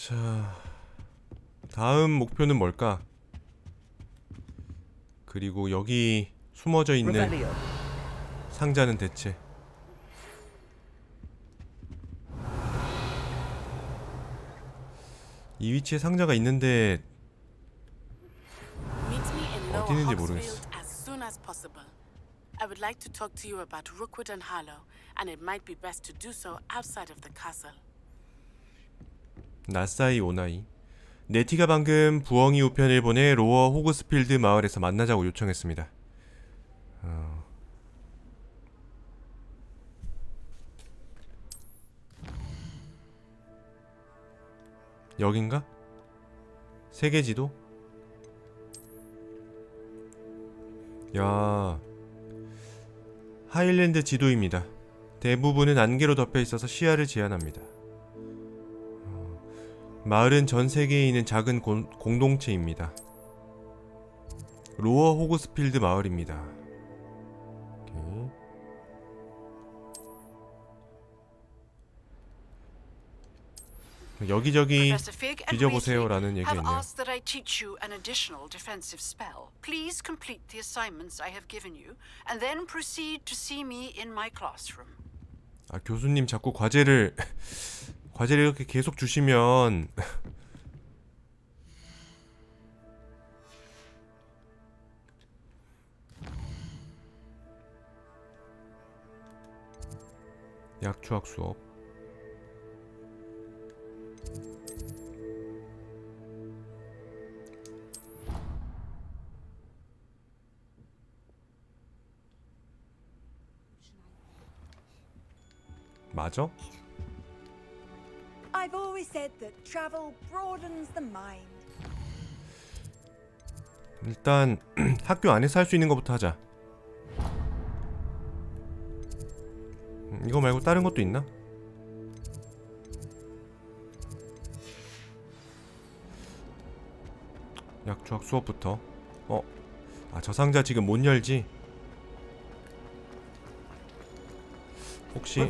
자, 다음 목표는 뭘까? 그리고 여기 숨어져 있는 상자는 대체 이 위치에 상자가 있는데 어디 있는지 모르겠어. I would like to talk to you about Rookwood and Harlow, and it might be best to do so outside of the castle. 나사이 오나이. 네티가 방금 부엉이 우편을 보내 로어 호그스필드 마을에서 만나자고 요청했습니다. 여긴가? 세계지도? 야, 하일랜드 지도입니다. 대부분은 안개로 덮여 있어서 시야를 제한합니다. 마을은 전 세계에 있는 작은 공동체입니다. 로어 호그스필드 마을입니다. 오케이. 여기저기 뒤져보세요 라는 얘기가 있네요. 아, 교수님 자꾸 과제를 이렇게 계속 주시면 약추학 수업. 맞아? I've always said that travel broadens the mind. 일단 학교 안에서 할 수 있는 것부터 하자. 이거 말고 다른 것도 있나? 약추학 수업부터. 아, 저 상자 지금 못 열지? 혹시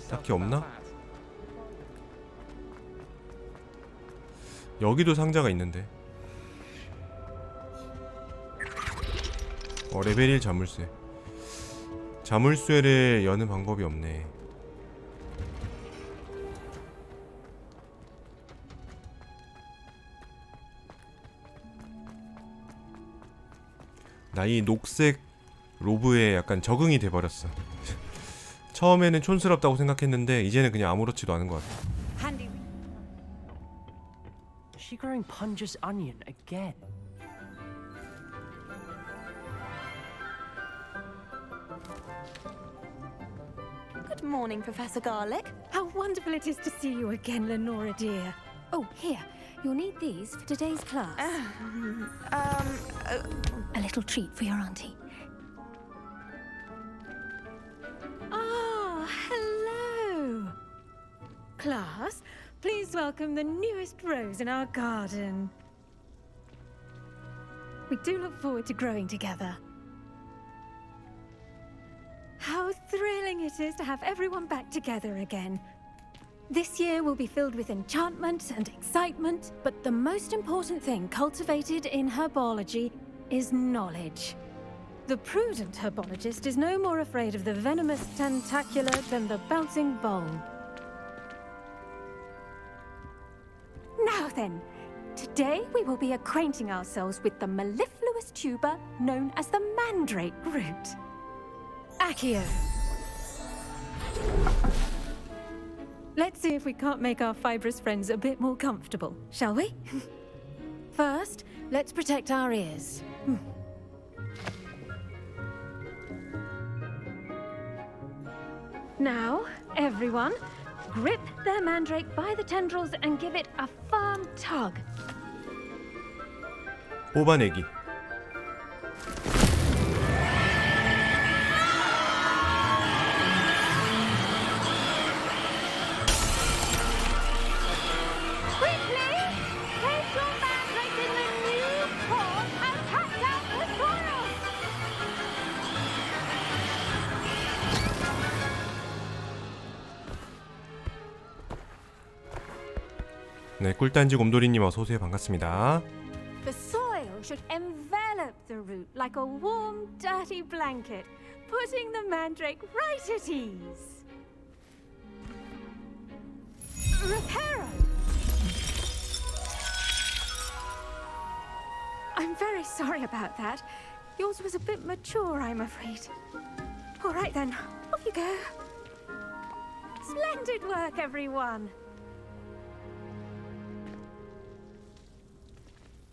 딱히 없나? 여기도 상자가 있는데. 레벨 1 자물쇠. 자물쇠를 여는 방법이 없네. 나 이 녹색 로브에 약간 적응이 돼버렸어. 처음에는 촌스럽다고 생각했는데 이제는 그냥 아무렇지도 않은 것 같아. Is she growing Punja's onion again? Good morning, Professor Garlick. How wonderful it is to see you again, Lenora dear. Oh, here. You'll need these for today's class. A little treat for your auntie. Ah, hello. Class, please welcome the newest rose in our garden. We do look forward to growing together. How thrilling it is to have everyone back together again. This year will be filled with enchantment and excitement, but the most important thing cultivated in herbology is knowledge. The prudent herbologist is no more afraid of the venomous tentacula than the bouncing bulb. Now then, today we will be acquainting ourselves with the mellifluous tuber known as the mandrake root. Accio. Let's see if we can't make our fibrous friends a bit more comfortable, shall we? First, let's protect our ears. Now, everyone, grip their mandrake by the tendrils and give it a firm tug. 뽑아내기. 네, 꿀단지 곰돌이님 어서 오세요. 반갑습니다. The soil should envelop the root like a warm, dirty blanket, putting the mandrake right at ease. Reparo! I'm very sorry about that. Yours was a bit mature, I'm afraid. All right then, off you go. Splendid work, everyone.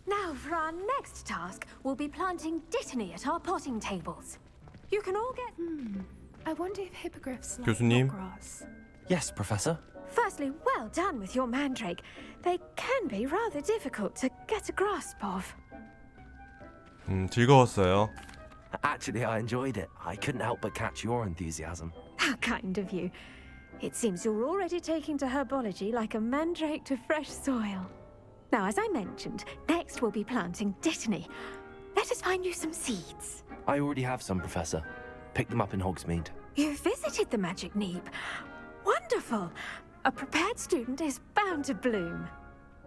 Now, for our next task, we'll be planting dittany at our potting tables. You can all get... I wonder if hippogriffs like 교수님. grass. Yes, Professor. Firstly, well done with your mandrake. They can be rather difficult to get a grasp of. 즐거웠어요. Actually, I enjoyed it. I couldn't help but catch your enthusiasm. How kind of you. It seems you're already taking to herbology like a mandrake to fresh soil. Now, as I mentioned, next we'll be planting dittany. Let us find you some seeds. I already have some, Professor. Picked them up in Hogsmeade. You visited the Magic Neep. Wonderful. A prepared student is bound to bloom.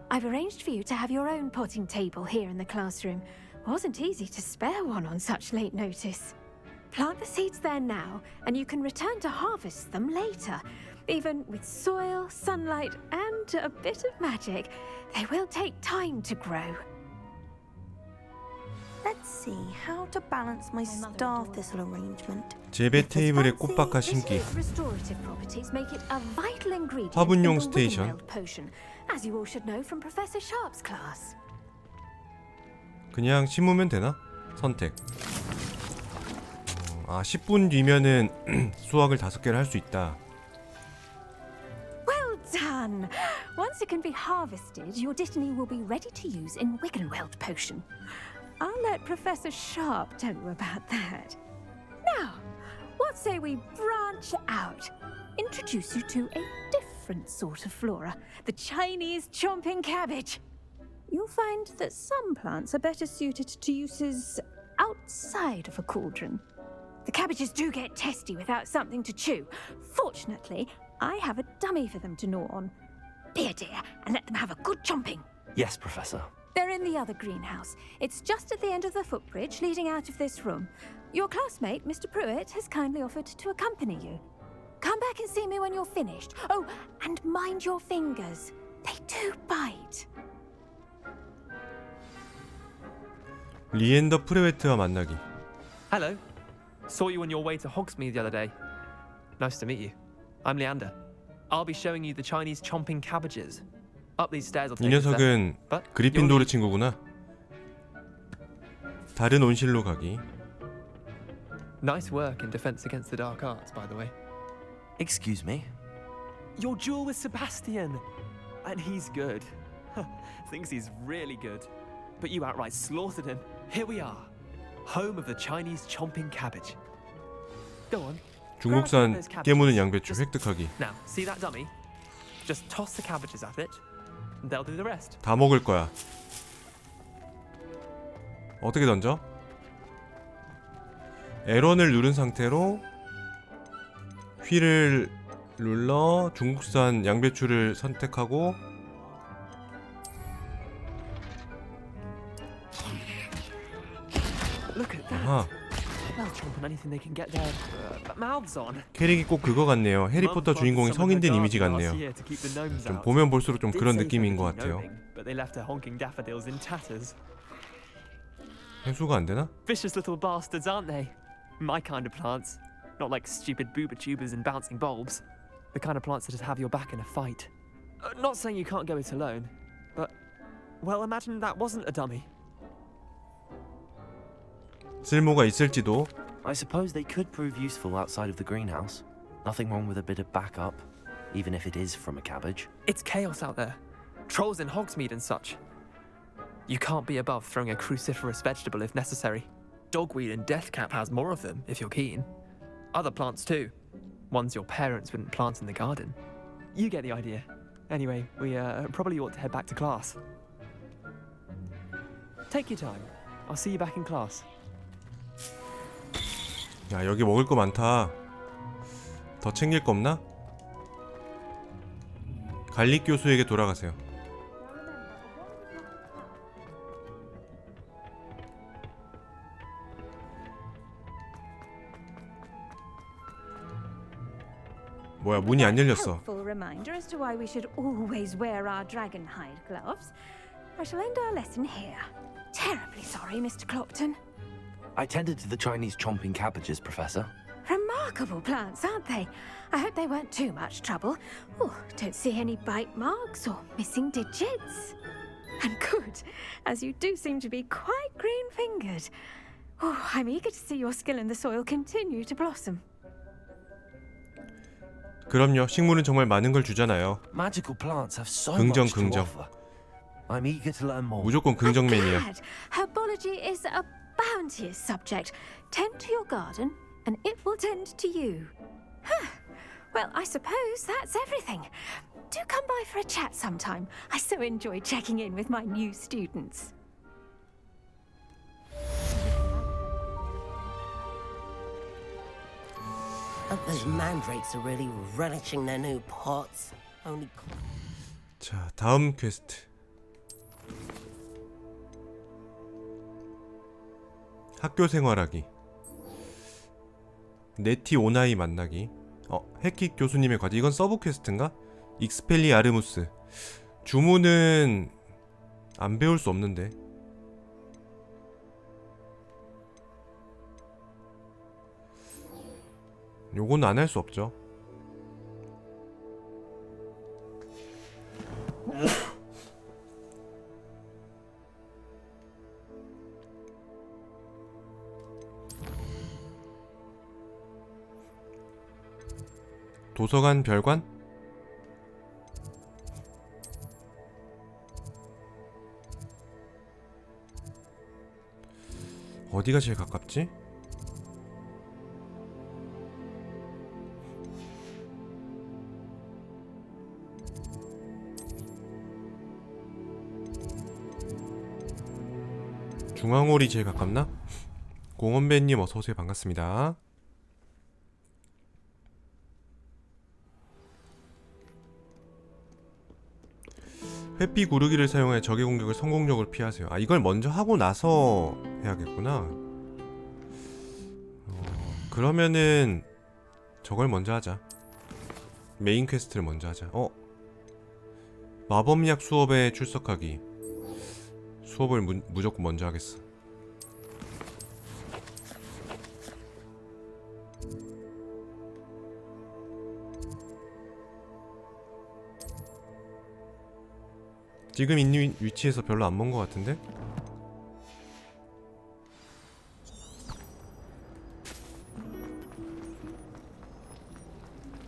I've arranged for you to have your own potting table here in the classroom. Wasn't easy to spare one on such late notice. Plant the seeds there now, and you can return to harvest them later. Even with soil, sunlight, and a bit of magic, they will take time to grow. Let's see how to balance my star thistle arrangement. 재배 테이블에 꽃박하 심기. Dittiny's restorative properties make it a vital ingredient 화분용 in the 스테이션. Wiggenweld potion, as you all should know from Professor Sharp's class. 그냥 심으면 되나? 선택. 10분 뒤면은 수확을 5개를 할 수 있다. Well done! Once it can be harvested, your dittany will be ready to use in Wiggenweld potion. I'll let Professor Sharp tell you about that. Now, what say we branch out? Introduce you to a different sort of flora, the Chinese chomping cabbage. You'll find that some plants are better suited to uses outside of a cauldron. The cabbages do get testy without something to chew. Fortunately, I have a dummy for them to gnaw on. Be a dear and let them have a good chomping. Yes, Professor. They're in the other greenhouse. It's just at the end of the footbridge leading out of this room. Your classmate, Mr. Pruitt, has kindly offered to accompany you. Come back and see me when you're finished. Oh, and mind your fingers. They do bite. 리엔더 프레웨트와 만나기. Hello. Saw you on your way to Hogsmeade the other day. Nice to meet you. I'm Leander. I'll be showing you the Chinese chomping cabbages. Up these stairs will 이 take us there. 녀석은 But 그리핀도르 you're- 친구구나. 다른 온실로 가기. Nice work in defense against the dark arts, by the way. Excuse me. Your duel with Sebastian. And he's good. Thinks he's really good. But you outright slaughtered him. Here we are. Home of the Chinese chomping cabbage. Go on. 중국산 깨무는 양배추 Just- 획득하기. Now, see that dummy? Just toss the cabbages at it. And they'll do the rest. 다 먹을 거야. 어떻게 던져? L1을 누른 상태로 휠을 눌러 중국산 양배추를 선택하고 Look at that. 아하, They'll chomp on anything they can get their mouths on. 캐릭이 꼭 그거 같네요. 해리포터 주인공이 성인된 이미지 같네요. 좀 보면 볼수록 좀 그런 느낌인 것 같아요. But they left her honking daffodils in tatters. 회수가 안 되나? Vicious little bastards, aren't they? My kind of plants. Not like stupid booba tubers and bouncing bulbs. The kind of plants that just have your back in a fight. Not saying you can't go it alone, but well, imagine that wasn't a dummy. 쓸모가 있을지도. I suppose they could prove useful outside of the greenhouse. Nothing wrong with a bit of backup, even if it is from a cabbage. It's chaos out there. Trolls in Hogsmeade and such. You can't be above throwing a cruciferous vegetable if necessary. Dogweed and deathcap has more of them, if you're keen. Other plants too. Ones your parents wouldn't plant in the garden. You get the idea. Anyway, we probably ought to head back to class. Take your time. I'll see you back in class. 야, 여기 먹을 거 많다. 더 챙길 거 없나? 갈릭 교수에게 돌아가세요. 뭐야, 문이 안 열렸어. Helpful reminder as to why we should always wear our dragon hide gloves. I shall end our lesson here. Terribly sorry, Mr. Clopton. I tended to the Chinese chomping cabbages, Professor. Remarkable plants, aren't they? I hope they weren't too much trouble. Oh, don't see any bite marks or missing digits. And good, as you do seem to be quite green-fingered. Oh, I'm eager to see your skill in the soil continue to blossom. 그럼요. 식물은 정말 많은 걸 주잖아요. Magical plants have so 긍정, much to 긍정. offer. I'm eager to learn more. 무조건 긍정맨이야. Glad. Herbology is a bounteous subject. Tend to your garden, and it will tend to you. Huh. Well, I suppose that's everything. Do come by for a chat sometime. I so enjoy checking in with my new students. Those mandrakes are really relishing their new pots. Only. 자, 다음 퀘스트. 학교 생활하기. 네티 오나이 만나기. 해킥 교수님의 과제. 이건 서브 퀘스트인가? 익스펠리 아르무스. 주문은 안 배울 수 없는데. 요건 안 할 수 없죠. 도서관 별관? 어디가 제일 가깝지? 중앙홀이 제일 가깝나? 공원배님 어서오세요. 반갑습니다. 회피 구르기를 사용해 적의 공격을 성공적으로 피하세요. 아, 이걸 먼저 하고 나서 해야겠구나. 그러면은 저걸 먼저 하자. 메인 퀘스트를 먼저 하자. 마법약 수업에 출석하기. 수업을 무조건 먼저 하겠어. 지금 있는 위치에서 별로 안 먼 것 같은데?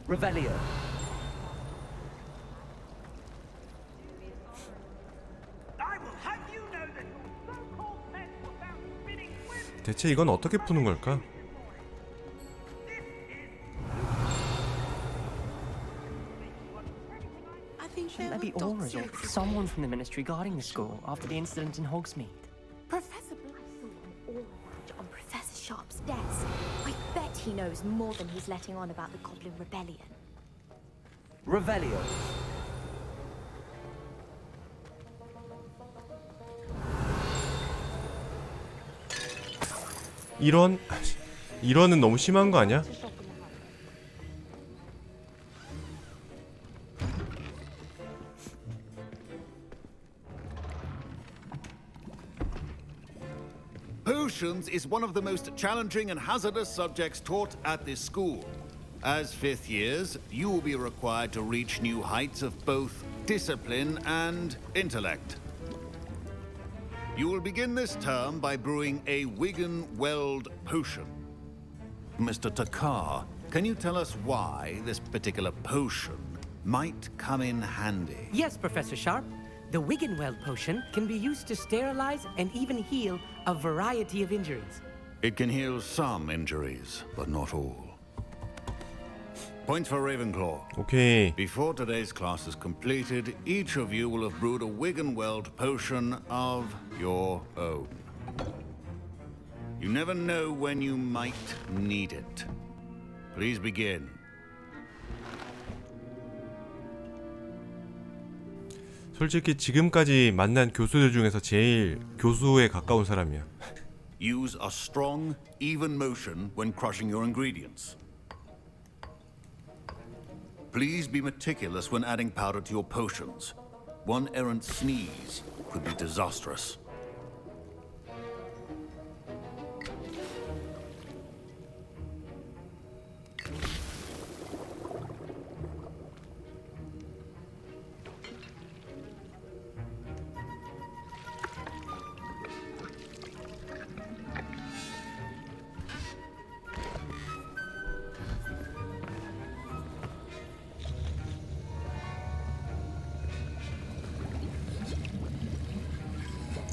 Revelio. 대체 이건 어떻게 푸는 걸까? Shouldn't there be aurors or someone from the ministry guarding the school after the incident in Hogsmeade? Professor On Professor Sharp's desk. I bet he knows more than he's letting on about the Goblin Rebellion. Revelio. 이런은 너무 심한 거 아니야? Potions is one of the most challenging and hazardous subjects taught at this school. As fifth years, you will be required to reach new heights of both discipline and intellect. You will begin this term by brewing a Wigan-Weld potion. Mr. Takar, can you tell us why this particular potion might come in handy? Yes, Professor Sharp. The Wigan-Weld potion can be used to sterilize and even heal a variety of injuries. It can heal some injuries, but not all. Points for Ravenclaw. 오케이. Before today's class is completed, each of you will have brewed a Wigan-Weld potion of your own. You never know when you might need it. Please begin. 솔직히 지금까지 만난 교수들 중에서 제일 교수에 가까운 사람이야. Use a strong, even motion when crushing your ingredients. Please be meticulous when adding powder to your potions. One errant sneeze could be disastrous.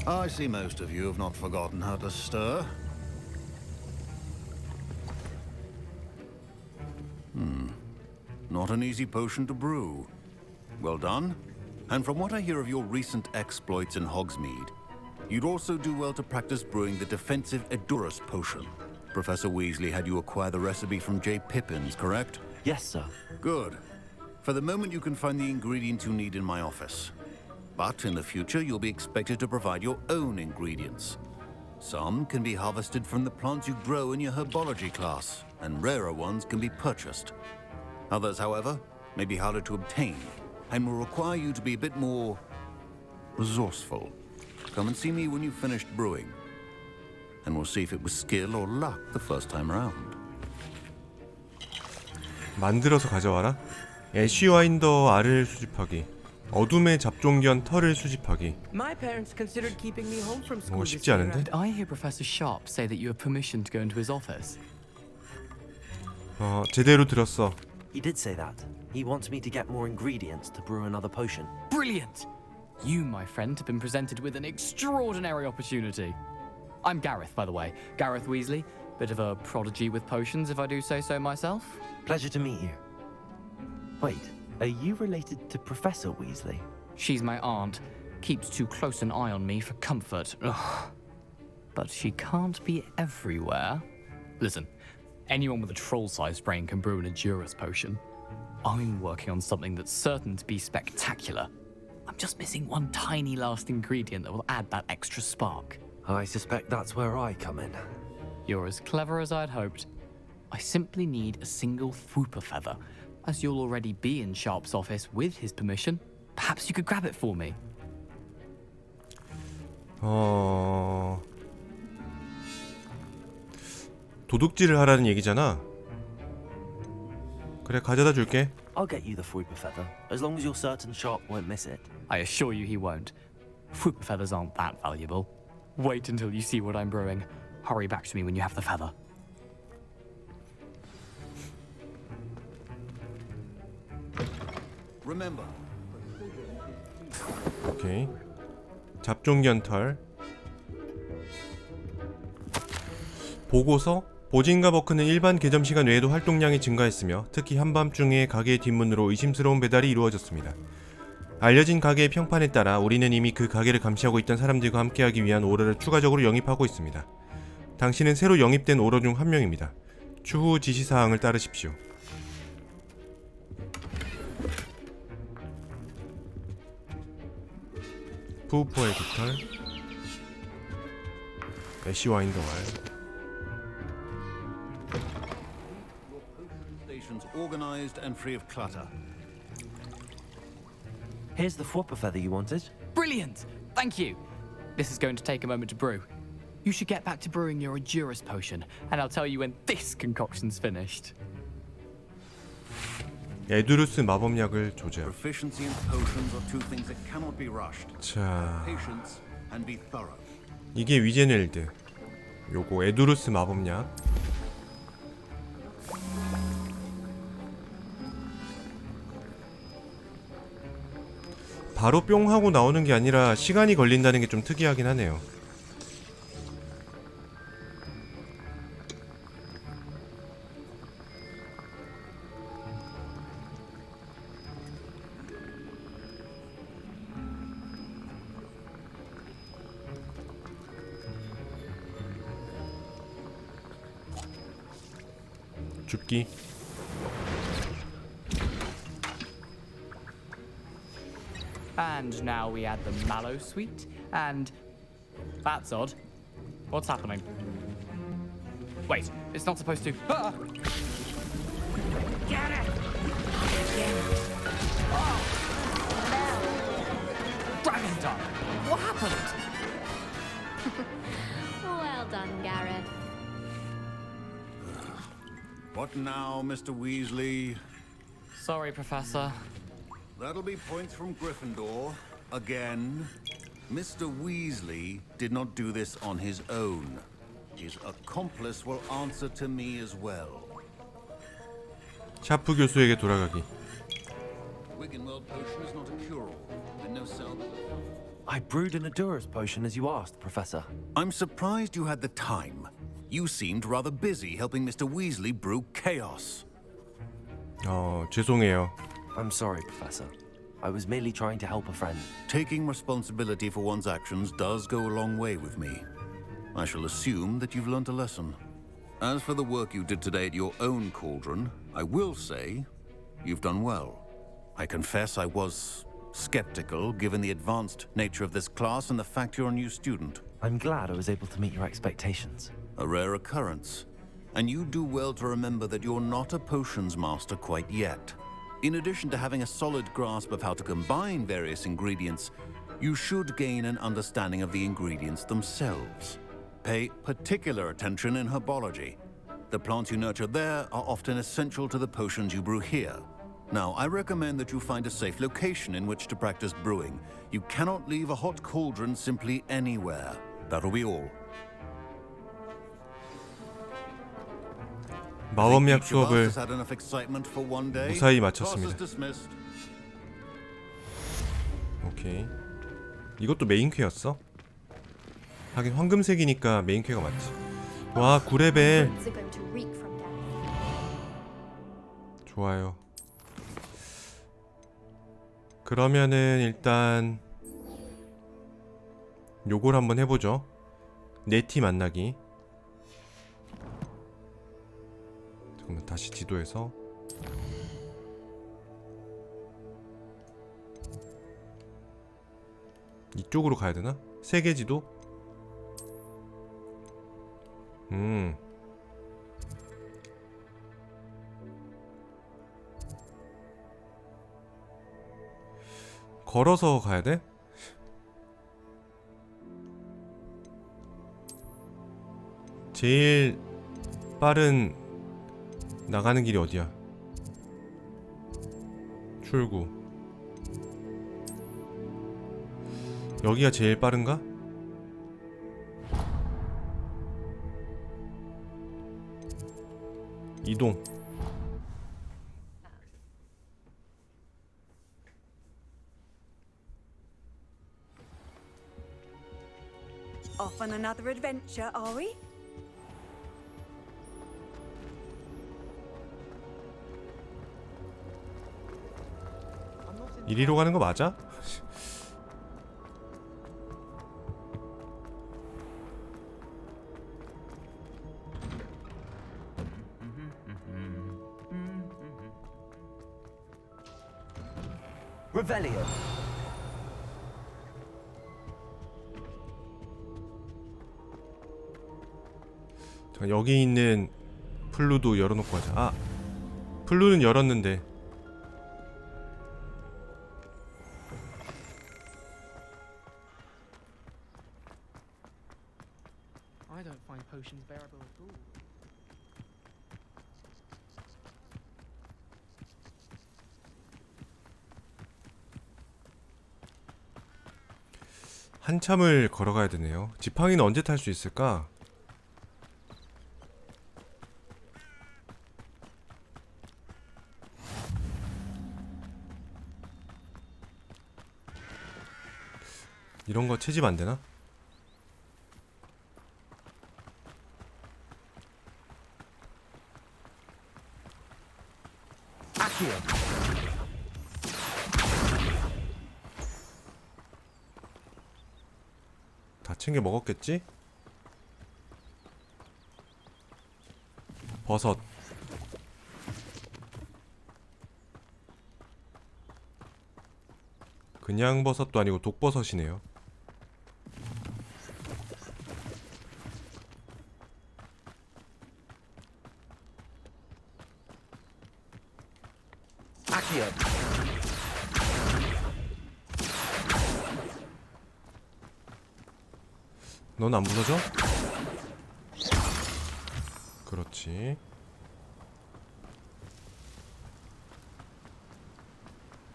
I see most of you have not forgotten how to stir. Not an easy potion to brew. Well done. And from what I hear of your recent exploits in Hogsmeade, you'd also do well to practice brewing the defensive Edurus potion. Professor Weasley had you acquire the recipe from J. Pippin's, correct? Yes, sir. Good. For the moment, you can find the ingredients you need in my office. But in the future, you'll be expected to provide your own ingredients. Some can be harvested from the plants you grow in your herbology class, and rarer ones can be purchased. Others, however, may be harder to obtain, and will require you to be a bit more resourceful. Come and see me when you've finished brewing, and we'll see if it was skill or luck the first time around. 만들어서 가져와라. 애쉬와인더 알을 수집하기. 어둠의 잡종견 털을 수집하기. My parents considered keeping me home from school. 뭐 쉽지 않은데? Did I hear Professor Sharp say that you have permission to go into his office? 제대로 들었어. He did say that. He wants me to get more ingredients to brew another potion. Brilliant! You, my friend, have been presented with an extraordinary opportunity. I'm Gareth, by the way. Gareth Weasley. Bit of a prodigy with potions, if I do say so myself. Pleasure to meet you. Wait, are you related to Professor Weasley? She's my aunt. Keeps too close an eye on me for comfort. Ugh. But she can't be everywhere. Listen, anyone with a troll-sized brain can brew an Edurus potion. I'm working on something that's certain to be spectacular. I'm just missing one tiny last ingredient that will add that extra spark. I suspect that's where I come in. You're as clever as I'd hoped. I simply need a single Fwooper feather. As you'll already be in Sharp's office with his permission, perhaps you could grab it for me. 도둑질을 하라는 얘기잖아. 그래, 가져다 줄게. I'll get you the Fwooper feather, as long as you're certain Sharp won't miss it. I assure you he won't. Fwooper feathers aren't that valuable. Wait until you see what I'm brewing. Hurry back to me when you have the feather. Remember. 오케이. 잡종견 털. 보고서. 보진과 버크는 일반 개점 시간 외에도 활동량이 증가했으며 특히 한밤중에 가게의 뒷문으로 의심스러운 배달이 이루어졌습니다. 알려진 가게의 평판에 따라 우리는 이미 그 가게를 감시하고 있던 사람들과 함께하기 위한 오러를 추가적으로 영입하고 있습니다. 당신은 새로 영입된 오러 중 한 명입니다. 추후 지시사항을 따르십시오. 푸우퍼의 깃털, 애쉬와인더 알. Stations organized and free of clutter. Here's the Fwooper feather you wanted. Brilliant! Thank you! This is going to take a moment to brew. You should get back to brewing your Edurus potion, and I'll tell you when this concoction's finished. 에두루스 마법약을 조절. Proficiency in potions are two things that cannot be rushed. 자, Patience and be thorough. 이게 위제넬드. 요거 에두루스 마법약. 바로 뿅 하고 나오는 게 아니라 시간이 걸린다는 게 좀 특이하긴 하네요. 죽기. And now we add the mallow sweet, and... That's odd. What's happening? Wait, it's not supposed to... Ah! Get it! again. Dragon Dart! What happened? Well done, Gareth. What now, Mr. Weasley? Sorry, Professor. That'll be points from Gryffindor. Again. Mr. Weasley did not do this on his own. His accomplice will answer to me as well. 샤프 교수에게 돌아가기. Wiggenweld potion is not a cure-all, and no cell. I brewed an Adurus potion as you asked, Professor. I'm surprised you had the time. You seemed rather busy helping Mr. Weasley brew chaos. 죄송해요. I'm sorry, Professor. I was merely trying to help a friend. Taking responsibility for one's actions does go a long way with me. I shall assume that you've learnt a lesson. As for the work you did today at your own cauldron, I will say you've done well. I confess I was skeptical given the advanced nature of this class and the fact you're a new student. I'm glad I was able to meet your expectations. A rare occurrence. And you do well to remember that you're not a potions master quite yet. In addition to having a solid grasp of how to combine various ingredients, you should gain an understanding of the ingredients themselves. Pay particular attention in herbology. The plants you nurture there are often essential to the potions you brew here. Now, I recommend that you find a safe location in which to practice brewing. You cannot leave a hot cauldron simply anywhere. That'll be all. 마법약 수업을 무사히 마쳤습니다. 오케이. 이것도 메인 퀘였어? 하긴 황금색이니까 메인 퀘가 맞지. 와, 9레벨. 좋아요. 그러면은 일단 요걸 한번 해보죠. 네티 만나기. 잠깐만, 다시 지도에서 이쪽으로 가야 되나? 세계 지도? 걸어서 가야 돼? 제일 빠른 나가는 길이 어디야? 출구. 여기가 제일 빠른가? 이동. Off on another adventure, are we? 이리로 가는 거 맞아? Revelio. 자, 여기 있는 플루도 열어놓고 하자. 아, 플루는 열었는데. I don't find potions bearable at all. 한참을 걸어가야 되네요. 지팡이는 언제 탈 수 있을까? 이런 거 채집 안 되나? 다 챙겨 먹었겠지? 버섯. 그냥 버섯도 아니고 독버섯이네요. Accio. 넌 안 부서져? 그렇지.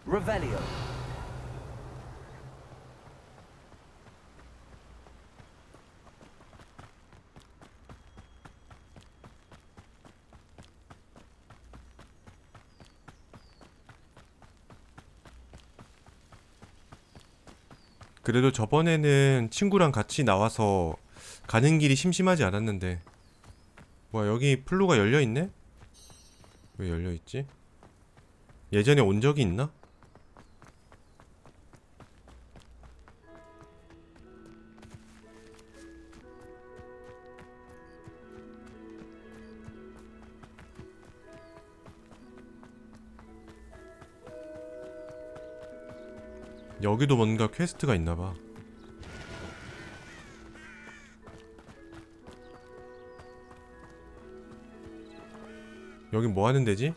Revelio. 그래도 저번에는 친구랑 같이 나와서 가는 길이 심심하지 않았는데. 뭐야, 여기 플로가 열려있네? 왜 열려있지? 예전에 온 적이 있나? 여기도 뭔가 퀘스트가 있나봐. 여긴 뭐 하는 데지?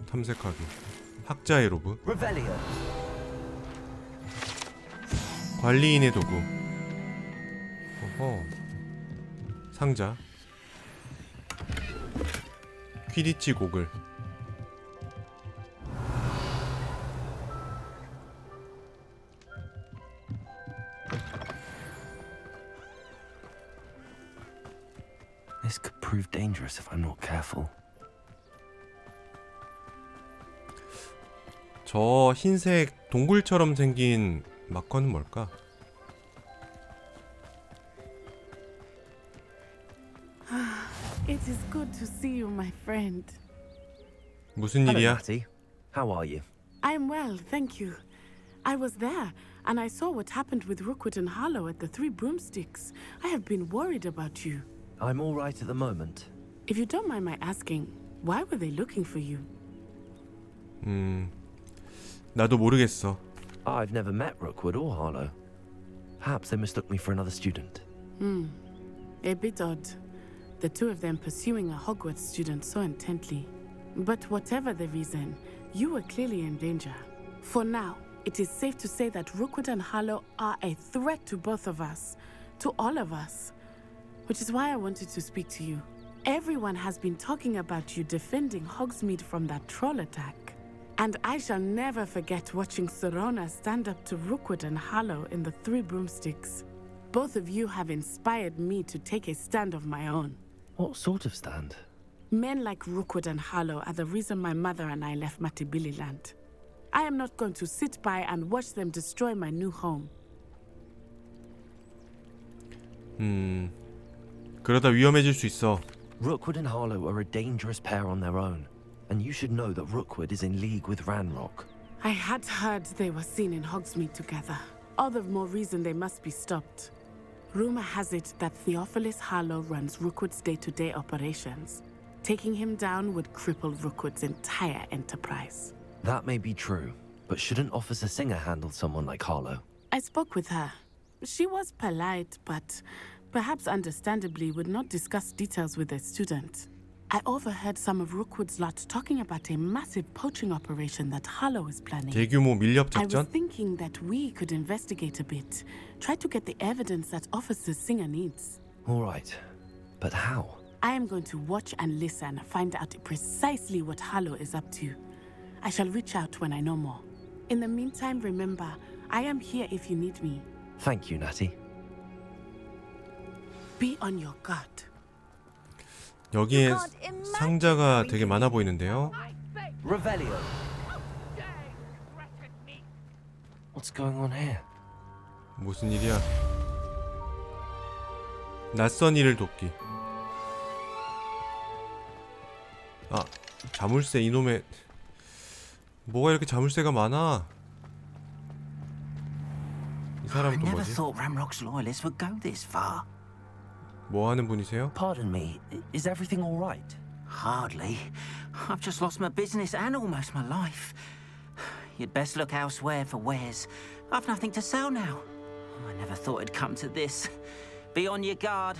탐색하기. 학자의 로브. Revelio. 관리인의 도구. 어허. 상자. 퀴디치 고글. This could prove dangerous if I'm not careful. 저 흰색 동굴처럼 생긴 마커는 뭘까? It is good to see you, my friend. 무슨 Hello, 일이야? Natty. How are you? I'm well, thank you. I was there, and I saw what happened with Rookwood and Harlow at the Three Broomsticks. I have been worried about you. I'm all right at the moment. If you don't mind my asking, why were they looking for you? 나도 모르겠어. I've never met Rookwood or Harlow. Perhaps they mistook me for another student. A bit odd. The two of them pursuing a Hogwarts student so intently. But whatever the reason, you were clearly in danger. For now, it is safe to say that Rookwood and Harlow are a threat to both of us, to all of us. Which is why I wanted to speak to you. Everyone has been talking about you defending Hogsmeade from that troll attack. And I shall never forget watching Serona stand up to Rookwood and Harlow in the Three Broomsticks. Both of you have inspired me to take a stand of my own. What sort of stand? Men like Rookwood and Harlow are the reason my mother and I left Matabeleland. I am not going to sit by and watch them destroy my new home. 그러다 위험해질 수 있어. Rookwood and Harlow are a dangerous pair on their own, and you should know that Rookwood is in league with Ranrock. I had heard they were seen in Hogsmeade together. All the more reason they must be stopped. Rumor has it that Theophilus Harlow runs Rookwood's day-to-day operations. Taking him down would cripple Rookwood's entire enterprise. That may be true, but shouldn't Officer Singer handle someone like Harlow? I spoke with her. She was polite, but perhaps understandably would not discuss details with a student. I overheard some of Rookwood's lot talking about a massive poaching operation that Harlow is planning. 대규모 밀렵 I was 작전? thinking that we could investigate a bit, try to get the evidence that Officer Singer needs. All right, but how? I am going to watch and listen, find out precisely what Harlow is up to. I shall reach out when I know more. In the meantime, remember, I am here if you need me. Thank you, Natty. Be on your guard. 여기에 상자가 되게 많아 보이는데요. Revelio. What's going on here? 무슨 일이야? 낯선 일을 돕기. 아, 자물쇠 이놈의... 뭐가 이렇게 자물쇠가 많아? 이 사람은 또 I never 뭐지? thought Ramrock's loyalists would go this far. 뭐 하는 분이세요? Pardon me, is everything all right? Hardly. I've just lost my business and almost my life. You'd best look elsewhere for wares. I've nothing to sell now. I never thought it'd come to this. Be on your guard.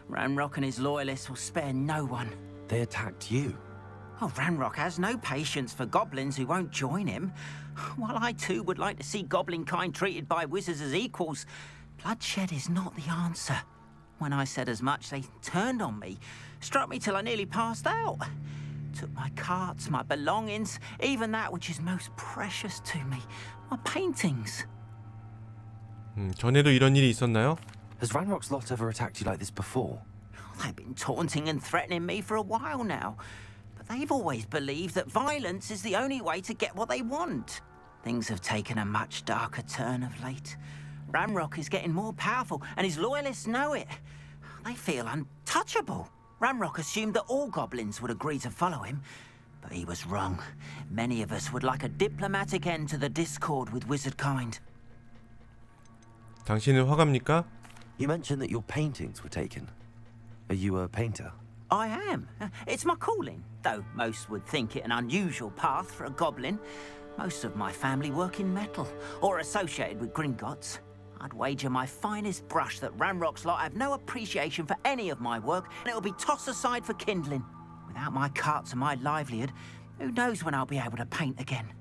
Ranrock and his loyalists will spare no one. They attacked you. Oh, Ranrock has no patience for goblins who won't join him. While I too would like to see goblin kind treated by wizards as equals, bloodshed is not the answer. When I said as much, they turned on me, struck me till I nearly passed out. Took my carts, my belongings, even that which is most precious to me, my paintings. 전에도 이런 일이 있었나요? Has Ranrock's lot ever attacked you like this before? They've been taunting and threatening me for a while now. But they've always believed that violence is the only way to get what they want. Things have taken a much darker turn of late. Ranrock is getting more powerful, and his loyalists know it. They feel untouchable. Ranrock assumed that all goblins would agree to follow him, but he was wrong. Many of us would like a diplomatic end to the discord with wizard kind. 당신은 화가입니까? You mentioned that your paintings were taken. Are you a painter? I am. It's my calling, though most would think it an unusual path for a goblin. Most of my family work in metal, or associated with Gringotts. I'd wager my finest brush that Ranrock's lot have no appreciation for any of my work, and it'll be tossed aside for kindling. Without my carts and my livelihood, who knows when I'll be able to paint again.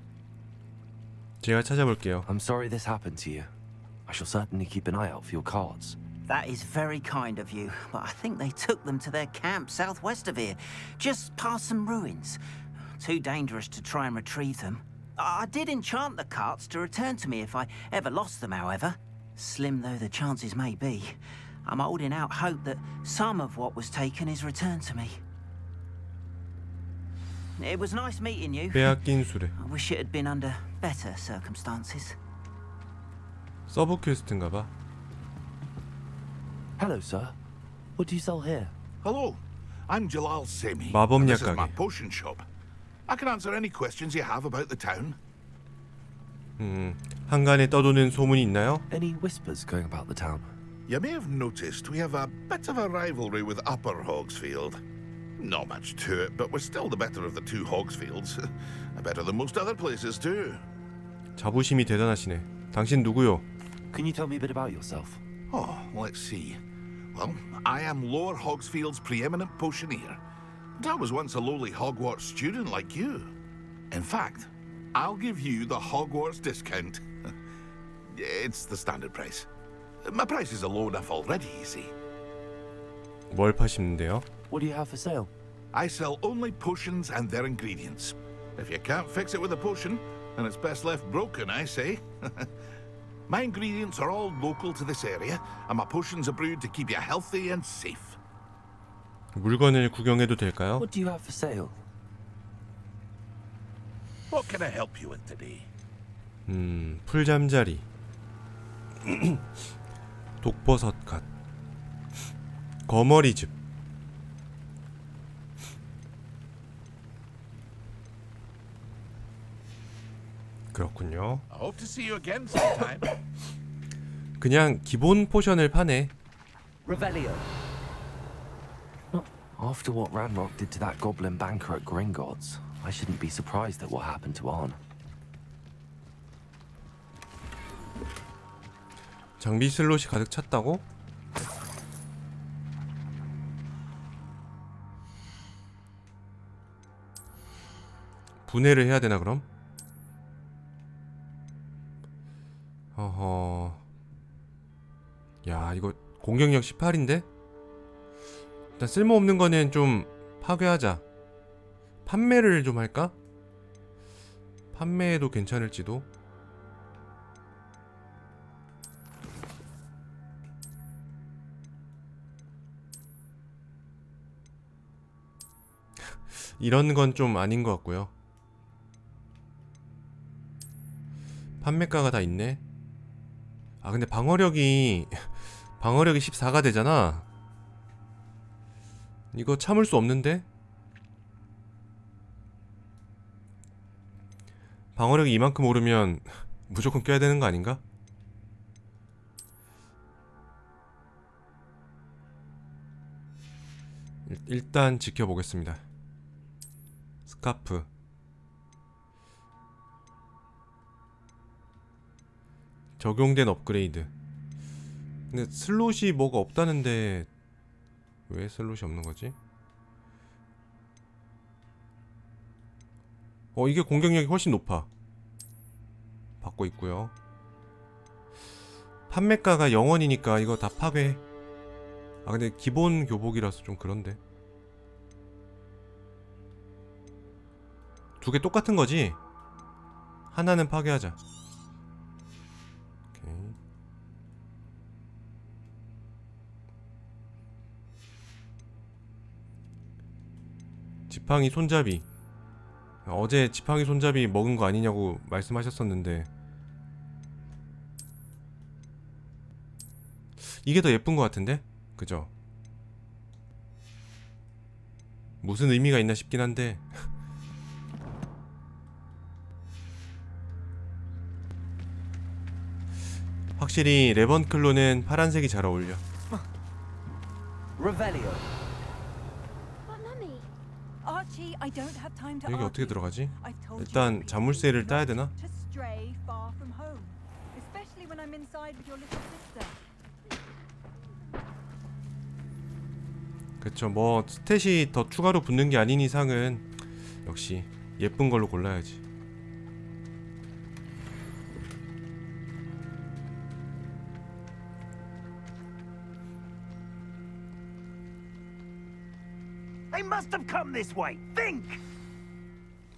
제가 찾아볼게요. I'm sorry this happened to you. I shall certainly keep an eye out for your cards. That is very kind of you, but I think they took them to their camp southwest of here, just past some ruins. Too dangerous to try and retrieve them. I did enchant the carts to return to me if I ever lost them, however. Slim though the chances may be, I'm holding out hope that some of what was taken is returned to me. It was nice meeting you. 빼앗긴 수레. I wish it had been under better circumstances. 서브 퀘스트인가봐. Hello, sir. What do you sell here? Hello, I'm Jalal Semi. 마법 This is my 약가게. potion shop. I can answer any questions you have about the town. 한간에 떠도는 소문이 있나요? Any whispers going about the town? You may have noticed we have a bit of a rivalry with Upper Hogsfield. Not much to it, but we're still the better of the two Hogsfields. Better than most other places too. 자부심이 대단하시네. 당신 누구요? Can you tell me a bit about yourself? Oh, let's see. Well, I am Lower Hogsfield's preeminent potioneer. But I was once a lowly Hogwarts student like you. In fact, I'll give you the Hogwarts discount. It's the standard price. My prices are low enough already, you see. 뭘 파시는데요? What do you have for sale? I sell only potions and their ingredients. If you can't fix it with a potion, then it's best left broken, I say. My ingredients are all local to this area, and my potions are brewed to keep you healthy and safe. 물건을 구경해도 될까요? What do you have for sale? What can I help you with today? 풀잠자리. 독버섯갓. 거머리즙. 그렇군요. I hope to see you again sometime. 그냥 기본 포션을 파네. Revelio. After what Ranrock did to that goblin banker at Gringotts, I shouldn't be surprised at what happened to Arn. 장비 슬롯이 가득 찼다고? 분해를 해야 되나 그럼? 어허. 야, 이거 공격력 18인데? 일단 쓸모없는 거는 좀 파괴하자. 판매를 좀 할까? 판매해도 괜찮을지도. 이런 건 좀 아닌 것 같고요. 판매가가 다 있네. 아 근데 방어력이 14가 되잖아. 이거 참을 수 없는데? 방어력이 이만큼 오르면 무조건 껴야 되는 거 아닌가? 일단 지켜보겠습니다. 스카프. 적용된 업그레이드. 근데 슬롯이 뭐가 없다는데 왜 슬롯이 없는 거지? 이게 공격력이 훨씬 높아. 받고 있고요. 판매가가 0원이니까 이거 다 파괴. 아 근데 기본 교복이라서 좀 그런데. 두 개 똑같은 거지? 하나는 파괴하자. 오케이. 지팡이 손잡이. 어제 지팡이 손잡이 먹은 거 아니냐고 말씀하셨었는데 이게 더 예쁜 것 같은데? 그죠? 무슨 의미가 있나 싶긴 한데 확실히 레번클로는 파란색이 잘 어울려. Revelio. Archie, I don't have time to 여기 어떻게 argue. 들어가지? I've told you 일단 already 자물쇠를 따야 되나? to stray far from home, especially when I'm inside with your little sister. 그쵸, 뭐 스탯이 더 추가로 붙는 게 아닌 이상은 역시 예쁜 걸로 골라야지. They must have come this way. Think!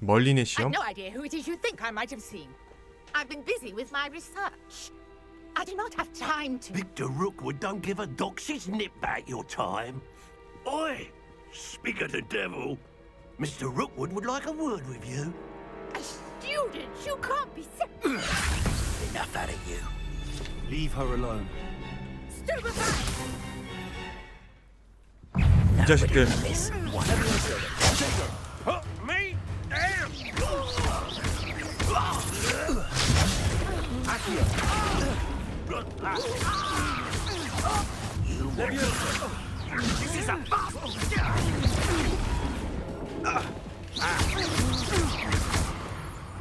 멀린의 I've 시험? no idea who it is you think I might have seen. I've been busy with my research. I do not have time to... Victor Rookwood don't give a doxy's nip back your time. Oi! Speak of the devil. Mr. Rookwood would like a word with you. A student? You can't be serious. Enough out of you. Leave her alone. Stupefy! 이 자식들. Me? Damn! This is a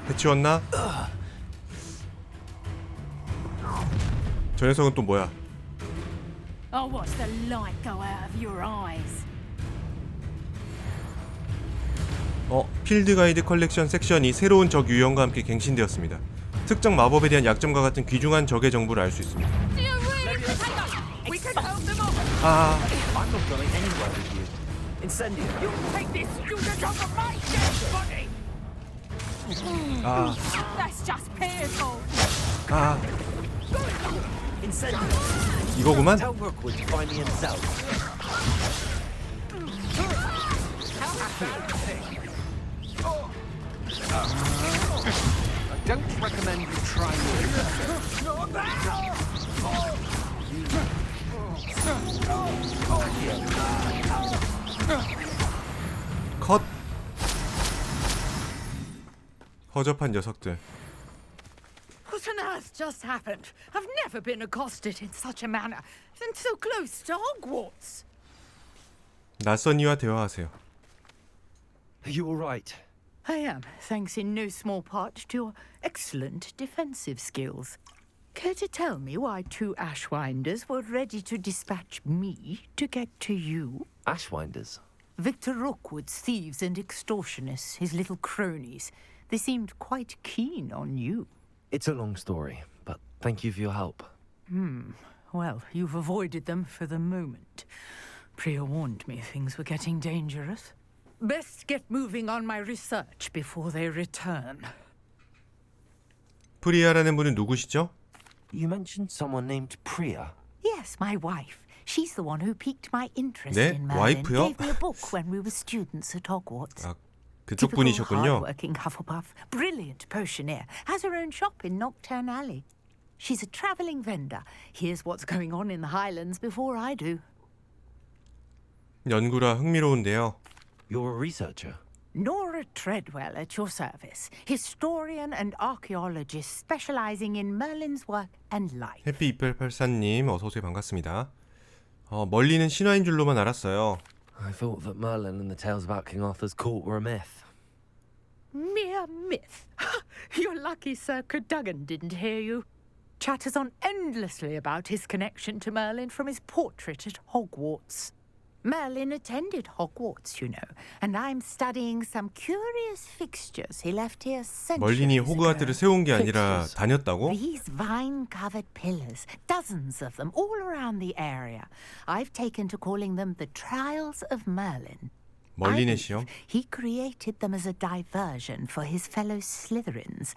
해치웠나? 저 녀석은 또 뭐야? Oh, watch the light go out of your eyes. 필드 가이드 컬렉션 섹션이 새로운 적 유형과 함께 갱신되었습니다. 특정 마법에 대한 약점과 같은 귀중한 적의 정보를 알 수 있습니다. We can help them all. 아, I'm not going anywhere with you. Incendio. You take this student off of my dead body. 아, That's just pitiful. 아, Incendio. 이거구만? Tell Rookwood to find me himself. I don't recommend you try 컷. 허접한 녀석들. What on earth just happened? I've never been accosted in such a manner, and so close to Hogwarts. 낯선 이와 대화하세요. Are you all right? I am, thanks in no small part to your excellent defensive skills. Care to tell me why two Ashwinders were ready to dispatch me to get to you? Ashwinders. Victor Rookwood's thieves and extortionists, his little cronies. They seemed quite keen on you. It's a long story, but thank you for your help. Well, you've avoided them for the moment. Priya warned me things were getting dangerous. Best get moving on my research before they return. 프리아라는 분은 누구시죠? You mentioned someone named Priya. Yes, my wife. She's the one who piqued my interest 네? in Merlin. 와이프요? Gave me a book when we were students at Hogwarts. 아, 그쪽 Typical 분이셨군요. hard-working Hufflepuff, brilliant potioneer, has her own shop in Nocturne Alley. She's a travelling vendor. Hears what's going on in the Highlands before I do. 연구라 흥미로운데요. You're a researcher. Nora Treadwell at your service, historian and archaeologist specializing in Merlin's work and life. 해피 2884님 어서오세요. 반갑습니다. 멀리는 신화인 줄로만 알았어요. I thought that Merlin and the tales about King Arthur's court were a myth. Mere myth. You're lucky Sir Cadogan didn't hear you. Chatters on endlessly about his connection to Merlin from his portrait at Hogwarts. Merlin attended Hogwarts, you know, and I'm studying some curious fixtures he left here 멀린이 centuries ago. 호그와트를 세운 게 아니라 다녔다고? These vine-covered pillars, dozens of them all around the area. I've taken to calling them the Trials of Merlin. 멀린의 시험? He created them as a diversion for his fellow Slytherins.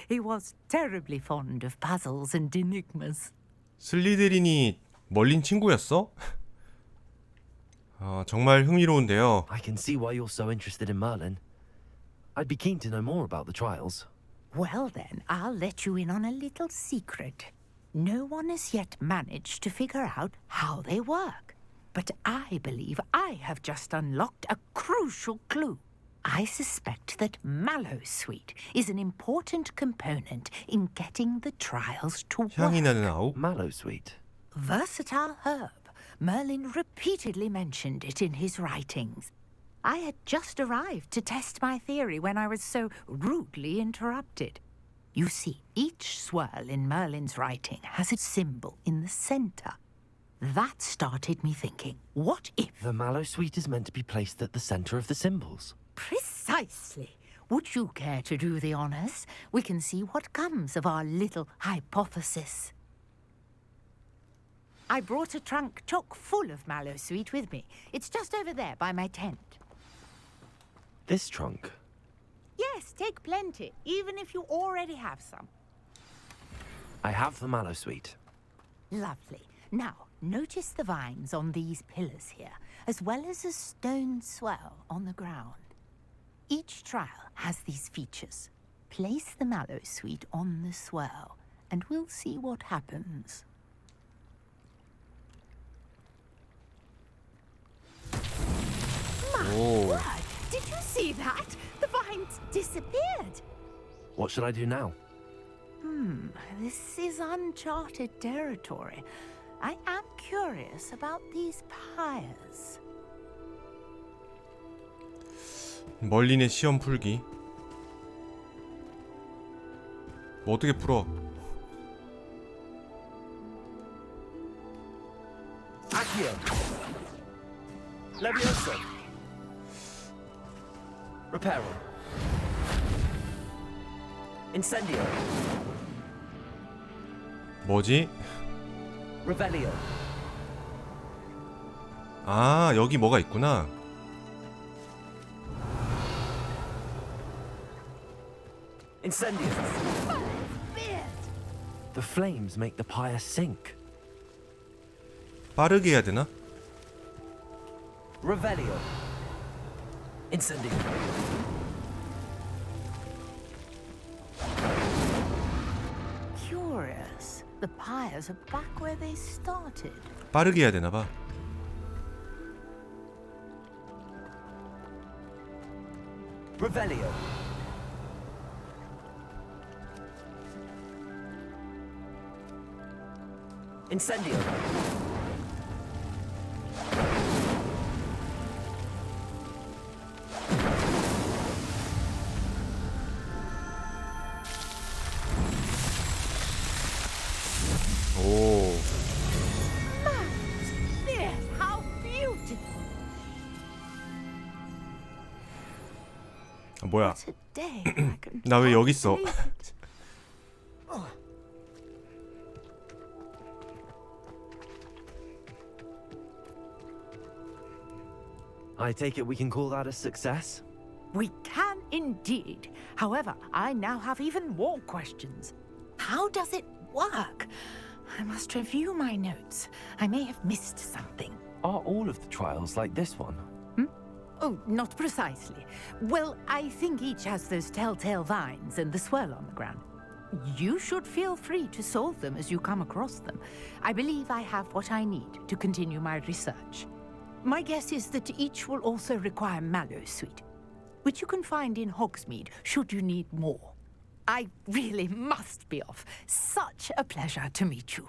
He was terribly fond of puzzles and enigmas. 슬리데린이 멀린 친구였어? 정말 흥미로운데요. I can see why you're so interested in Merlin. I'd be keen to know more about the trials. Well then, I'll let you in on a little secret. No one has yet managed to figure out how they work. But I believe I have just unlocked a crucial clue. I suspect that Mallowsweet is an important component in getting the trials to work. 향이 나는 아욱? Mallowsweet. Versatile herb. Merlin repeatedly mentioned it in his writings. I had just arrived to test my theory when I was so rudely interrupted. You see, each swirl in Merlin's writing has a symbol in the center. That started me thinking, what if... The Mallowsweet is meant to be placed at the center of the symbols. Precisely. Would you care to do the honors? We can see what comes of our little hypothesis. I brought a trunk chock full of Mallowsweet with me. It's just over there by my tent. This trunk? Yes, take plenty, even if you already have some. I have the Mallowsweet. Lovely. Now, notice the vines on these pillars here, as well as a stone swell on the ground. Each trial has these features. Place the Mallowsweet on the swell, and we'll see what happens. 오. Word! Did you see that? The vines disappeared. What should I do now? This is uncharted territory. I am curious about these pyres. 멀린의 시험 풀기. 뭐 어떻게 풀어? Accio. Levioso. Reparo. Incendio. 뭐지? Revelio. 아, 여기 뭐가 있구나. Incendio. The flames make the pyre sink. 빠르게 해야 되나? Revelio. Incendio. Curious. The pyres are back where they started. 빠르게 해야 되나 봐. Revelio. Incendio. 오. Yes, how beautiful! 아, 뭐야? What a day! I can 나 왜 여기 있어? believe it. I take it we can call that a success? We can indeed. However, I now have even more questions. How does it work? I must review my notes. I may have missed something. Are all of the trials like this one? Oh, not precisely. Well, I think each has those telltale vines and the swirl on the ground. You should feel free to solve them as you come across them. I believe I have what I need to continue my research. My guess is that each will also require Mallowsweet, which you can find in Hogsmeade should you need more. I really must be off. Such a pleasure to meet you.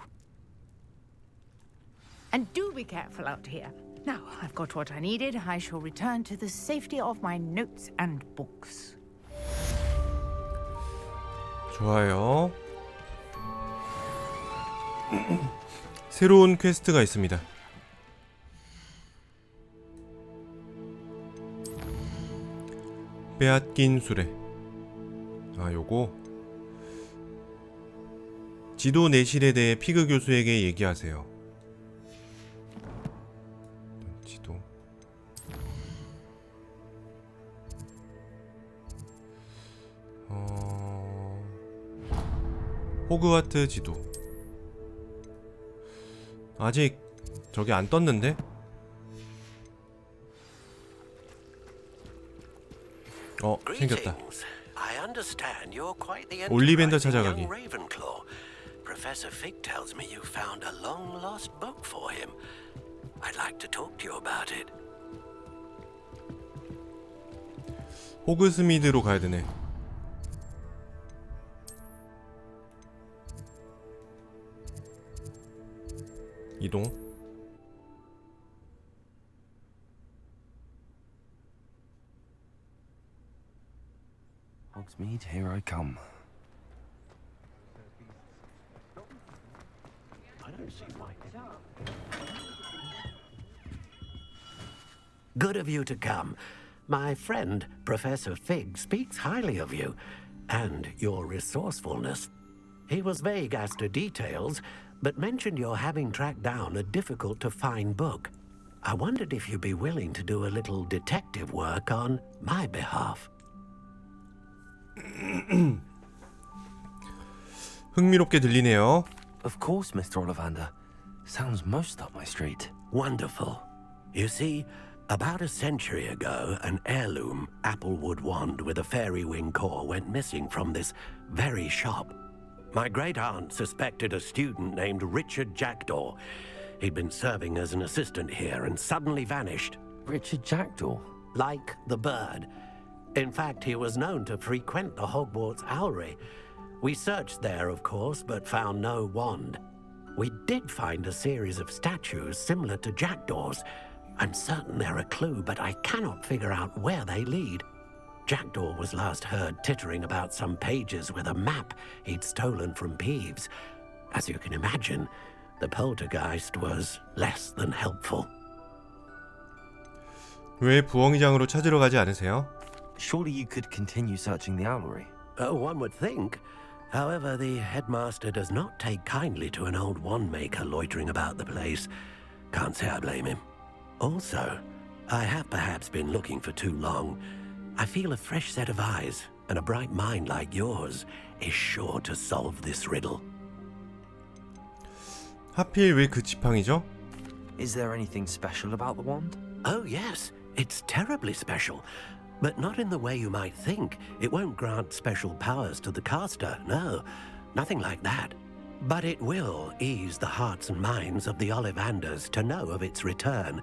And do be careful out here. Now I've got what I needed. I shall return to the safety of my notes and books. 좋아요. 새로운 퀘스트가 있습니다. 빼앗긴 수레. 아, 요거 지도 내실에 대해 피그 교수에게 얘기하세요. 지도. 호그와트 지도. 아직 저게 안 떴는데? 생겼다. I understand you're quite the 올리벤더 enterprising 찾아가기. young Ravenclaw. Professor Fig tells me you found a long-lost book for him. I'd like to talk to you about it. 호그스미드로 가야 되네. 이동. Hogsmeade, here I come. I don't see why. Good of you to come. My friend, Professor Fig, speaks highly of you and your resourcefulness. He was vague as to details, but mentioned your having tracked down a difficult-to-find book. I wondered if you'd be willing to do a little detective work on my behalf. 흥미롭게 들리네요. Of course, Mr. Ollivander. Sounds most up my street. Wonderful. You see, about a century ago, an heirloom applewood wand with a fairy wing core went missing from this very shop. My great-aunt suspected a student named Richard Jackdaw. He'd been serving as an assistant here and suddenly vanished. Richard Jackdaw? Like the bird. In fact, he was known to frequent the Hogwarts Owlery. We searched there, of course, but found no wand. We did find a series of statues similar to Jackdaw's. I'm certain they're a clue, but I cannot figure out where they lead. Jackdaw was last heard tittering about some pages with a map he'd stolen from Peeves. As you can imagine, the poltergeist was less than helpful. 왜 부엉이장으로 찾으러 가지 않으세요? Surely you could continue searching the owlery. Oh, one would think. However, the headmaster does not take kindly to an old wand-maker loitering about the place. Can't say I blame him. Also, I have perhaps been looking for too long. I feel a fresh set of eyes, and a bright mind like yours is sure to solve this riddle. 하필 왜 그 지팡이죠? Is there anything special about the wand? Oh, yes. It's terribly special. But not in the way you might think. It won't grant special powers to the caster, no. Nothing like that. But it will ease the hearts and minds of the Ollivanders to know of its return.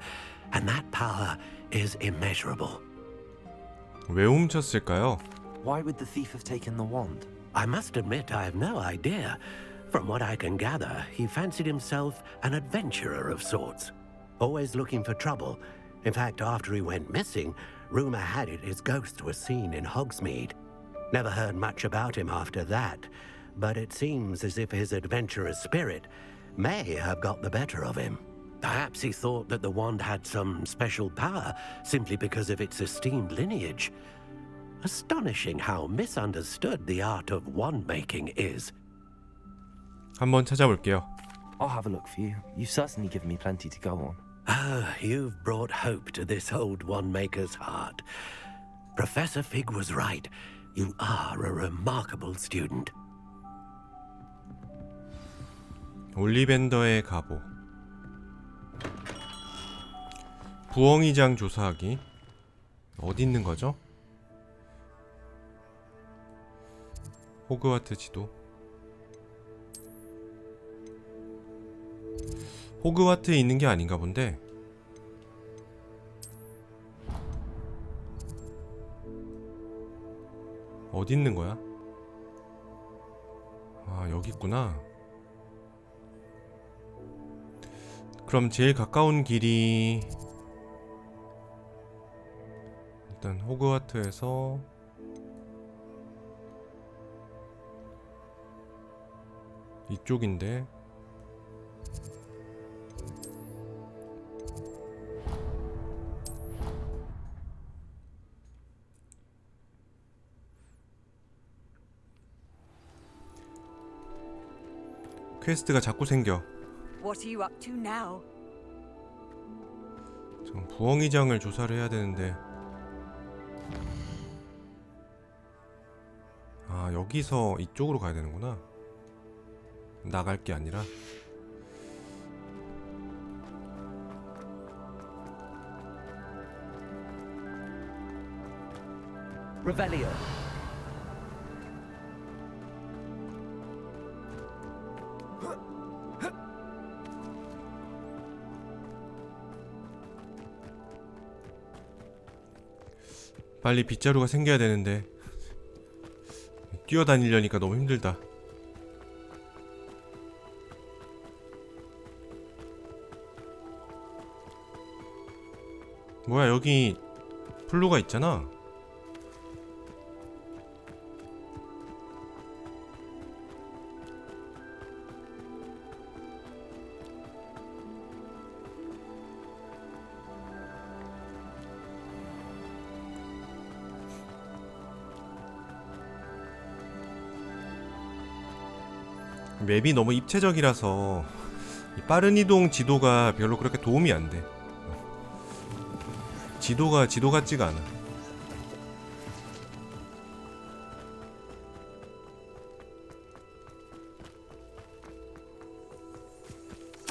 And that power is immeasurable. 왜 훔쳤을까요? Why would the thief have taken the wand? I must admit I have no idea. From what I can gather, he fancied himself an adventurer of sorts. Always looking for trouble. In fact, after he went missing, rumor had it his ghost was seen in Hogsmeade. Never heard much about him after that, but it seems as if his adventurous spirit may have got the better of him. Perhaps he thought that the wand had some special power simply because of its esteemed lineage. Astonishing how misunderstood the art of wand-making is. 한번 찾아볼게요. I'll have a look for you. You've certainly given me plenty to go on. Ah, you've brought hope to this old wand-maker's heart. Professor Fig was right. You are a remarkable student. 올리벤더의 갑오. 부엉이장 조사하기. 어디 있는 거죠? 호그와트 지도. 호그와트에 있는 게 아닌가 본데. 어디 있는 거야? 아, 여기 있구나. 그럼 제일 가까운 길이 일단 호그와트에서 이쪽인데 퀘스트가 자꾸 생겨. What are you up to now? 전 부엉이장을 조사를 해야 되는데. 아, 여기서 이쪽으로 가야 되는구나. 나갈 게 아니라. Revelio. 빨리 빗자루가 생겨야 되는데 뛰어다니려니까 너무 힘들다. 뭐야, 여기 플루가 있잖아. 맵이 너무 입체적이라서 이 빠른 이동 지도가 별로 그렇게 도움이 안 돼. 지도 같지가 않아.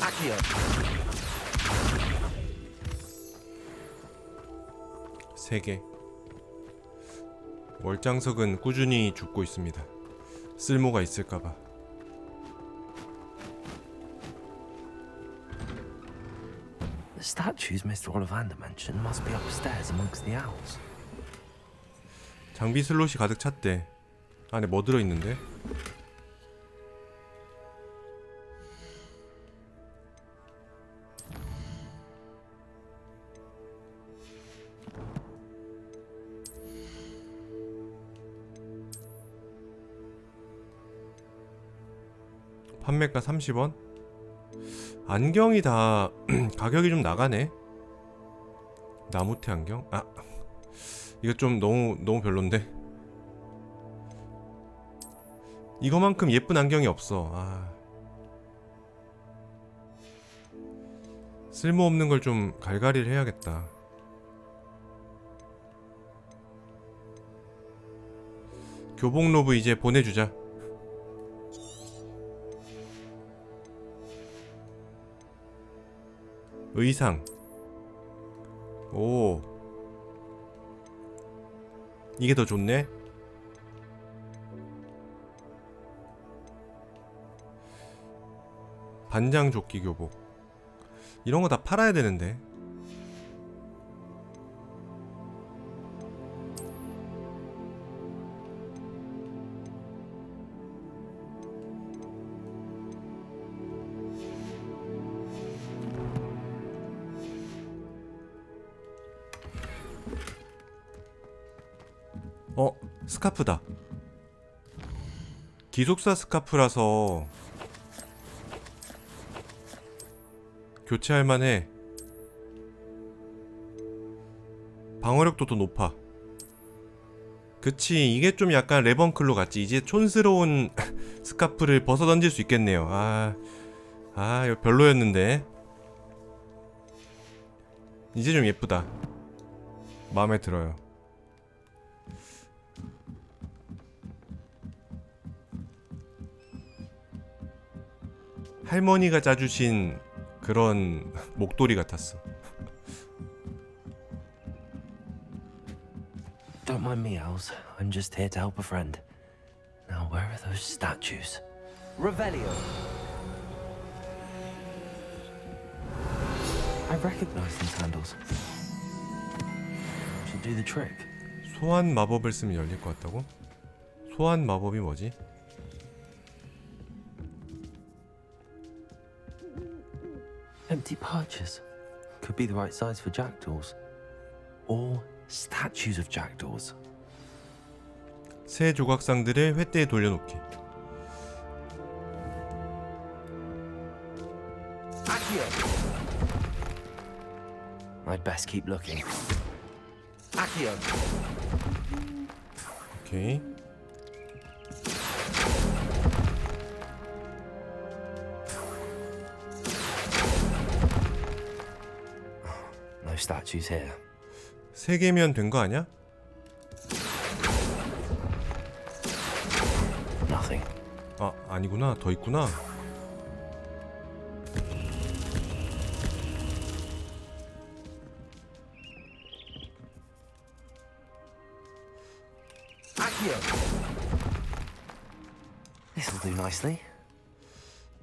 Accio. 3개. 월장석은 꾸준히 죽고 있습니다. 쓸모가 있을까봐. The statues Mr. Ollivander mentioned must be upstairs amongst the owls. 장비 슬롯이 가득 찼대. 안에 뭐 들어있는데? 판매가 30원? 안경이 다 가격이 좀 나가네. 나무태 안경? 아, 이거 좀 너무 별론데. 이거만큼 예쁜 안경이 없어. 아, 쓸모없는 걸 좀 갈갈이를 해야겠다. 교복 로브 이제 보내주자. 의상. 오, 이게 더 좋네. 반장 조끼 교복. 이런 거 다 팔아야 되는데. 스카프다. 기숙사 스카프라서 교체할 만해. 방어력도 더 높아. 그치, 이게 좀 약간 레번클로 같지. 이제 촌스러운 스카프를 벗어 던질 수 있겠네요. 이거 별로였는데. 이제 좀 예쁘다. 마음에 들어요. 할머니가 짜주신 그런 목도리 같았어. Don't mind me, owls. I'm just here to help a friend. Now, where are those statues? Revelio. I recognize these handles. Should do the trick. 소환 마법을 쓰면 열릴 것 같다고? 소환 마법이 뭐지? Empty perches. Could be the right size for jackdaws. Or statues of jackdaws. 새 조각상들을 횃대에 돌려놓기. Accio. I'd best keep looking. Accio. 오케이. No statues here. 3개면 된 거 아니야? Nothing. 아, 아니구나. 더 있구나. This'll do nicely.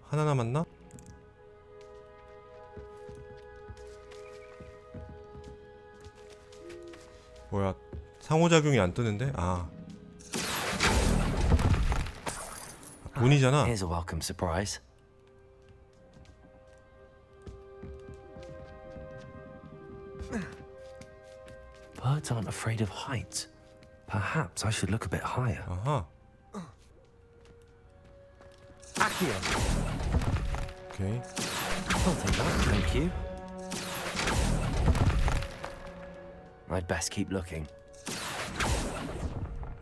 하나 남았나? 뭐야, 상호작용이 안 뜨는데? 아, 돈이잖아. Here's a welcome surprise. Birds aren't afraid of heights. Perhaps I should look a bit higher. 아하. 오케이. I'll take that, thank you. I'd best keep looking.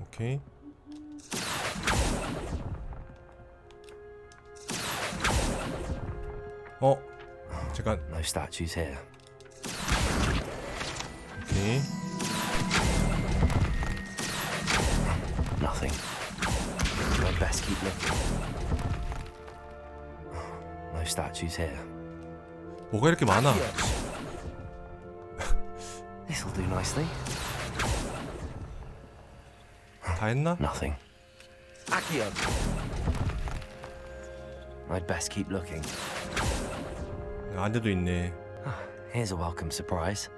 오케이. 잠깐. No statues here. 오케이. Nothing. I'd best keep looking. No statues here. 뭐가 이렇게 많아? This'll do nicely. 다 했나? Nothing. I'd best keep looking. 안돼도 있네. Here's a welcome surprise.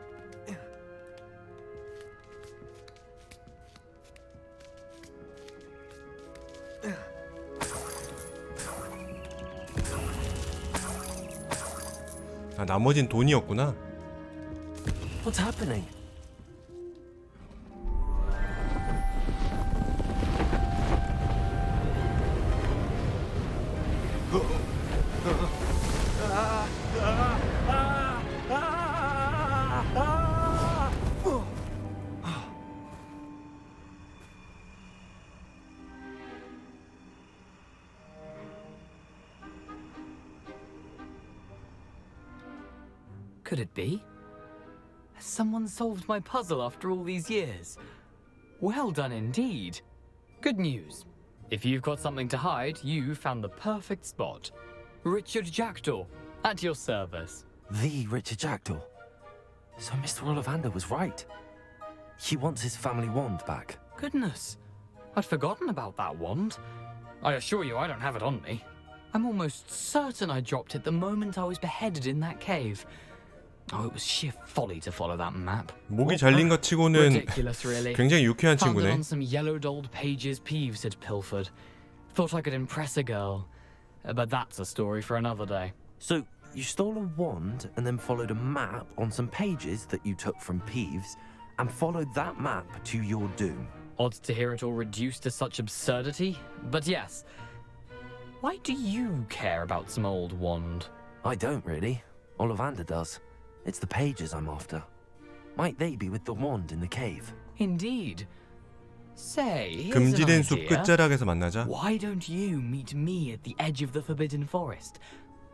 아, 나머진 돈이었구나. What's happening? Could it be? Has someone solved my puzzle after all these years? Well done indeed. Good news. If you've got something to hide, you found the perfect spot. Richard Jackdaw, at your service. The Richard Jackdaw. So Mr. Ollivander was right. He wants his family wand back. Goodness, I'd forgotten about that wand. I assure you I don't have it on me. I'm almost certain I dropped it the moment I was beheaded in that cave. Oh, it was sheer folly to follow that map. 목이 잘린 것 치고는 Ridiculous, really. 굉장히 유쾌한 Found it 친구네. on some yellowed old pages Peeves had pilfered. Thought I could impress a girl. But that's a story for another day. So you stole a wand and then followed a map on some pages that you took from Peeves and followed that map to your doom. Odd to hear it all reduced to such absurdity, but yes. Why do you care about some old wand? I don't really. Ollivander does. It's the pages I'm after. Might they be with the wand in the cave? Indeed. Say, here's 금지된 an 숲 idea. 끝자락에서 만나자. Why don't you meet me at the edge of the Forbidden Forest?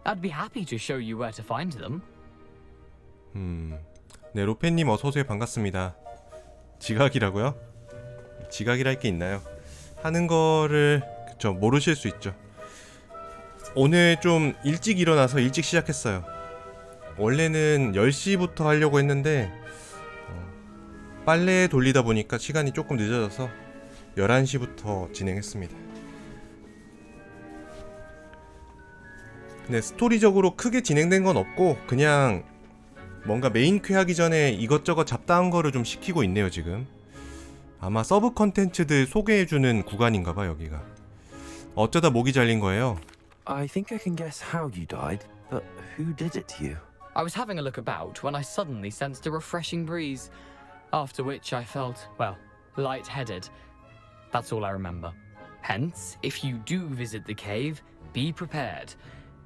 I'd be happy to show you where to find them. 네, 로페님 어서오세요. 반갑습니다. 지각이라고요? 지각이랄 게 있나요? 하는 거를 그쵸, 모르실 수 있죠. 오늘 좀 일찍 일어나서 일찍 시작했어요. 원래는 10시부터 하려고 했는데 빨래 돌리다 보니까 시간이 조금 늦어져서 11시부터 진행했습니다. 근데 스토리적으로 크게 진행된 건 없고 그냥 뭔가 메인 퀘 하기 전에 이것저것 잡다한 거를 좀 시키고 있네요 지금. 아마 서브 컨텐츠들 소개해주는 구간인가봐 여기가. 어쩌다 목이 잘린 거예요. I think I can guess how you died, but who did it to you? I was having a look about when I suddenly sensed a refreshing breeze, after which I felt, well, lightheaded. That's all I remember. Hence, if you do visit the cave, be prepared.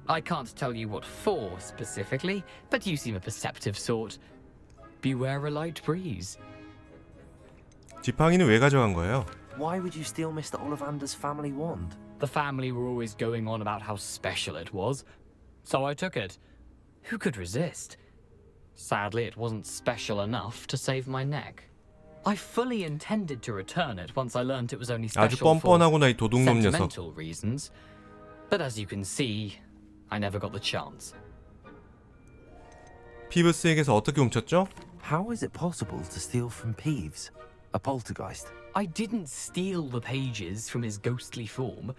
I can't tell you what for specifically, but you seem a perceptive sort. Beware a light breeze. 지팡이는 왜 가져간 거예요? Why would you steal Mr. Ollivander's family wand? The family were always going on about how special it was, so I took it. Who could resist? Sadly, it wasn't special enough to save my neck. I fully intended to return it once I learned it was only 아주 special for 뻔뻔하구나 이 도둑놈 녀석. sentimental reasons. But as you can see, I never got the chance. 피브스에게서 어떻게 훔쳤죠? How is it possible to steal from Peeves, a poltergeist? I didn't steal the pages from his ghostly form.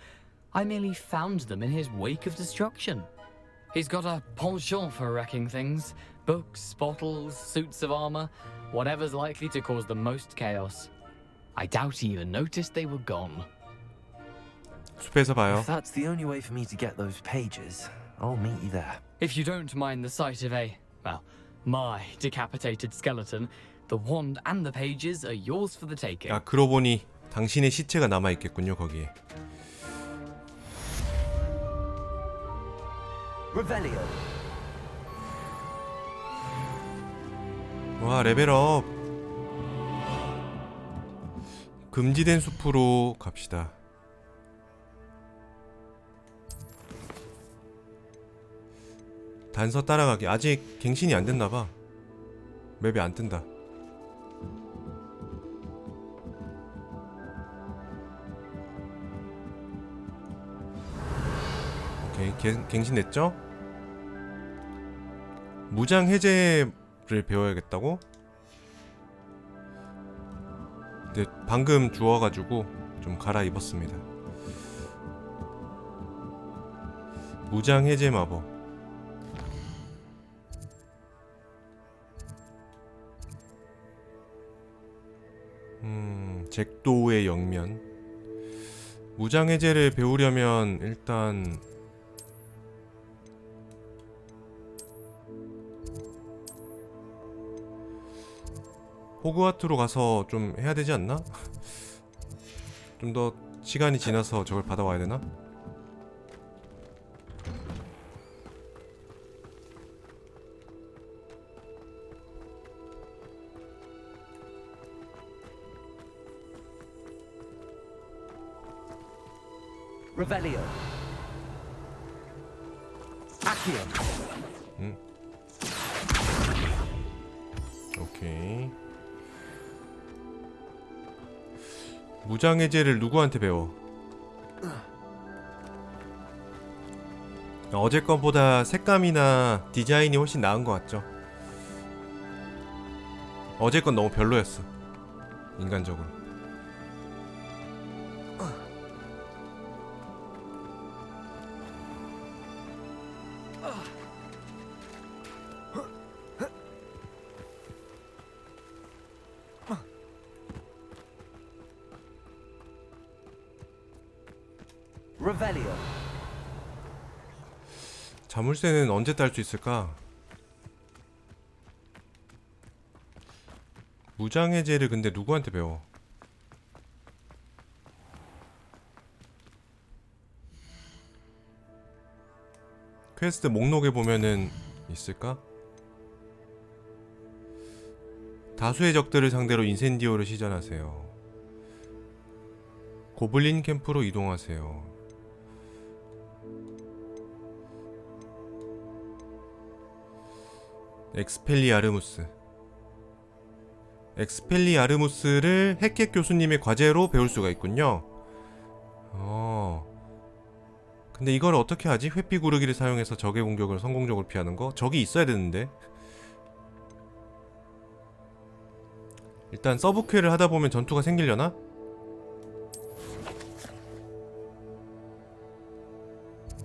I merely found them in his wake of destruction. He's got a penchant for wrecking things. Books, bottles, suits of armor, whatever's likely to cause the most chaos. I doubt he even noticed they were gone. 숲에서 봐요. If that's the only way for me to get those pages, I'll meet you there. If you don't mind the sight of my decapitated skeleton, the wand and the pages are yours for the taking. 아, 그러고 보니 당신의 시체가 남아 있겠군요, 거기에. Revelio. 와, 레벨업. 금지된 숲으로 갑시다. 단서 따라가기. 아직 갱신이 안 됐나봐. 맵이 안 뜬다. 오케이, 갱신 됐죠? 무장 해제를 배워야겠다고? 근데 방금 주워가지고 좀 갈아입었습니다. 무장 해제 마법. 잭도우의 영면. 무장 해제를 배우려면 일단 호그와트로 가서 좀 해야 되지 않나? 좀 더 시간이 지나서 저걸 받아와야 되나? Revelio. Accio. 오케이. 무장 해제를 누구한테 배워? 어제 것보다 색감이나 디자인이 훨씬 나은 것 같죠? 어제 건 너무 별로였어, 인간적으로. Revelio. 자물쇠는 언제 딸 수 있을까? 무장 해제를 근데 누구한테 배워? 퀘스트 목록에 보면은 있을까? 다수의 적들을 상대로 인센디오를 시전하세요. 고블린 캠프로 이동하세요. 엑스펠리아르무스. 엑스펠리아르무스를 핵핵 교수님의 과제로 배울 수가 있군요. 근데 이걸 어떻게 하지? 회피 구르기를 사용해서 적의 공격을 성공적으로 피하는 거? 적이 있어야 되는데. 일단 서브퀘를 하다 보면 전투가 생기려나?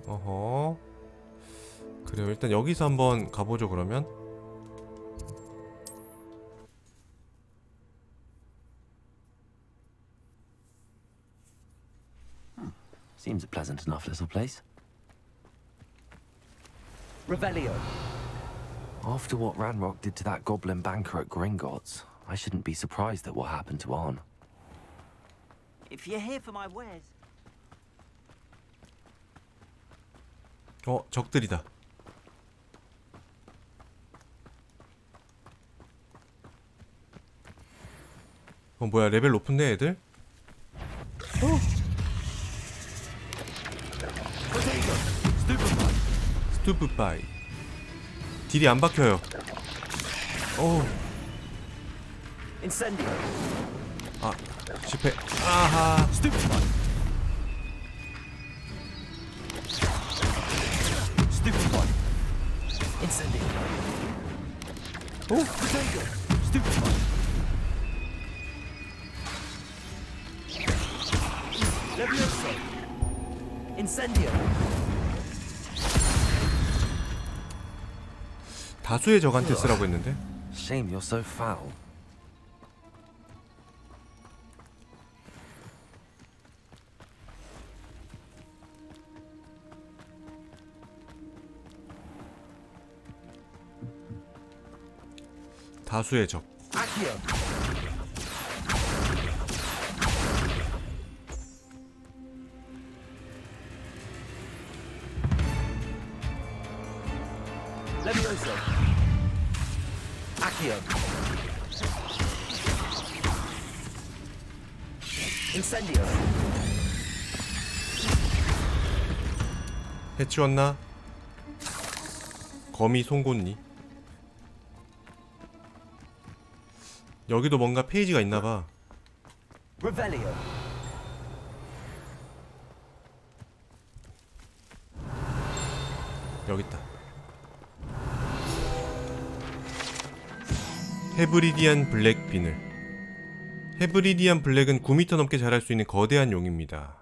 어허. 그래요. 일단 여기서 한번 가보죠, 그러면. Seems a pleasant enough little place. Revelio. After what Ranrock did to that goblin banker at Gringotts, I shouldn't be surprised at what happened to Arn. If you're here for my wares. 적들이다. 뭐야, 레벨 높은데 애들? 스투프바이. 딜이 안 박혀요. 오. Incendio. 아, 실패. 아하. Stupefy. Stupefy. Incendio. 오. Potato. Stupefy. Levioso. Incendio. 다수의 적한테 쓰라고 했는데. Shame you're so foul. 다수의 적. Accio. Levioso. Accio. Incendio. 해치웠나? 거미 송곳니. 여기도 뭔가 페이지가 있나봐. Revelio. 여기 있다. 헤브리디안 블랙 비늘. 헤브리디안 블랙은 9m 넘게 자랄 수 있는 거대한 용입니다.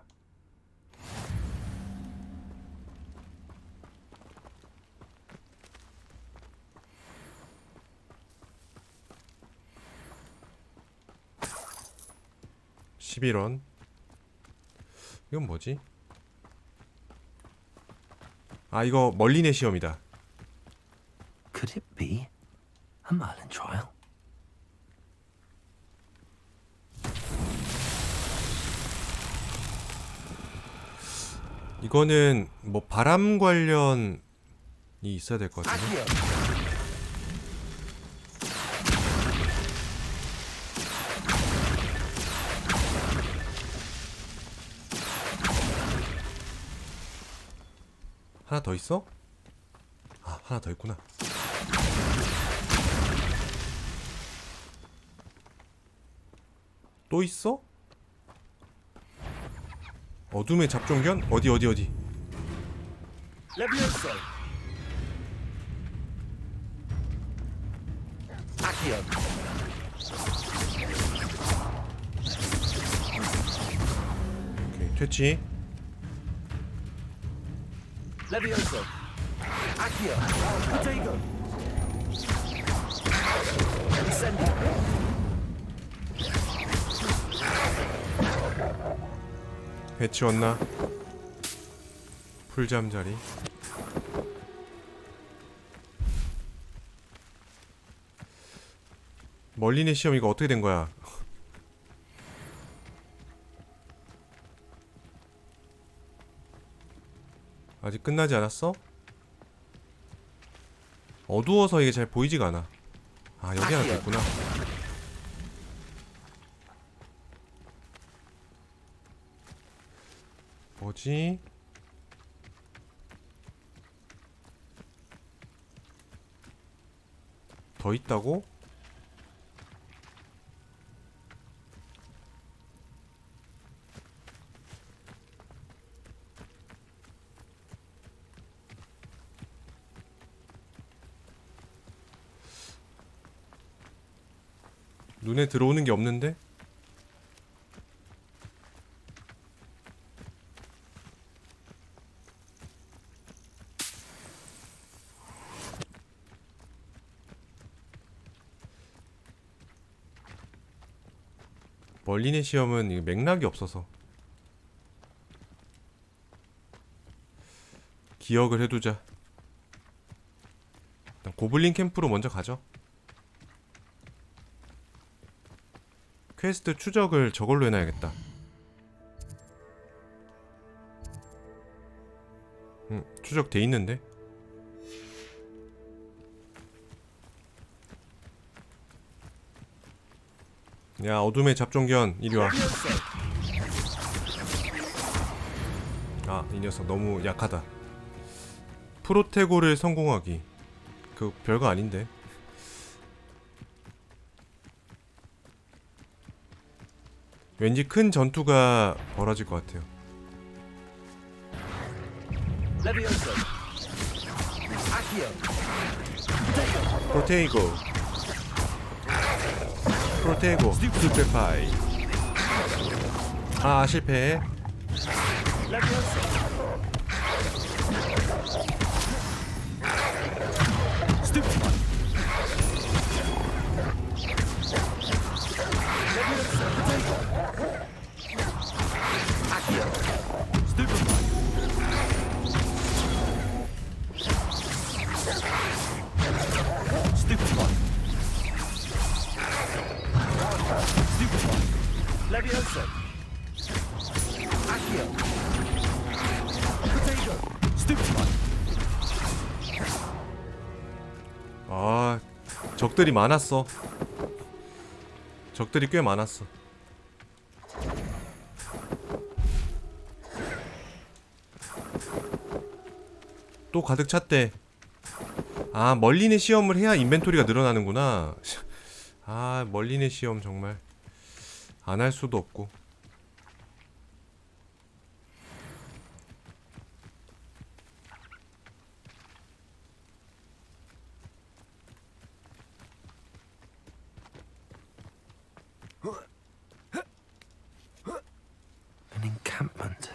(11원) 이건 뭐지? 아, 이거 멀리내 시험이다. Could it be a Merlin trial? 이거는 뭐 바람 관련이 있어야 될 것 같은데. 하나 더 있어? 아, 하나 더 있구나. 또 있어? 어둠의 잡종견? 어디? Levioso. Accio. 오케이, 퇴치. Levioso. Accio. Potato. Incendio. 해치웠나? 풀잠자리. 멀리내 시험 이거 어떻게 된 거야? 아직 끝나지 않았어? 어두워서 이게 잘 보이지가 않아. 아, 여기 하나 더 있구나. 뭐지? 더 있다고? 눈에 들어오는 게 없는데? 멀리내 시험은 이게 맥락이 없어서 기억을 해두자. 일단 고블린 캠프로 먼저 가죠. 퀘스트 추적을 저걸로 해놔야겠다. 추적 돼 있는데? 야, 어둠의 잡종견 이리와. 아, 이 녀석 너무 약하다. 프로테고를 성공하기. 그 별거 아닌데. 왠지 큰 전투가 벌어질 것 같아요. 프로테이고 스테파이. 아, 실패. 아, 적들이 많았어. 적들이 꽤 많았어. 또 가득 찼대. 아, 멀린의 시험을 해야 인벤토리가 늘어나는구나. 아, 멀린의 시험 정말 안 할 수도 없고. An encampment.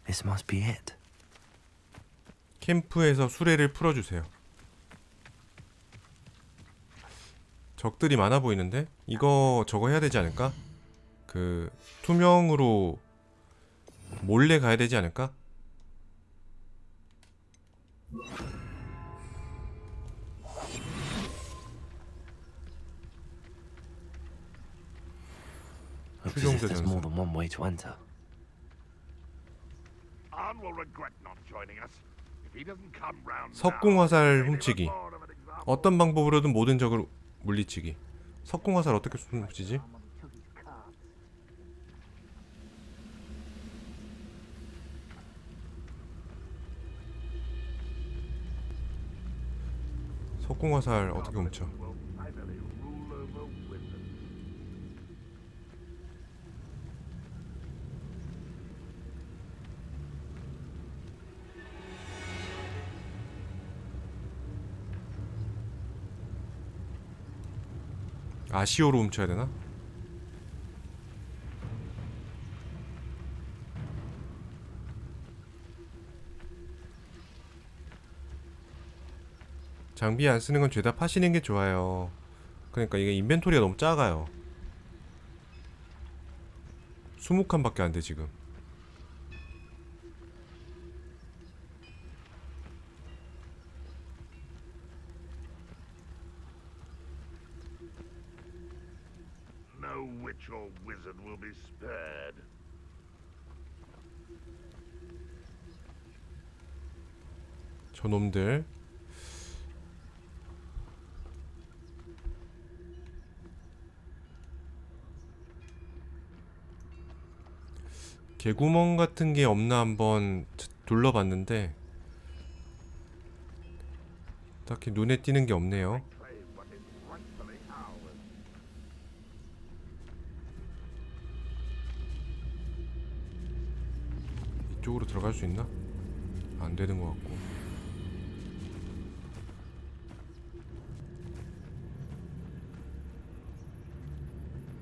This must be it. 캠프에서 수레를 풀어주세요. 적들이 많아 보이는데? 이거 저거 해야 되지 않을까? 그 투명으로 몰래 가야 되지 않을까? Looks as if there's more than one way to enter. Arn will regret not joining us. If he doesn't come round 석궁화살 훔치기. 어떤 방법으로든 모든 적을 물리치기. 석궁화살 어떻게 훔치지? 석궁화살 어떻게 훔쳐? 아시오로 훔쳐야 되나? 장비 안 쓰는 건 죄다 파시는 게 좋아요. 그러니까 이게 인벤토리가 너무 작아요. 20칸밖에 안 돼 지금. no witch or wizard will be spared. 저놈들. 개구멍 같은 게 없나 한번 둘러봤는데 딱히 눈에 띄는 게 없네요. 이쪽으로 들어갈 수 있나? 안 되는 것 같고.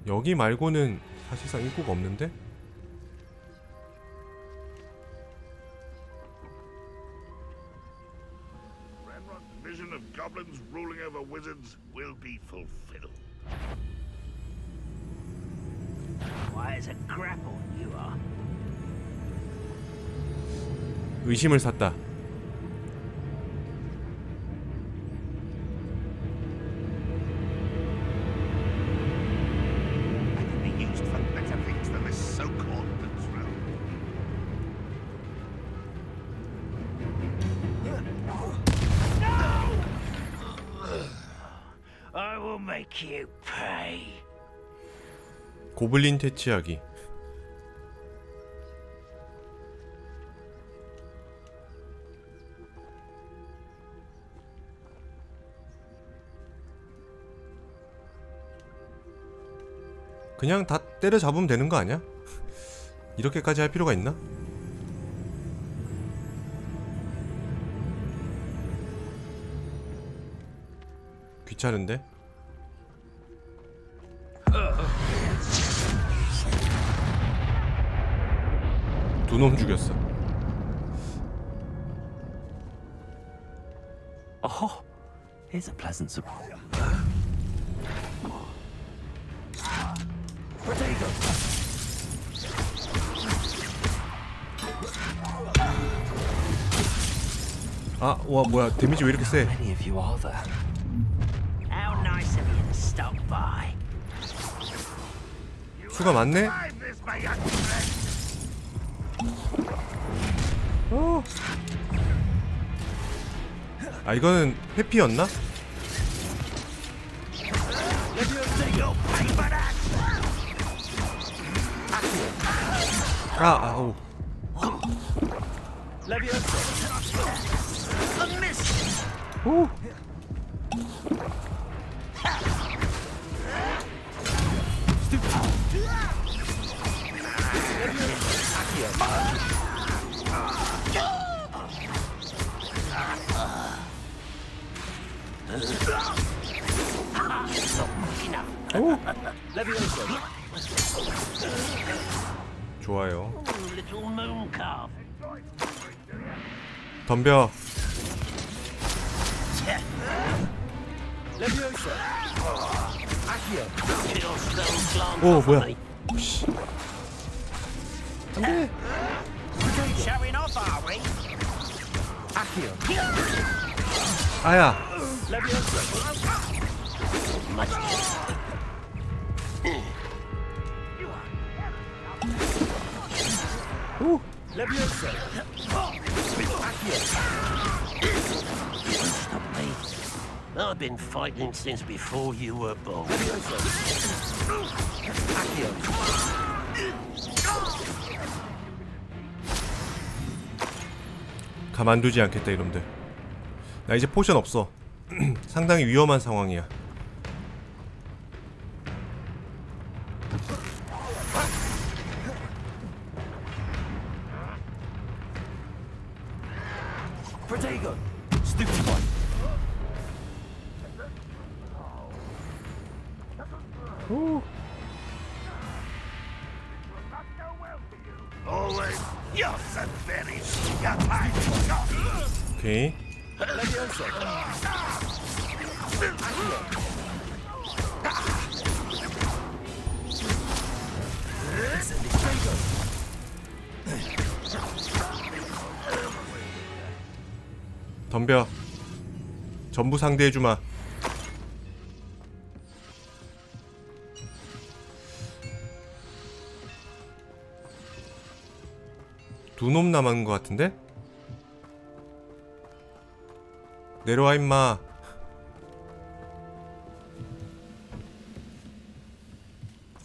여기 말고는 사실상 입구가 없는데? Vision of goblins ruling over wizards will be fulfilled. Why is a grapple you are? 의심을 샀다. Be used for better things than this so-called betrayal. I will make you pay. 고블린 퇴치하기. 그냥 다 때려잡으면 되는 거 아니야? 이렇게까지 할 필요가 있나? 귀찮은데? 두 놈 죽였어. Oh, here's a pleasant surprise. 아, 와 뭐야 데미지 왜 이렇게 세? Many of you are there. How nice of you to stop by. 수가 많네? 오. 아 이거는 회피였나? 아우. 오. 오. 좋아요. 덤벼. 오 뭐야? 씨. 안돼. Showing off, are we? 아야. 오. I've been fighting since before you were born. 가만두지 않겠다 이놈들. 나 이제 포션 없어. 상당히 위험한 상황이야. Protego, stupid one. 오. Always, you're so very 오케이. 덤벼. 전부 상대해주마. 두 놈 남은 것 같은데? 내려와 임마.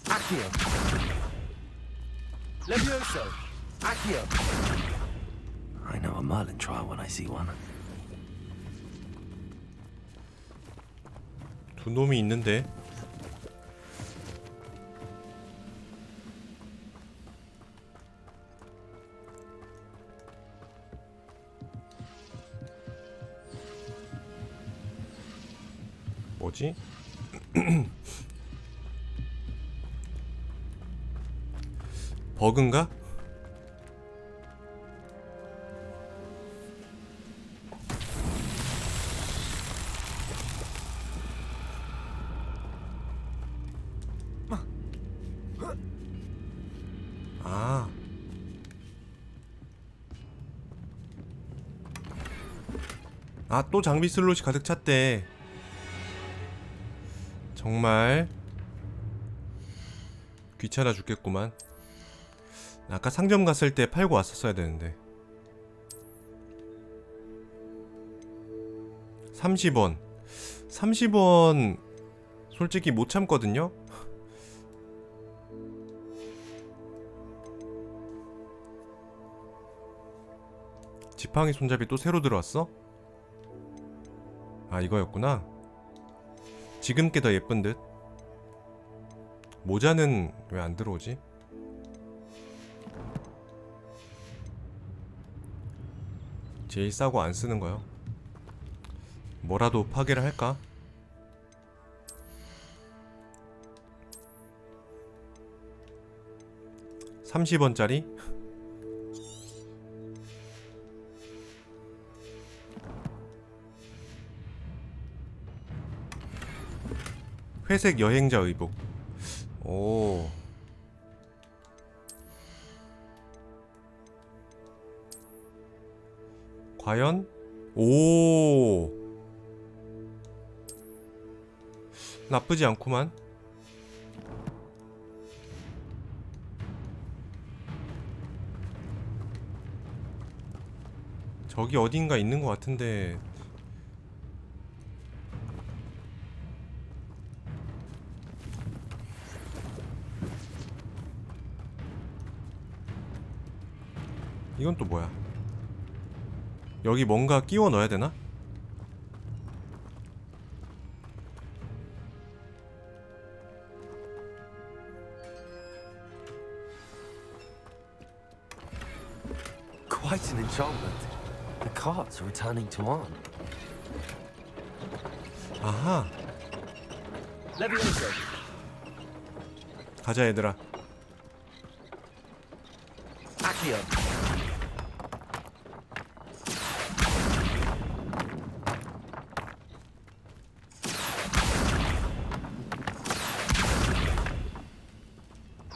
Accio. Levioso. Accio. I know a Merlin trial when I see one. 두 놈이 있는데. 뭐지? 버그인가? 아. 아, 또 장비 슬롯이 가득 찼대. 정말 귀찮아 죽겠구만. 아까 상점 갔을 때 팔고 왔었어야 되는데. 30원 30원 솔직히 못 참거든요. 지팡이 손잡이 또 새로 들어왔어? 아 이거였구나. 지금 게 더 예쁜 듯. 모자는 왜 안 들어오지? 제일 싸고 안 쓰는 거요. 뭐라도 파괴를 할까? $30원짜리? 회색 여행자 의복. 오. 과연? 오. 나쁘지 않구만. 저기 어딘가 있는 것 같은데. 이건 또 뭐야? 여기 뭔가 끼워 넣어야 되나? Quite an enchantment. The carts are returning to on. 아하. 가자 얘들아. Accio.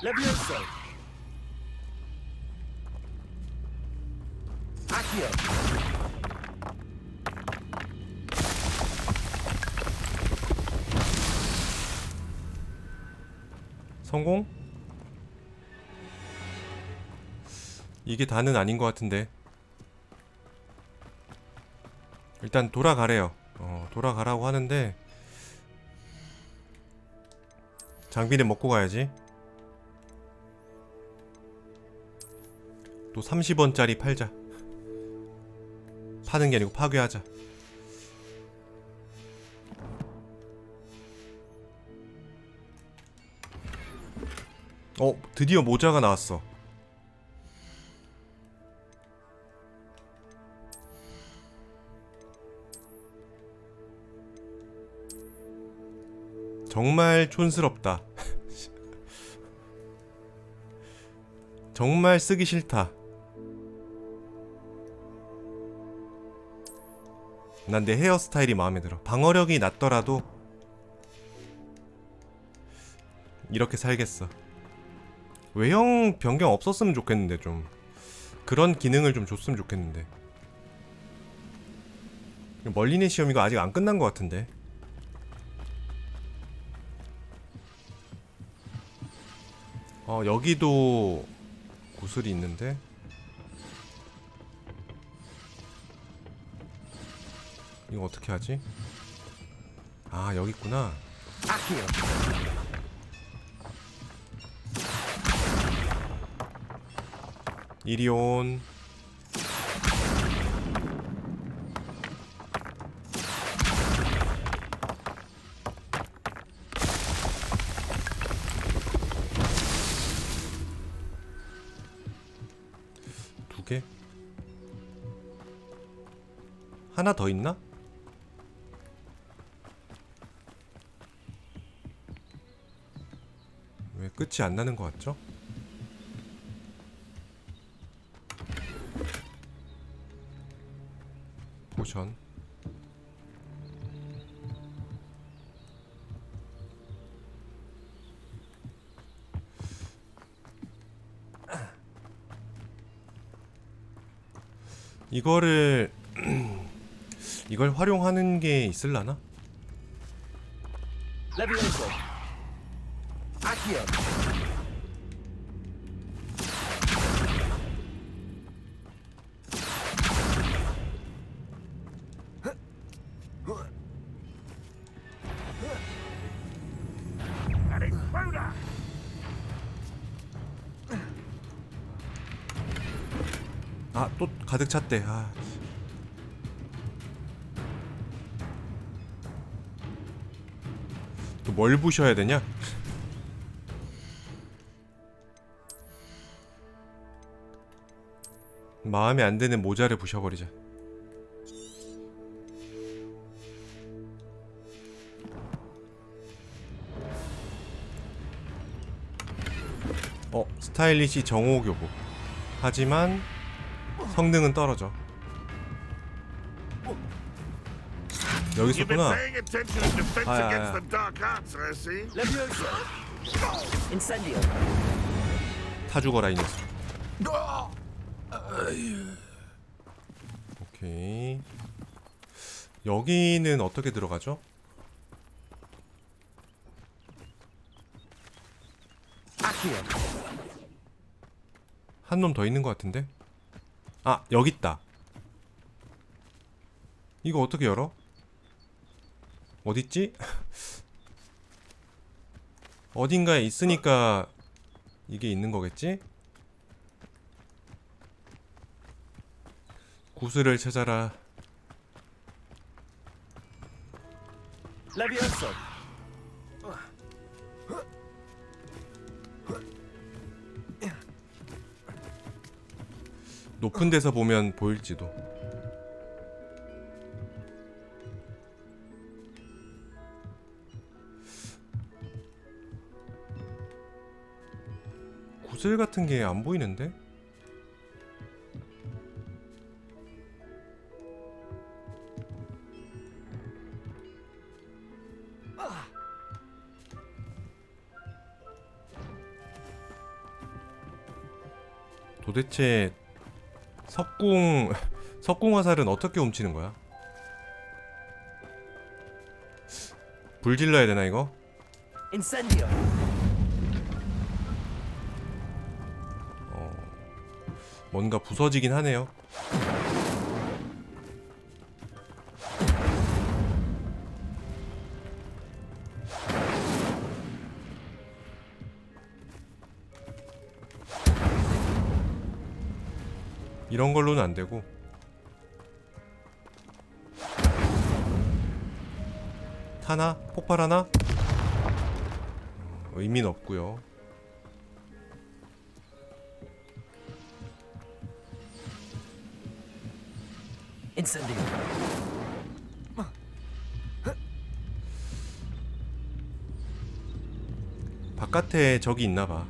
Levioso. Accio. 성공? 이게 다는 아닌 것 같은데. 일단 돌아가래요. 돌아가라고 하는데 장비는 먹고 가야지. 또 30원짜리 팔자. 파는 게 아니고 파괴하자. 드디어 모자가 나왔어. 정말 촌스럽다. 정말 쓰기 싫다. 난 내 헤어스타일이 마음에 들어. 방어력이 낮더라도 이렇게 살겠어. 외형 변경 없었으면 좋겠는데, 좀 그런 기능을 좀 줬으면 좋겠는데. 멀리내 시험 이거 아직 안 끝난 것 같은데. 여기도 구슬이 있는데. 이거 어떻게 하지? 아, 여기 있구나. 이리 온. 두 개? 하나 더 있나? 왜 끝이 안 나는 것 같죠? 포션. 이거를 이걸 활용하는 게 있을라나? Levioso. Accio. 아, 또 가득 찼대. 아. 또 뭘 부셔야 되냐? 마음에 안 드는 모자를 부셔버리자. 스타일리시 정오 교복. 하지만 성능은 떨어져. 여기 있었구나. 아야야. 타 죽어라 이 녀석. 오케이. 여기는 어떻게 들어가죠? 한 놈 더 있는 것 같은데? 아, 여기 있다. 이거 어떻게 열어? 어딨지? 어딘가에 있으니까 이게 있는 거겠지? 구슬을 찾아라. 레비오소. 높은 데서 보면 보일지도. 구슬 같은 게 안 보이는데? 도대체 석궁 화살은 어떻게 훔치는 거야? 불 질러야 되나 이거? 인센디오. 뭔가 부서지긴 하네요. 이런 걸로는 안 되고. 타나? 폭발하나? 의미는 없고요. 인센디오. 바깥에 적이 있나봐.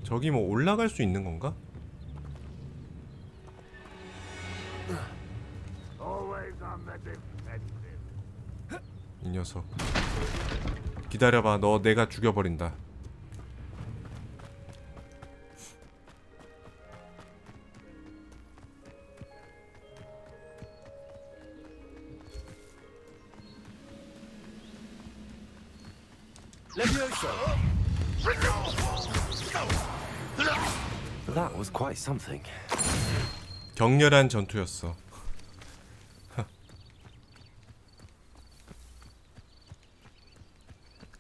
저기 뭐 올라갈 수 있는 건가? 이 녀석. 기다려봐. 너 내가 죽여버린다. That was quite something. 격렬한 전투였어.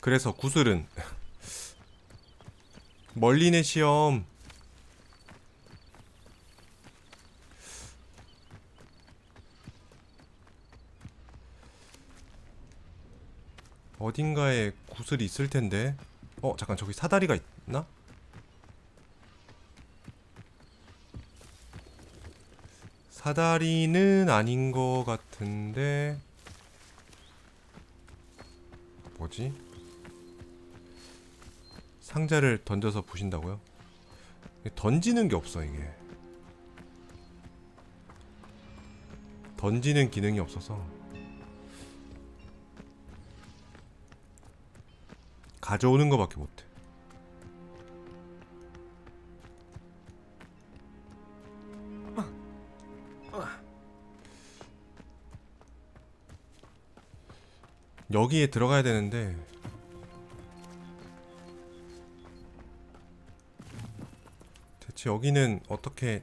그래서 구슬은 멀리네 시험. 어딘가에 구슬이 있을 텐데. 잠깐, 저기 사다리가 있나? 사다리는 아닌 것 같은데. 뭐지? 상자를 던져서 부신다고요? 던지는 게 없어. 이게 던지는 기능이 없어서 가져오는 거밖에 못해. 여기에 들어가야 되는데 대체 여기는 어떻게?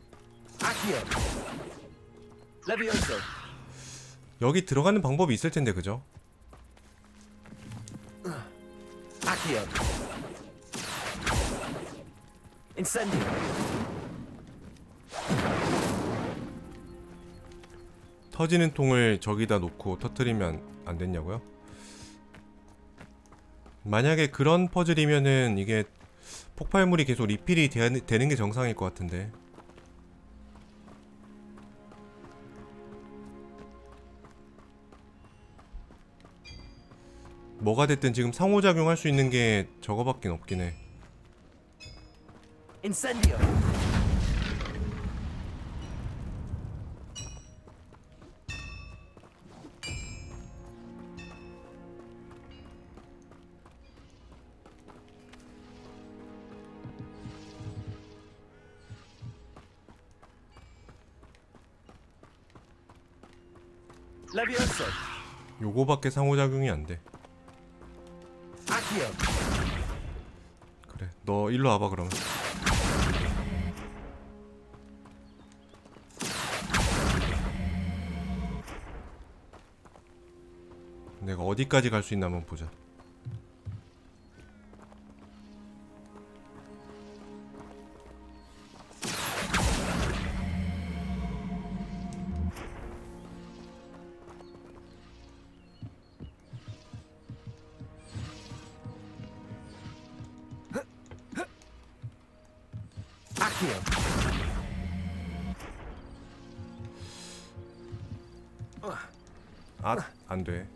여기 들어가는 방법이 있을 텐데, 그죠? 터지는 통을 저기다 놓고 터뜨리면 안 됐냐고요? 만약에 그런 퍼즐이면은 이게 폭발물이 계속 리필이 되는 게 정상일 것 같은데. 뭐가 됐든 지금 상호작용할 수 있는 게 저거밖에 없긴 해. Incendio. Levioso. 요거밖에 상호작용이 안 돼. Accio. 그래, 너 일로 와봐 그러면. 내가 어디까지 갈 수 있나 한번 보자. Accio. 아, 안 돼.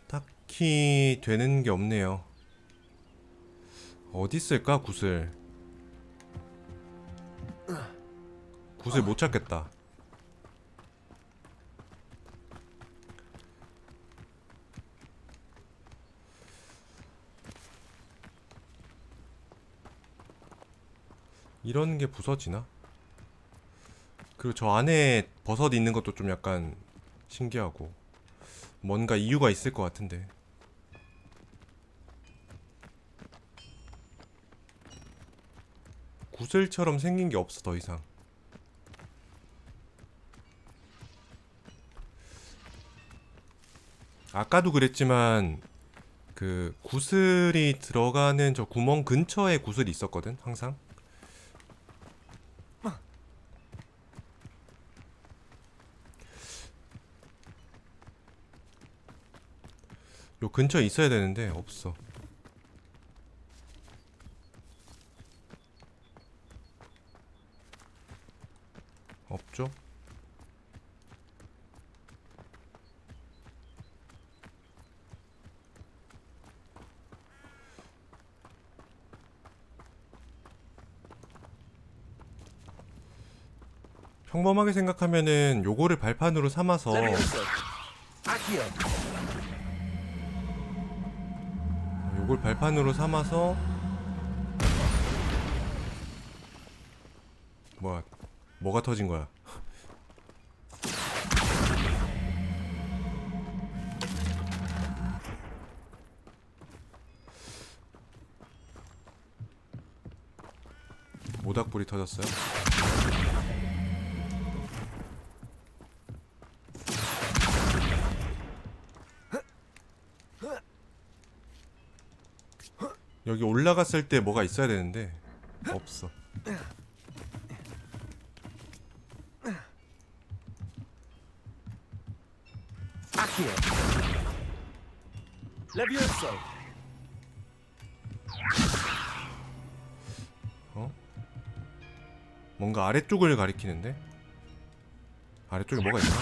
딱히 되는 게 없네요. 어디 있을까, 굿을? 굿을 못 찾겠다. 이런 게 부서지나? 그리고 저 안에 버섯 있는 것도 좀 약간 신기하고 뭔가 이유가 있을 것 같은데. 구슬처럼 생긴 게 없어 더 이상. 아까도 그랬지만 그 구슬이 들어가는 저 구멍 근처에 구슬이 있었거든 항상. 요 근처에 있어야 되는데 없어. 없죠? 평범하게 생각하면은 요거를 발판으로 삼아서 Levioso. Accio. 요걸 발판으로 삼아서 뭐가 터진 거야? 모닥불이 터졌어요? 여기 올라갔을 때 뭐가 있어야 되는데 없어. Accio. Levioso. 어? 뭔가 아래쪽을 가리키는데? 아래쪽에 뭐가 있나?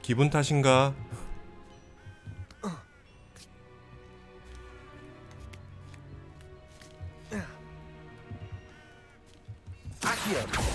기분 탓인가? Accio.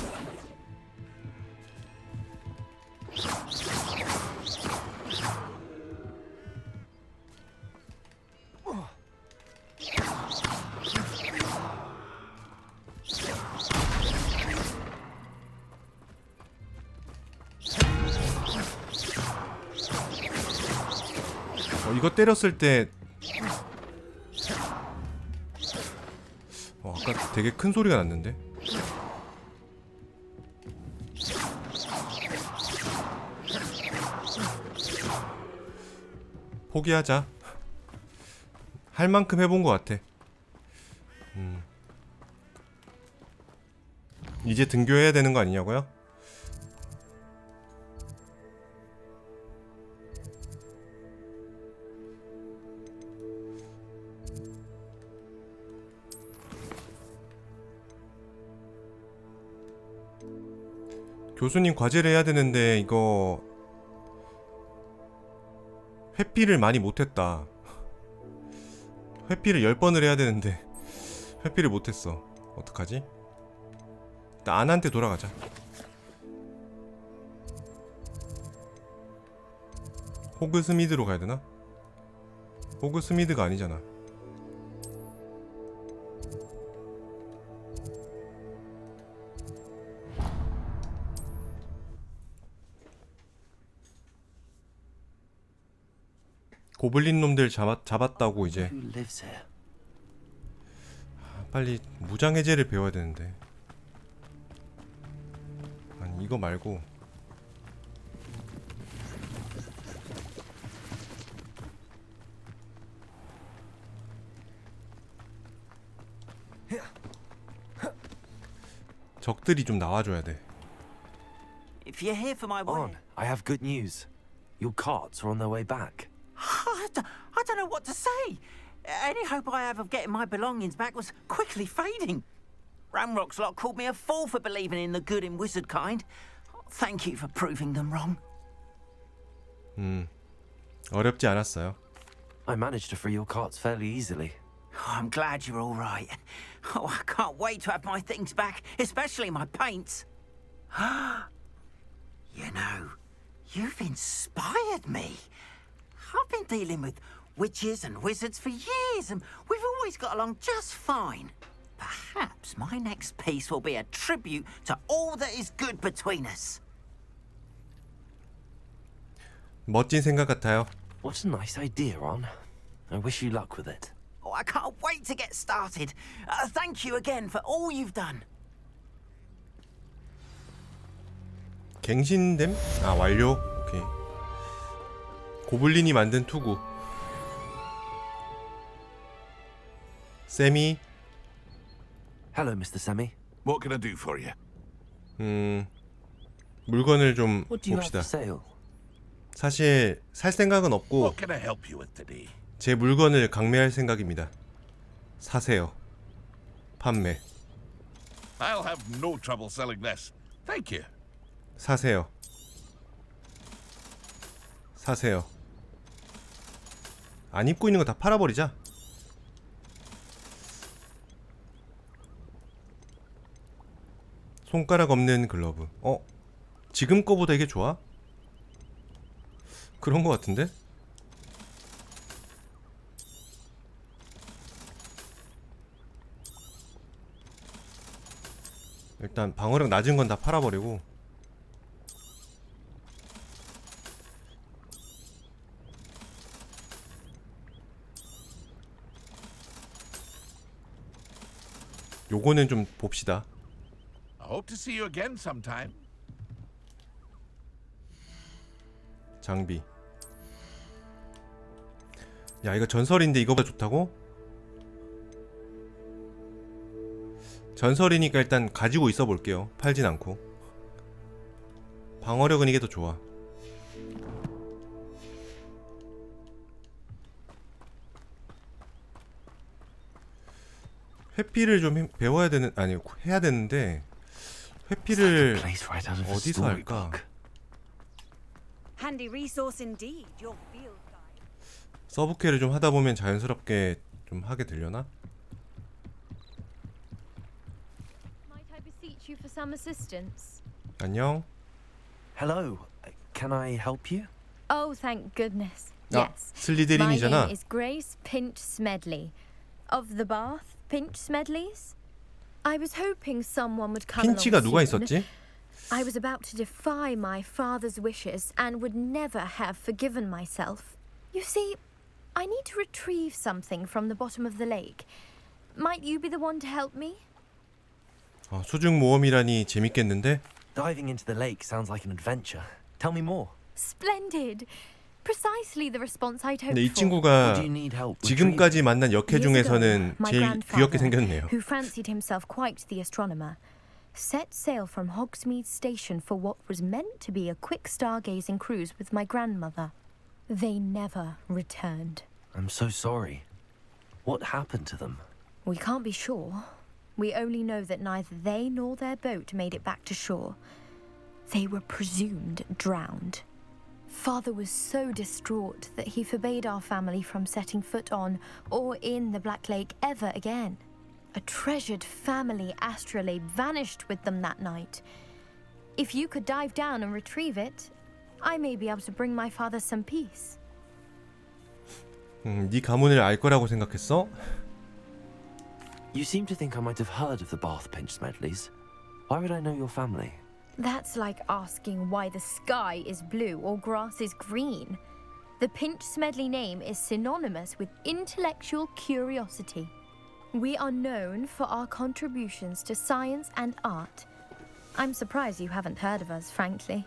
이거 때렸을 때 아까 되게 큰 소리가 났는데? 포기하자. 할 만큼 해본 것 같아. 이제 등교해야 되는 거 아니냐고요? 교수님 과제를 해야 되는데 이거 회피를 많이 못했다. 회피를 10번을 해야 되는데 회피를 못했어. 어떡하지? 일단 안한테 돌아가자. 호그스미드로 가야 되나? 호그스미드가 아니잖아. 고블린 놈들 잡았다고 이제 빨리 무장 해제를 배워야 되는데. 아니 이거 말고 적들이 좀 나와줘야 돼. If you're here for my way... On, I have good news. Your carts are on their way back. I don't know what to say. Any hope I have of getting my belongings back was quickly fading. Ramrock's lot called me a fool for believing in the good in wizard kind. Thank you for proving them wrong. 어렵지 않았어요. I managed to free your carts fairly easily. Oh, I'm glad you're all right. Oh, I can't wait to have my things back, especially my paints. You know, you've inspired me. I've been dealing with witches and wizards for years, and we've always got along just fine. Perhaps my next piece will be a tribute to all that is good between us. 멋진 생각 같아요. What a nice idea, Ron. I wish you luck with it. Oh, I can't wait to get started. Thank you again for all you've done. 갱신됨? 아 완료. 오케이. 고블린이 만든 투구. 세미. Hello, Mr. Sammy. What can I do for you? 물건을 좀 What do you have 봅시다. for sale? 사실 살 생각은 없고 What can I help you with today? 제 물건을 강매할 생각입니다. 사세요. 판매. I'll have no trouble selling this. Thank you. 사세요. 사세요. 안 입고 있는 거 다 팔아버리자. 손가락 없는 글러브. 지금 거보다 이게 좋아? 그런 거 같은데? 일단 방어력 낮은 건 다 팔아버리고 요거는 좀 봅시다. I hope to see you again sometime. 장비. 야 이거 전설인데 이거보다 좋다고? 전설이니까 일단 가지고 있어 볼게요. 팔진 않고. 방어력은 이게 더 좋아. 회피를 좀 배워야 되는 아니 해야 되는데 회피를 어디서 할까? Handy resource indeed, your field guide. 서브캐를 좀 하다 보면 자연스럽게 좀 하게 되려나? Might I beseech you for some assistance? 안녕. Hello. Can I help you? Oh, thank goodness. 아, Yes. 슬리데린이잖아. My name is Grace Pinch Smedley of the Bath Pinch Smedleys. I was hoping someone would come along 핀치가 누가 soon. 있었지? I was about to defy my father's wishes and would never have forgiven myself. You see, I need to retrieve something from the bottom of the lake. Might you be the one to help me? 수중 모험이라니 재밌겠는데? Diving into the lake sounds like an adventure. Tell me more. Splendid. Precisely the response I'd hoped 근데 이 for. 친구가 지금까지 만난 역해 중에서는 My 제일 귀엽게 grandfather, 생겼네요. who fancied himself quite the astronomer, set sail from Hogsmeade Station for what was meant to be a quick stargazing cruise with my grandmother. They never returned. I'm so sorry. What happened to them? We can't be sure. We only know that neither they nor their boat made it back to shore. They were presumed drowned. Father was so distraught that he forbade our family from setting foot on or in the Black Lake ever again. A treasured family astrolabe vanished with them that night. If you could dive down and retrieve it, I may be able to bring my father some peace. 네 가문을 알 거라고 생각했어? You seem to think I might have heard of the Bath Pinch Smedleys. Why would I know your family? That's like asking why the sky is blue or grass is green. The Pinch Smedley name is synonymous with intellectual curiosity. We are known for our contributions to science and art. I'm surprised you haven't heard of us, frankly.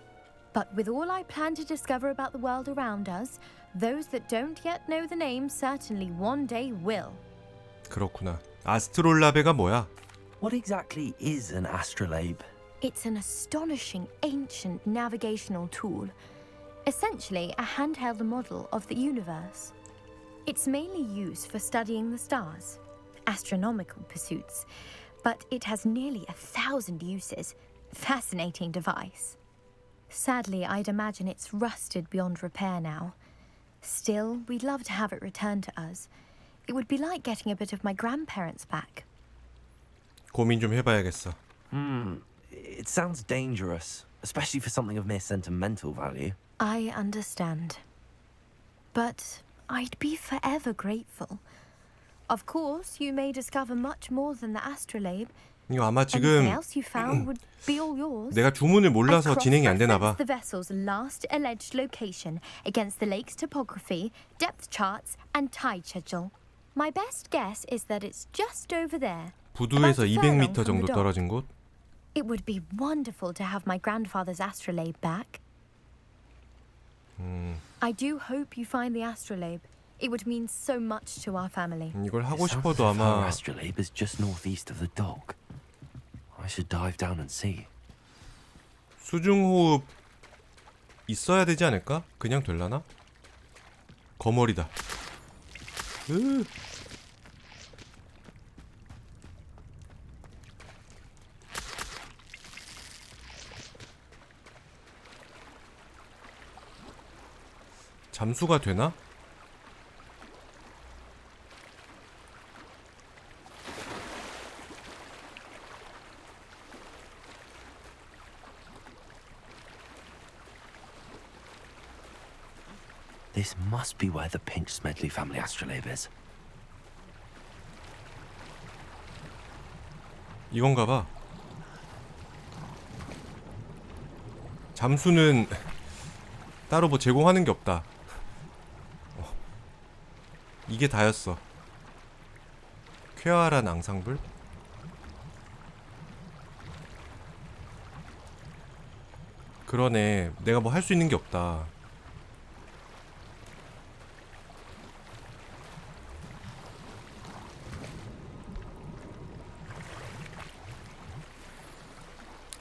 But with all I plan to discover about the world around us, those that don't yet know the name certainly one day will. 그렇구나. 아스트롤라베가 뭐야? What exactly is an astrolabe? It's an astonishing ancient navigational tool, essentially a handheld model of the universe. It's mainly used for studying the stars, astronomical pursuits, but it has nearly 1,000 uses. Fascinating device. Sadly, I'd imagine it's rusted beyond repair now. Still, we'd love to have it returned to us. It would be like getting a bit of my grandparents back. 고민 좀 해봐야겠어. It sounds dangerous, especially for something of mere sentimental value. I understand. But I'd be forever grateful. Of course, you may discover much more than the astrolabe. 이거 아마 Anything 지금 else you found would be all yours. 내가 주문을 몰라서 진행이 안 되나 봐. The vessel's last alleged location against the lake's topography, depth charts, and tide schedule. My best guess is that it's just over there. 부두에서 about a furlong 200m from 정도 the dock. 떨어진 곳? It would be wonderful to have my grandfather's astrolabe back. I do hope you find the astrolabe. It would mean so much to our family. 이걸 하고 It sounds 싶어도 as if our 아마 astrolabe is just northeast of the dock. I should dive down and see. 수중호흡 있어야 되지 않을까? 그냥 될라나? 거머리다. 잠수가 되나? This must be where the Pinch Smedley family astrolabe is. 이건가 봐. 잠수는 따로 뭐 제공하는 게 없다. 이게 다였어. 쾌활한 앙상블? 그러네. 내가 뭐 할 수 있는 게 없다.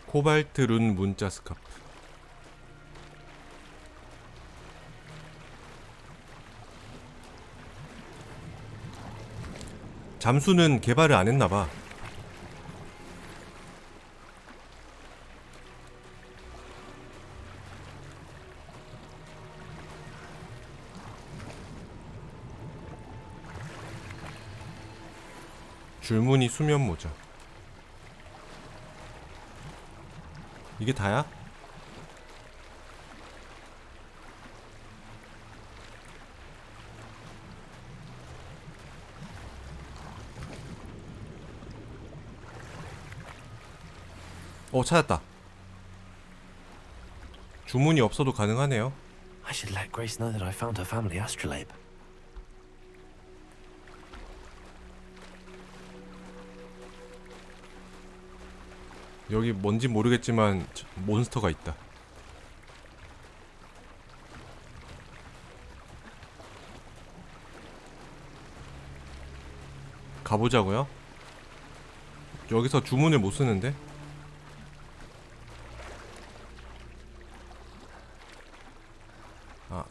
코발트 룬 문자 스카프. 잠수는 개발을 안 했나봐. 줄무늬 수면 모자. 이게 다야? 찾았다. 주문이 없어도 가능하네요. I should let Grace know that I found her family astrolabe. 여기 뭔지 모르겠지만 몬스터가 있다. 가보자고요? 여기서 주문을 못 쓰는데? 아,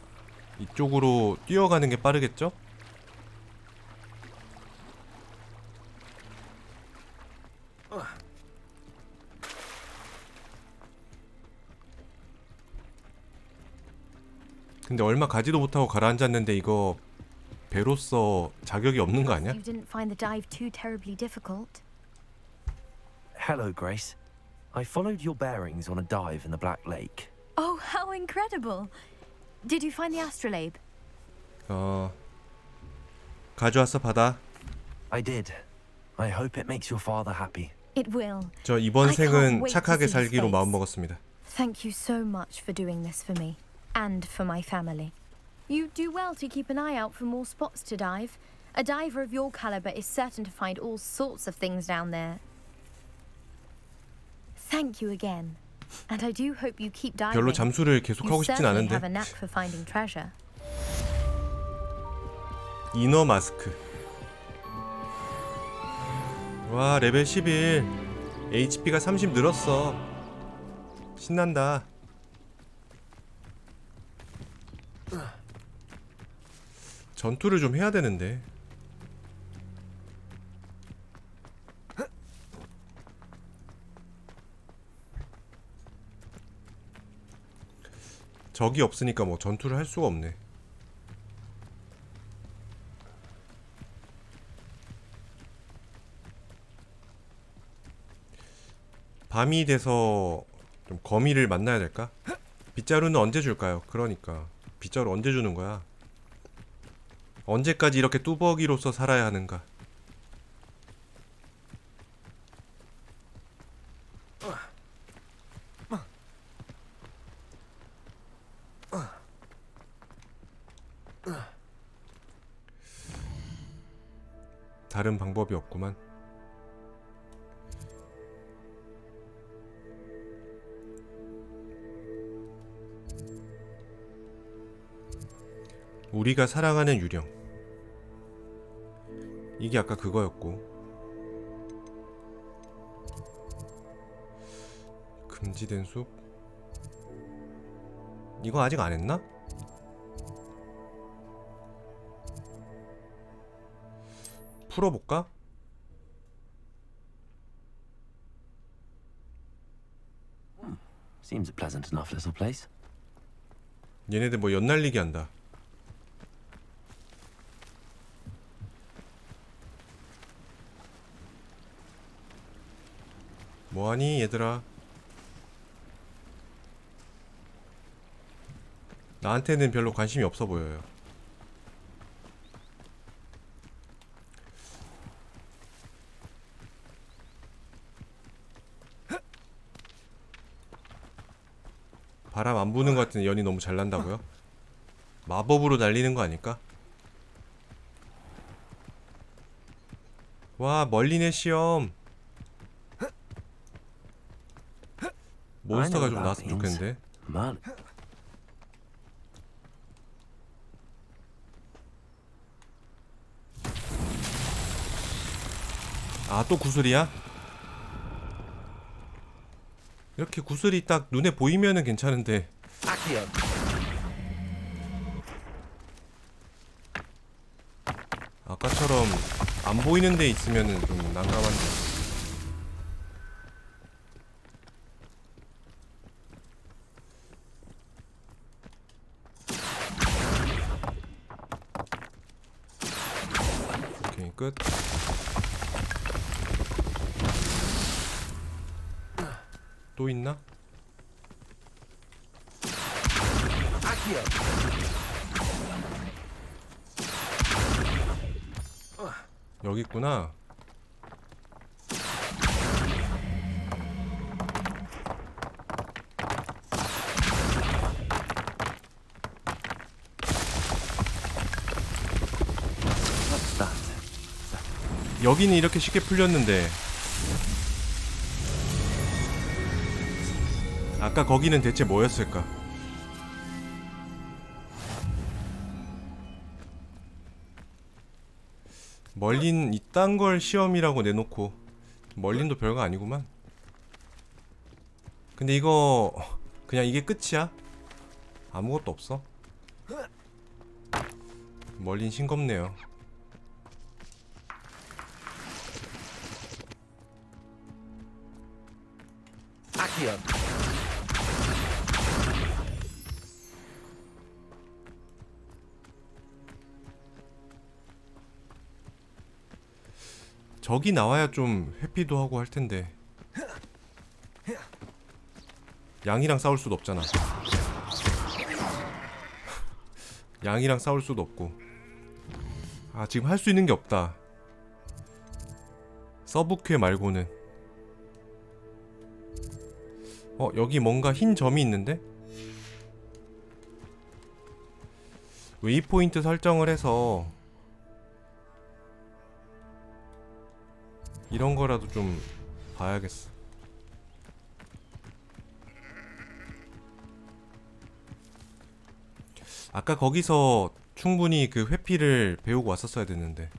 이쪽으로 뛰어가는 게 빠르겠죠? 근데 얼마 가지도 못하고 가라앉았는데 이거 배로서 자격이 없는 거 아니야? You didn't find the dive too terribly difficult. Hello, Grace. I followed your bearings on a dive in the Black Lake. Oh, how incredible! Did you find the astrolabe? 가져왔어, 받아. I did. I hope it makes your father happy. It will. 저 이번 I can't 생은 wait to 착하게 see his 살기로 face. 마음먹었습니다. Thank you so much for doing this for me and for my family. You do well to keep an eye out for more spots to dive. A diver of your caliber is certain to find all sorts of things down there. Thank you again. And I do hope you keep diving. 별로 잠수를 계속하고 You 싶진 certainly 않은데. have a knack for finding treasure. 이너 마스크. 와, 레벨 11. HP가 30 늘었어. 신난다. 전투를 좀 해야 되는데. 적이 없으니까 뭐 전투를 할 수가 없네. 밤이 돼서 좀 거미를 만나야 될까? 빗자루는 언제 줄까요? 그러니까 빗자루 언제 주는 거야? 언제까지 이렇게 뚜벅이로서 살아야 하는가? 다른 방법이 없구만. 우리가 사랑하는 유령. 이게 아까 그거였고. 금지된 숲. 이거 아직 안 했나? 풀어볼까? Seems a pleasant enough little place. 얘네들 뭐 연날리기 한다. 뭐하니 얘들아? 나한테는 별로 관심이 없어 보여요. 바람 안 부는 것 같은데 연이 너무 잘 난다고요? 마법으로 날리는 거 아닐까? 와, 멀리네 시험. 몬스터가 좀 나왔으면 좋겠는데. 아, 또 구슬이야? 이렇게 구슬이 딱 눈에 보이면은 괜찮은데. 아까처럼 안 보이는 데 있으면은 좀 난감한데. 오케이, 끝. 또 있나? 여기 있구나. 여기는 이렇게 쉽게 풀렸는데 아까 거기는 대체 뭐였을까? 멀린 이딴 걸 시험이라고 내놓고 멀린도 별거 아니구만. 근데 이거 그냥 이게 끝이야? 아무것도 없어? 멀린 싱겁네요. 적이 나와야 좀 회피도 하고 할 텐데. 양이랑 싸울 수도 없잖아. 양이랑 싸울 수도 없고. 아, 지금 할 수 있는 게 없다. 서브퀘 말고는. 여기 뭔가 흰 점이 있는데? 웨이포인트 설정을 해서 이런 거라도 좀 봐야겠어. 아까 거기서 충분히 그 회피를 배우고 왔었어야 됐는데.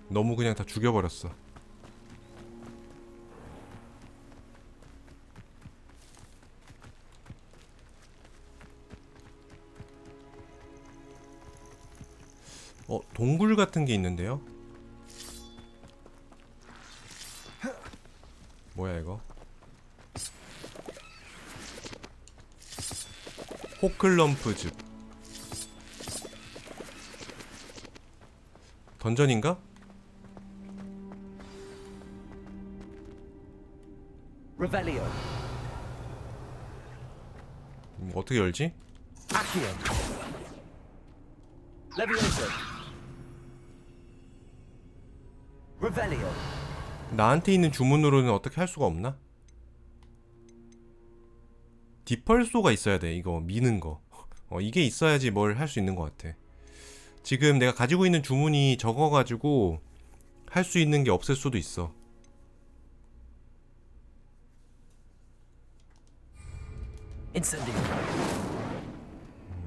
너무 그냥 다 죽여버렸어. 동굴 같은 게 있는데요? 뭐야 이거? 호클럼프즙. 던전인가? Revelio. 어떻게 열지? Accio. Levioso. Revelio. 나한테 있는 주문으로는 어떻게 할 수가 없나? 디펄소가 있어야 돼. 이거 미는 거. 이게 있어야지 뭘 할 수 있는 것 같아. 지금 내가 가지고 있는 주문이 적어가지고 할 수 있는 게 없을 수도 있어.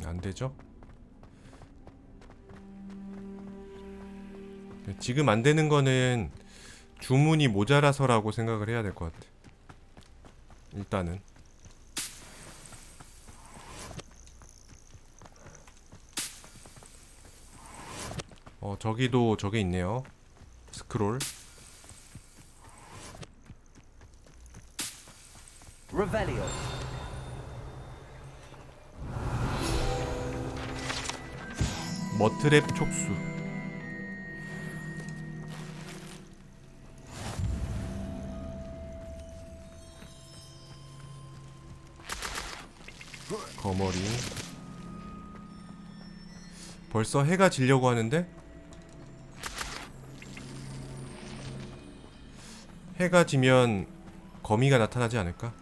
안 되죠? 지금 안 되는 거는 주문이 모자라서라고 생각을 해야 될 것 같아. 일단은. 저기도 저게 있네요. 스크롤. Revelio. 머트랩 촉수. 거머리. 벌써 해가 지려고 하는데? 해가 지면 거미가 나타나지 않을까?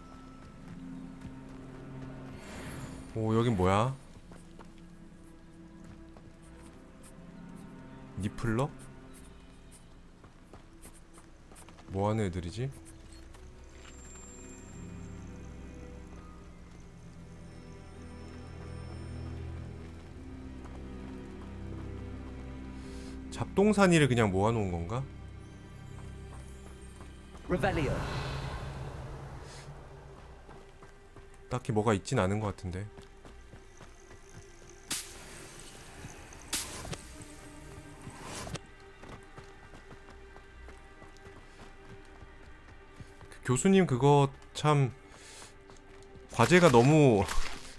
오, 여긴 뭐야? 니플러? 뭐하는 애들이지? 잡동사니를 그냥 모아놓은 건가? Revelio. 딱히 뭐가 있진 않은 것 같은데. 교수님 그거 참 과제가 너무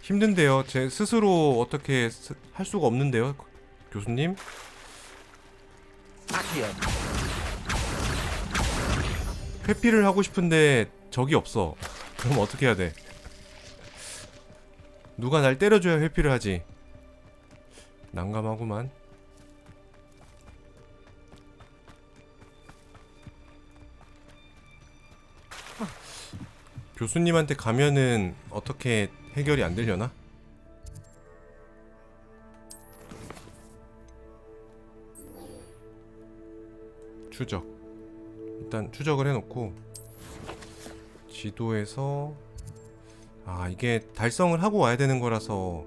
힘든데요. 제 스스로 어떻게 할 수가 없는데요, 교수님? 회피를 하고 싶은데 적이 없어. 그럼 어떻게 해야 돼? 누가 날 때려줘야 회피를 하지. 난감하구만. 교수님한테 가면은 어떻게 해결이 안 되려나? 추적. 일단 추적을 해놓고 지도에서 이게 달성을 하고 와야 되는 거라서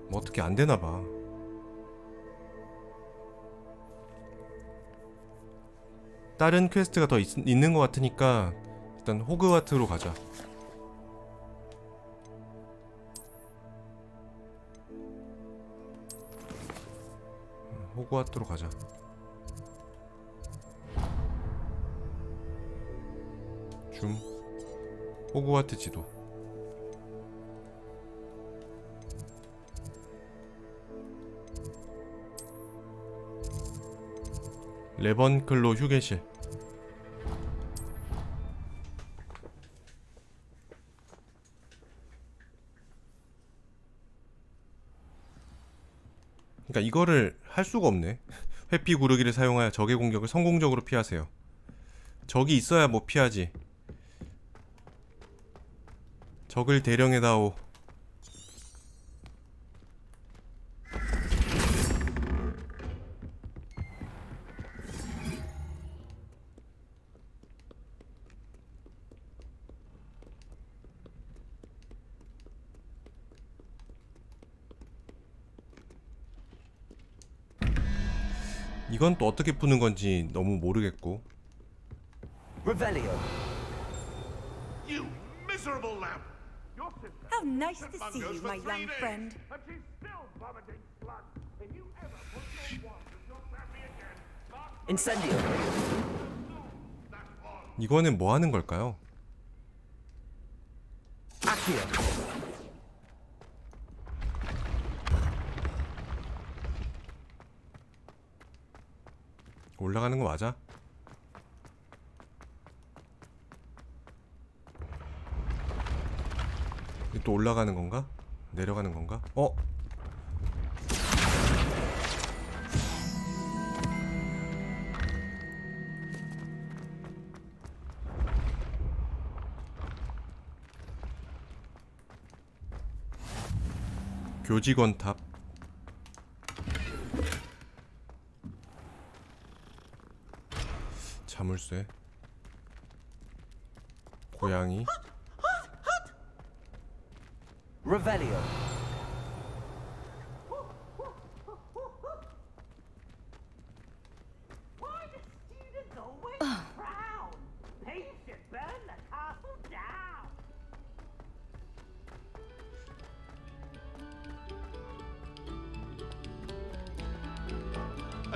뭐 어떻게 안 되나봐. 다른 퀘스트가 더 있는 것 같으니까 일단 호그와트로 가자. 호그와트로 가자. 줌. 호그와트 지도. 레번클로 휴게실. 그러니까 이거를 할 수가 없네. 회피 구르기를 사용하여 적의 공격을 성공적으로 피하세요. 적이 있어야 뭐 피하지. 적을 대령해다오. 이건 또 어떻게 푸는 건지 너무 모르겠고. Revelio. You miserable lamb! How nice to see you, my young friend. And she's still vomiting blood. If you ever put your wand in your family again, Incendio. 이거는 뭐 하는 걸까요? Accio. 올라가는 거 맞아? 또 올라가는 건가? 내려가는 건가? 어? 교직원 탑. 자물쇠. 고양이. Revelio.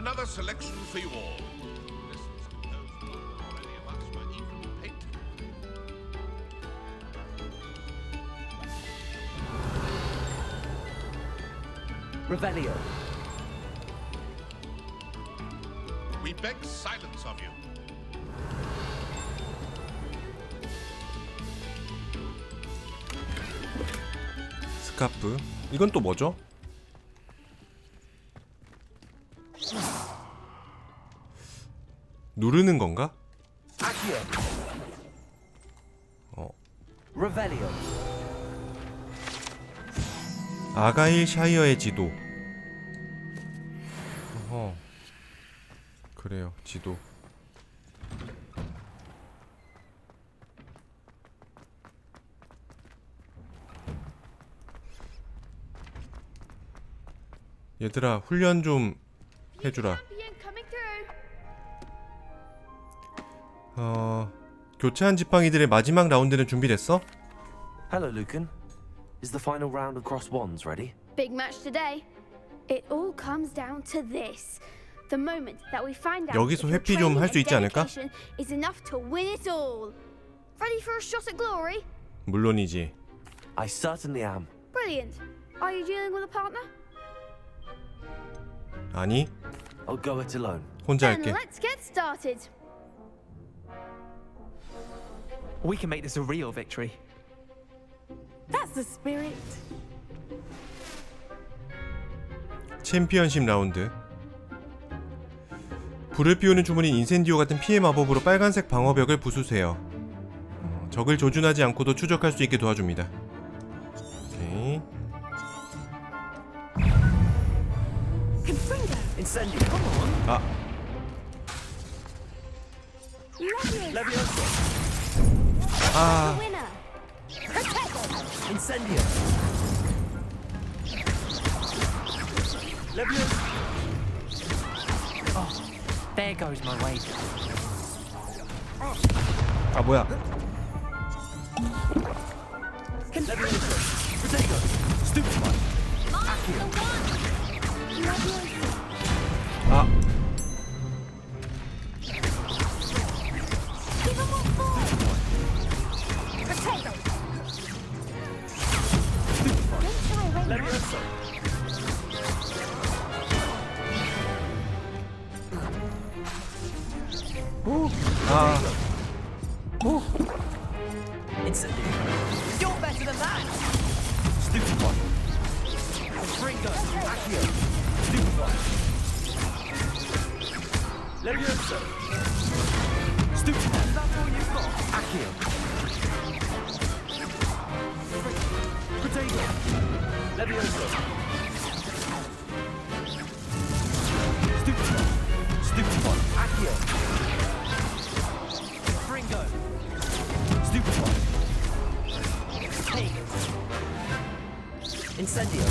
another selection for you all. This was composed before any of us were even painted. Revelio. We beg silence of you. 스카프. 이건 또 뭐죠? 누르는 건가? Accio. Revelio. 아가일 샤이어의 지도. 어허. 그래요, 지도. 얘들아, 훈련 좀 해주라. 교체한 지팡이들의 마지막 라운드는 준비됐어? Hello, Lucan. Is the final round of cross wands ready? Big match today. It all comes down to this. The moment that we find out 여기서 if your 회피 좀 training 할 수 and 있지 않을까? dedication is enough to win it all. Ready for a shot at glory? 물론이지. I certainly am. Brilliant. Are you dealing with a partner? 아니, I'll go it alone. 혼자 Then 할게. let's get started. We can make this a real victory. That's the spirit. 챔피언십 라운드. 불을 피우는 주문인 인센디오 같은 피해 마법으로 빨간색 방어벽을 부수세요. 적을 조준하지 않고도 추적할 수 있게 도와줍니다. 오케이. Incendio. Come on. 아, Levioso. 아, Incendio. Levioso. Oh, there goes my wager. 아 뭐야? Levioso. Protego. Stupefy. Accio. 아, Levioso. 아. You're better than that. Stupid one. Ringo. Accio. Stupid one. Levioso. Stupid one. That's all you've got. Accio. Potato. Levioso. Stupid one. Stupid one. Accio. Ringo. Stupid one. Take. Incendio.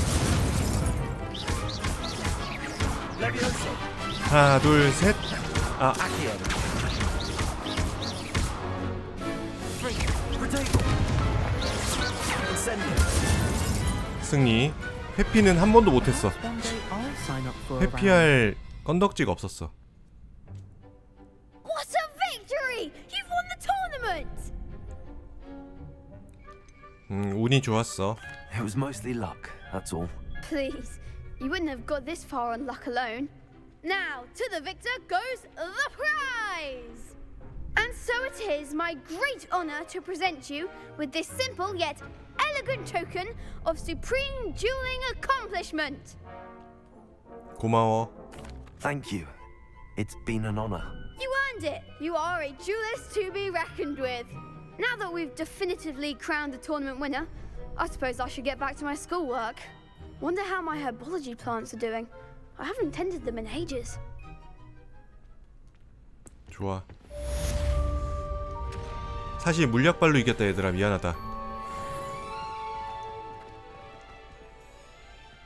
Levioso. 하나, 둘, 셋. 아. Accio. Potato. Incendio. 승리. 회피는 한 번도 못했어. One day I'll sign up for a round. 회피할 건덕지가 없었어. What a victory! You've won the tournament! 운이 좋았어. It was mostly luck, that's all. Please, you wouldn't have got this far on luck alone. Now, to the victor goes the prize! And so it is my great honor to present you with this simple yet elegant token of supreme dueling accomplishment. 고마워. Thank you. It's been an honor. You earned it. You are a duelist to be reckoned with. Now that we've definitively crowned the tournament winner, I suppose I should get back to my schoolwork. Wonder how my herbology plants are doing. I haven't tended them in ages. 좋아. 사실 물약발로 이겼다 얘들아. 미안하다.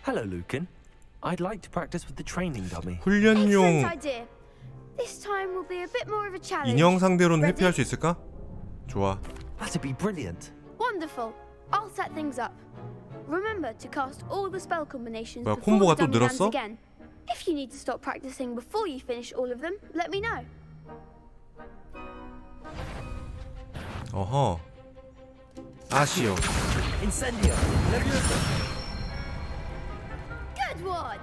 Hello, Lucan. I'd like to practice with the training dummy. 훈련용 Excellent idea. This time will be a bit more of a challenge. 인형 상대로는 회피할 수 있을까? 좋아. That'd be brilliant. Wonderful. I'll set things up. Remember to cast all the spell combinations 뭐야, before 콤보가 the 또 dummy lands 늘었어? again. If you need to stop practicing before you finish all of them, let me know. 어허. 아시오. Incendio. Levioso. Good one.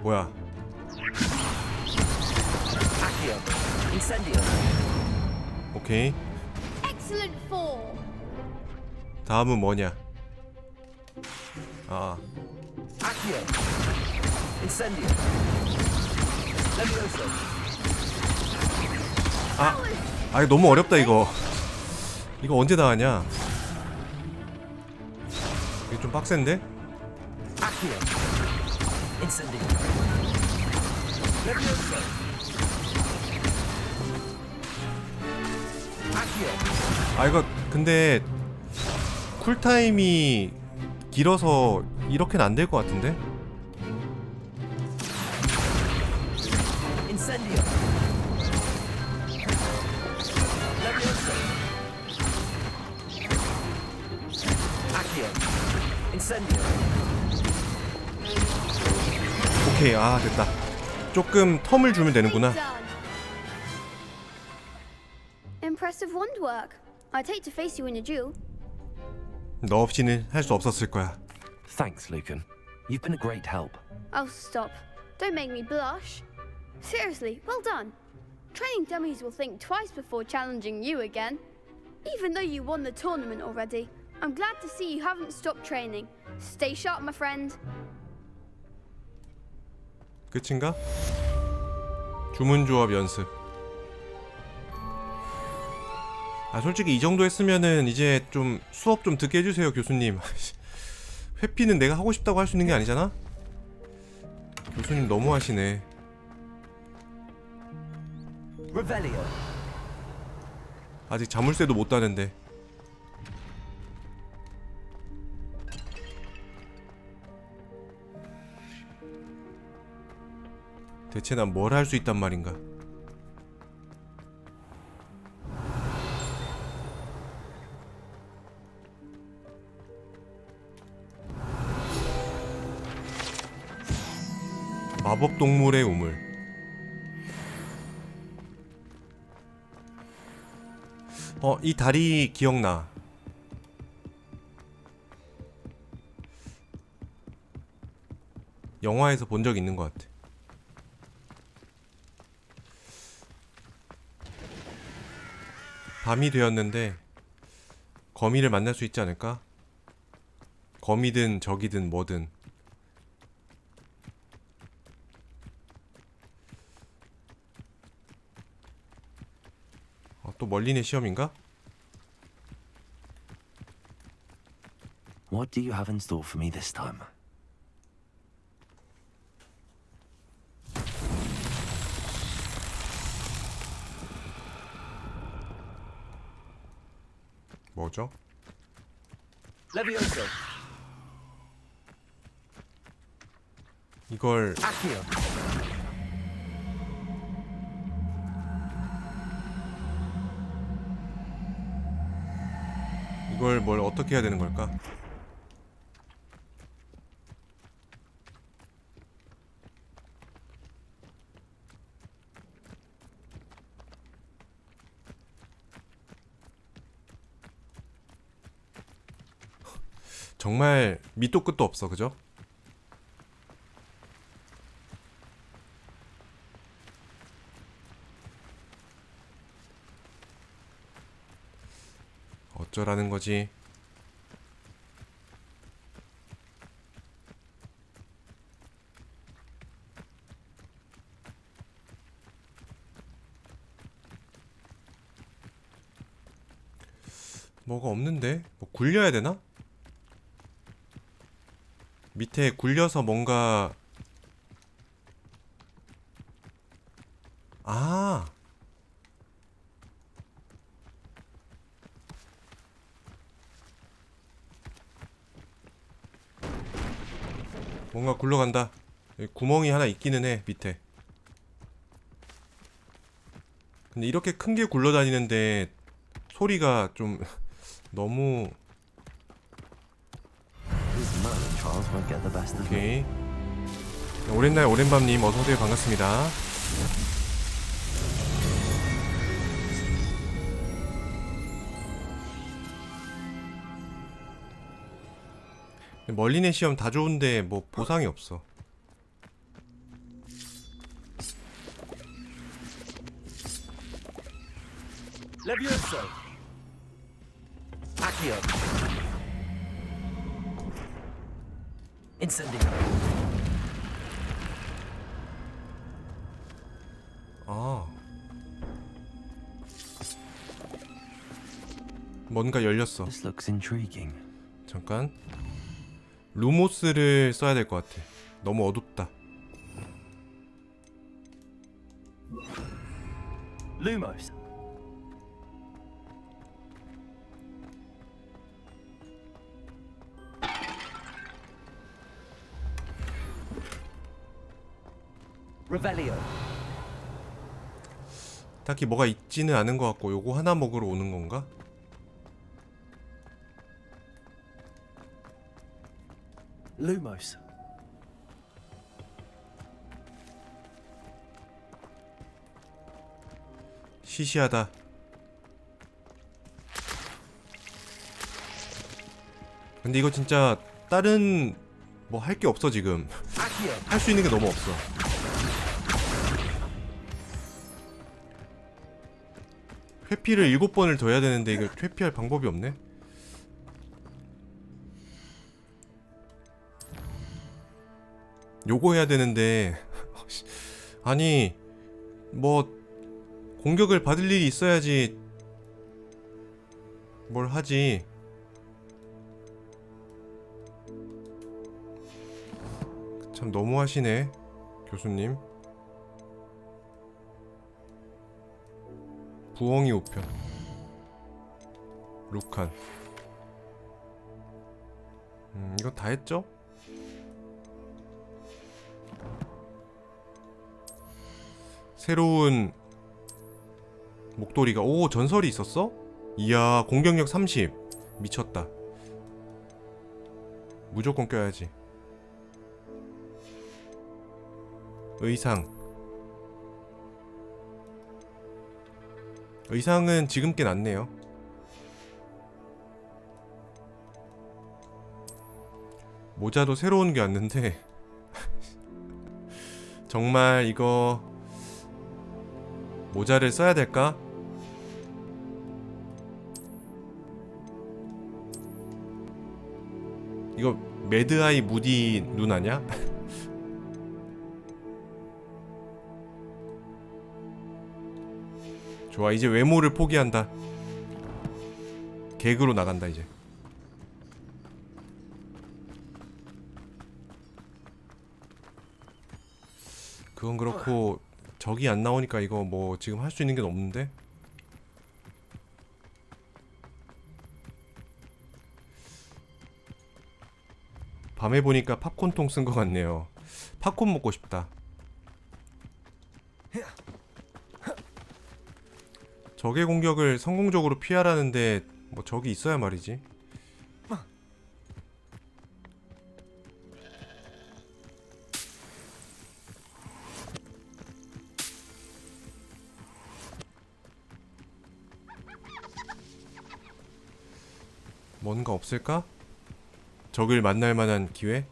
뭐야? Accio. Incendio. 오케이. Excellent four. 다음은 뭐냐? 아. Accio. Incendio. Levioso. 아, 이거 너무 어렵다 이거. 이거 언제 다 하냐? 이거 좀 빡센데? Accio. Incendio. Levioso. Accio. 아, 이거 근데 쿨타임이 길어서 이렇게는 안 될 것 같은데? Incendio. Levioso. Accio. Incendio. 오케이, 아 됐다. 조금 텀을 주면 되는구나. Done. Impressive wand work. I'd hate to face you in a duel. 너 없이는 할 수 없었을 거야. Thanks, Lucan. You've been a great help. Oh, stop. Don't make me blush. Seriously, well done. Training dummies will think twice before challenging you again. Even though you won the tournament already, I'm glad to see you haven't stopped training. Stay sharp, my friend. 끝인가? 주문 조합 연습. 아, 솔직히 이 정도 했으면은 이제 좀 수업 좀 듣게 해주세요, 교수님. 회피는 내가 하고 싶다고 할 수 있는 게 아니잖아? 교수님 너무 하시네. Revelio. 아직 자물쇠도 못 따는데. 대체 난 뭘 할 수 있단 말인가? 마법 동물의 우물. 이 다리 기억나. 영화에서 본 적 있는 것 같아. 밤이 되었는데 거미를 만날 수 있지 않을까? 거미든 적이든 뭐든. 또 멀리네 시험인가? What do you have in store for me this time? 뭐죠? Levioso. 이걸 Accio. 이걸 뭘 어떻게 해야 되는 걸까? 정말 밑도 끝도 없어, 그죠? 어쩌라는 거지? 뭐가 없는데? 뭐 굴려야 되나? 밑에 굴려서 뭔가 아 뭔가 굴러간다. 여기 구멍이 하나 있기는 해 밑에. 근데 이렇게 큰 게 굴러다니는데 소리가 좀 너무 오케이. 오랜날 오랜밤님 어서오세요. 반갑습니다. 멀리내 시험 다 좋은데 뭐 보상이 없어. Levioso. Accio. Incendio. 아 뭔가 열렸어. This looks intriguing. 잠깐 루모스를 써야 될 것 같아. 너무 어둡다. Lumos. Revelio. 딱히 뭐가 있지는 않은 것 같고 요거 하나 먹으러 오는 건가? Lumos. 시시하다. 근데 이거 진짜 다른 뭐 할 게 없어 지금. 할 수 있는 게 너무 없어. 회피를 7번을 더 해야 되는데 이거 회피할 방법이 없네. 요거 해야 되는데 아니 뭐 공격을 받을 일이 있어야지 뭘 하지. 참 너무하시네 교수님. 부엉이 우편 루칸. 이거 다 했죠? 새로운 목도리가 오 전설이 있었어? 이야 공격력 30 미쳤다. 무조건 껴야지. 의상은 지금 게 낫네요. 모자도 새로운 게 왔는데 정말 이거 모자를 써야 될까? 이거 매드아이 무디 눈 아냐? 좋아, 이제 외모를 포기한다. 개그로 나간다 이제. 그건 그렇고 적이 안 나오니까 이거 뭐 지금 할 수 있는 게 없는데? 밤에 보니까 팝콘통 쓴 것 같네요. 팝콘 먹고 싶다. 적의 공격을 성공적으로 피하라는데 뭐 적이 있어야 말이지. 뭔가 없을까? 적을 만날 만한 기회?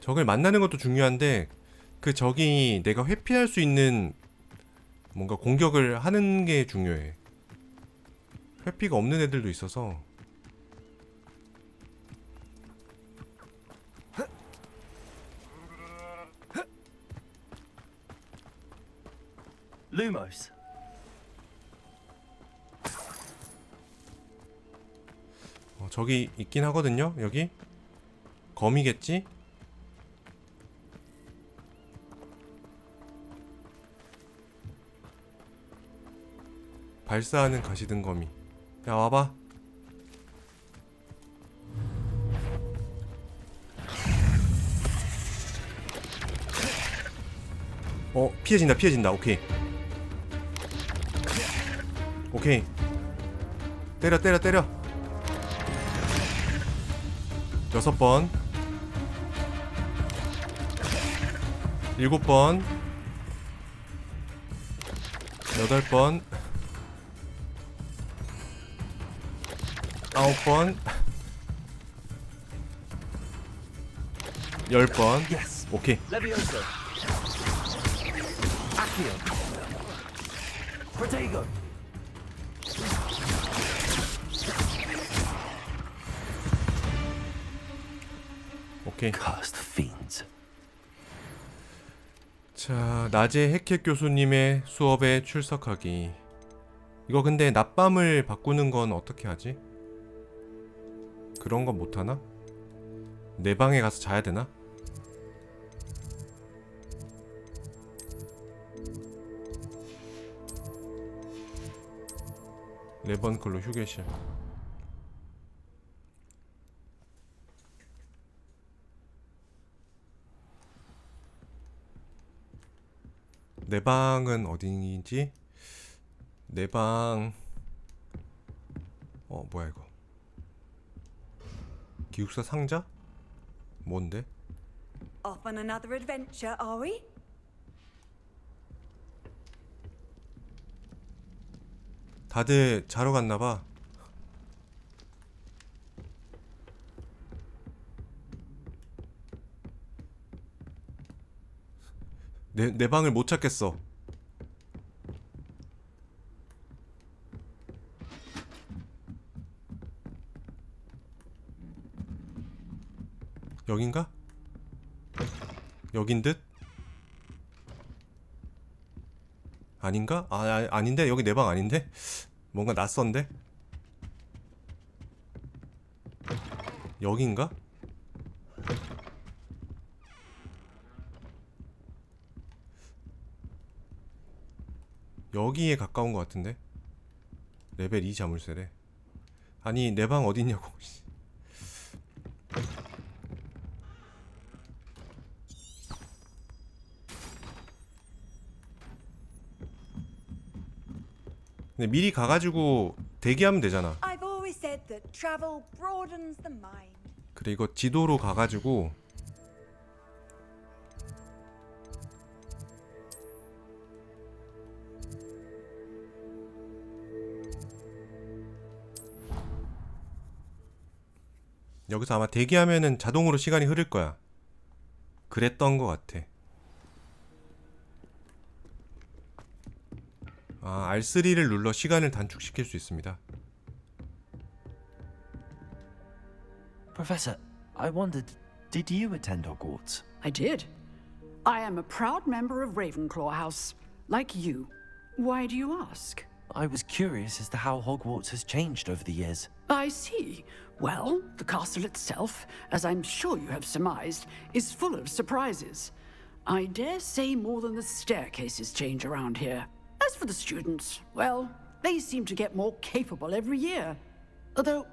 적을 만나는 것도 중요한데 그 적이 내가 회피할 수 있는 뭔가 공격을 하는 게 중요해. 회피가 없는 애들도 있어서. Lumos. 저기 있긴 하거든요. 여기 거미겠지? 발사하는 가시등 거미. 야 와봐. 피해진다 피해진다. 오케이 오케이. 때려 때려 때려. 6번 7번 8번 9번 10번. 오케이. Levioso. Accio. Protego. 오케이. Cursed fiends. 자, 낮에 핵핵 교수님의 수업에 출석하기. 이거 근데 낮밤을 바꾸는 건 어떻게 하지? 그런 건 못하나? 내 방에 가서 자야 되나? 레번클로 휴게실. 내 방은 어디지? 내 방... 뭐야 이거. 기숙사 상자? 뭔데? Off on another adventure, are we? 다들 자러 갔나봐. 내 방을 못 찾겠어. 여긴가? 여긴 듯? 아닌가? 아닌데? 여기 내 방 아닌데? 뭔가 낯선데? 여긴가? 여기에 가까운 것 같은데? 레벨 2 자물쇠래. 아니 내 방 어딨냐고. 근데 미리 가가지고 대기하면 되잖아. I've always said that travel broadens the mind. 그래 이거 지도로 가가지고 여기서 아마 대기하면은 자동으로 시간이 흐를 거야. 그랬던 것 같아. 아, R3를 눌러 시간을 단축시킬 수 있습니다. Professor, I wondered, did you attend Hogwarts? I did. I am a proud member of Ravenclaw House, like you. Why do you ask? I was curious as to how Hogwarts has changed over the years. I see. Well, the castle itself, as I'm sure you have surmised, is full of surprises. I dare say more than the staircases change around here. As for the students, well, they seem to get more capable every year. Although,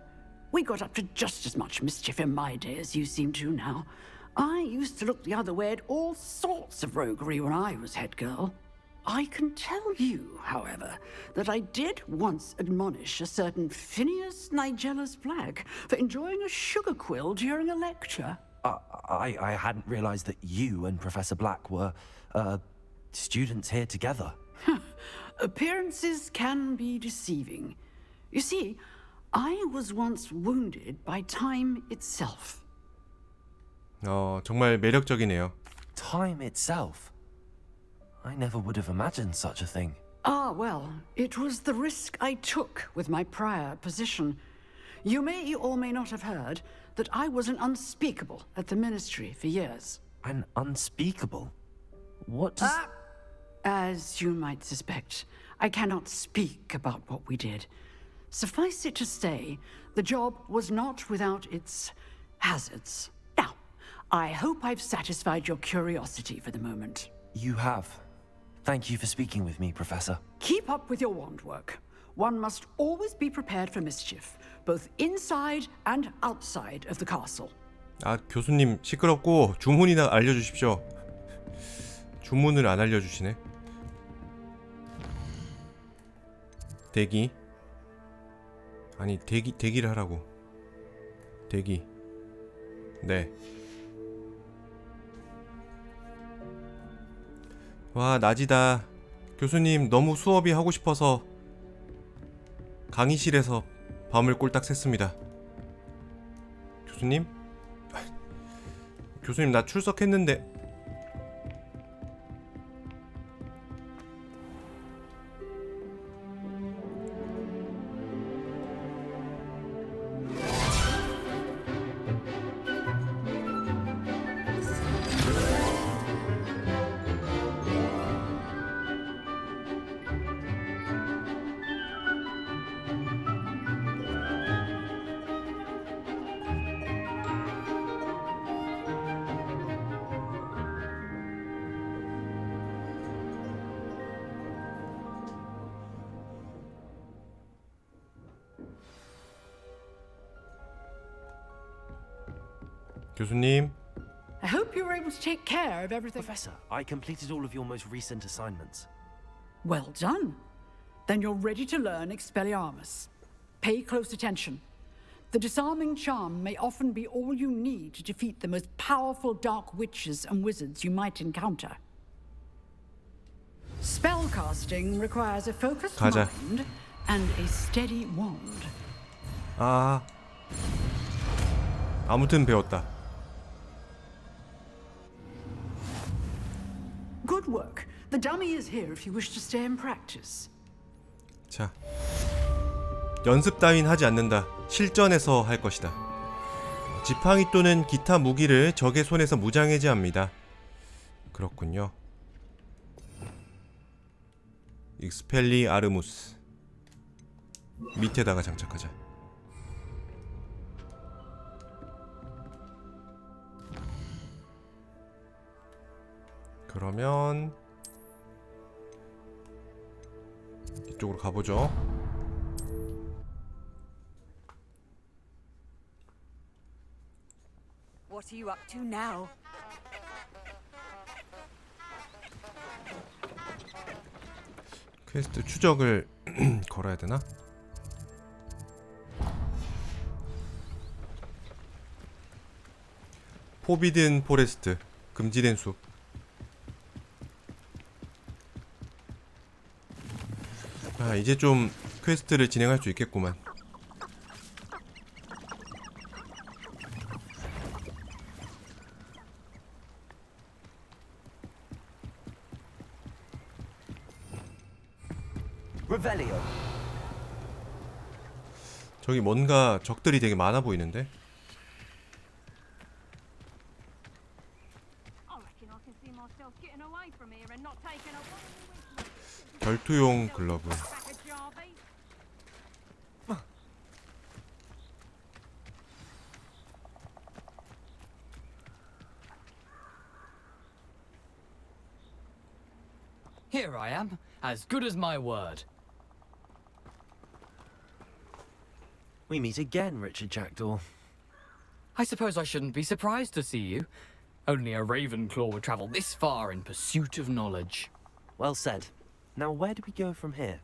we got up to just as much mischief in my day as you seem to now. I used to look the other way at all sorts of roguery when I was head girl. I can tell you, however, that I did once admonish a certain Phineas Nigellus Black for enjoying a sugar quill during a lecture. I hadn't realized that you and Professor Black were, students here together. Appearances can be deceiving. You see, I was once wounded by time itself. 정말 매력적이네요. Time itself? I never would have imagined such a thing. Ah, well, it was the risk I took with my prior position. You may or may not have heard that I was an unspeakable at the Ministry for years. An unspeakable? What does... As you might suspect, I cannot speak about what we did. Suffice it to say, the job was not without its hazards. Now, I hope I've satisfied your curiosity for the moment. You have. Thank you for speaking with me, Professor. Keep up with your wand work. One must always be prepared for mischief, both inside and outside of the castle. 아, 교수님 시끄럽고 주문이나 알려주십시오. 주문을 안 알려주시네. 대기. 아니, 대기를 하라고. 대기. 네. 와, 낮이다. 교수님 너무 수업이 하고 싶어서 강의실에서 밤을 꼴딱 샜습니다. 교수님? 교수님 나 출석했는데. 교수님. I hope you were able to take care of everything. Professor, I completed all of your most recent assignments. Well done. Then you're ready to learn Expelliarmus. Pay close attention. The disarming charm may often be all you need to defeat the most powerful dark witches and wizards you might encounter. Spellcasting requires a focused mind and a steady wand. 아. 아무튼 배웠다. Good work. The dummy is here if you wish to stay and practice. 자, 연습 따윈 하지 않는다. 실전에서 할 것이다. 지팡이 또는 기타 무기를 적의 손에서 무장해제합니다. 그렇군요. 익스펠리아르무스. 밑에다가 장착하자. 그러면 이쪽으로 가보죠. What are you up to now? 퀘스트 추적을 걸어야 되나? 포비든 포레스트, 금지된 숲. 아, 이제 좀 퀘스트를 진행할 수 있겠구만. Revelio. 저기 뭔가 적들이 되게 많아 보이는데? 결투용 글러브. Here I am, as good as my word. We meet again, Richard Jackdaw. I suppose I shouldn't be surprised to see you. Only a Ravenclaw would travel this far in pursuit of knowledge. Well said. Now where do we go from here?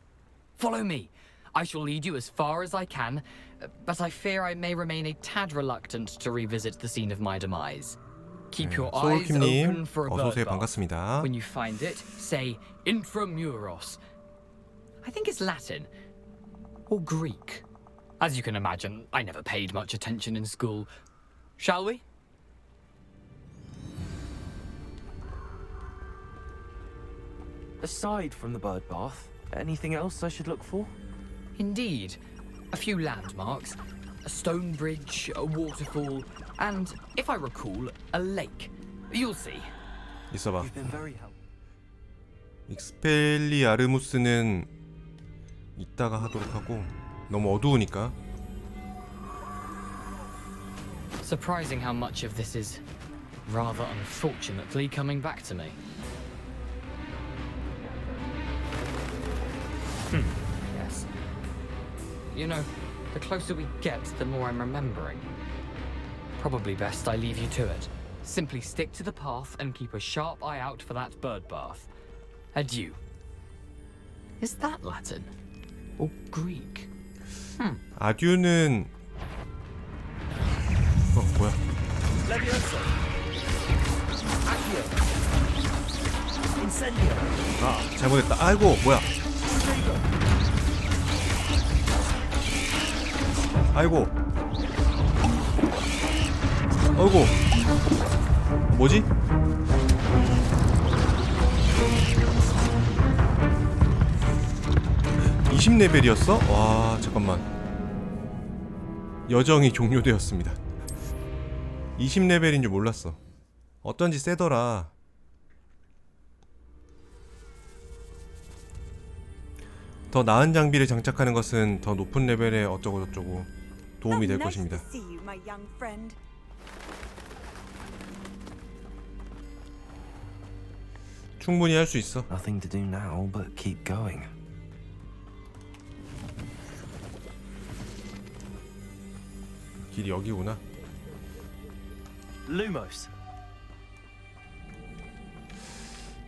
Follow me. I shall lead you as far as I can, but I fear I may remain a tad reluctant to revisit the scene of my demise. Keep your eyes open for a bird bath. 반갑습니다. When you find it, say intramuros. I think it's Latin or Greek. As you can imagine, I never paid much attention in school. Shall we? Aside from the bird bath, anything else I should look for? Indeed. A few landmarks, a stone bridge, a waterfall, and, if I recall, a lake. You'll see. 있어봐. You've been very helpful. 익스펠리아르무스는 이따가 하도록 하고 너무 어두우니까. Surprising how much of this is rather unfortunately coming back to me. Yes. You know, the closer we get, the more I'm remembering. Probably best I leave you to it. Simply stick to the path and keep a sharp eye out for that bird bath. Adieu. Is that Latin? Or Greek? 아듀는 뭐야? Levioso. Accio. Incendio. 아, 잘못했다. 아이고, 뭐야? 아이고. 아이고. 뭐지? (20레벨이었어) 와, 잠깐만. 여정이 종료되었습니다. 20레벨인 줄 몰랐어. 어쩐지 세더라. 더 나은 장비를 장착하는 것은 더 높은 레벨에 어쩌고저쩌고 도움이 될 것입니다. 충분히 할 수 있어. Nothing to do now but keep going. 길이 여기구나. Lumos.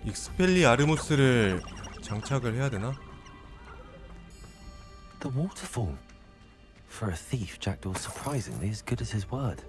익스펠리아르무스를 장착을 해야 되나? The waterfall. For a thief, Jackdaw's surprisingly as good as his word.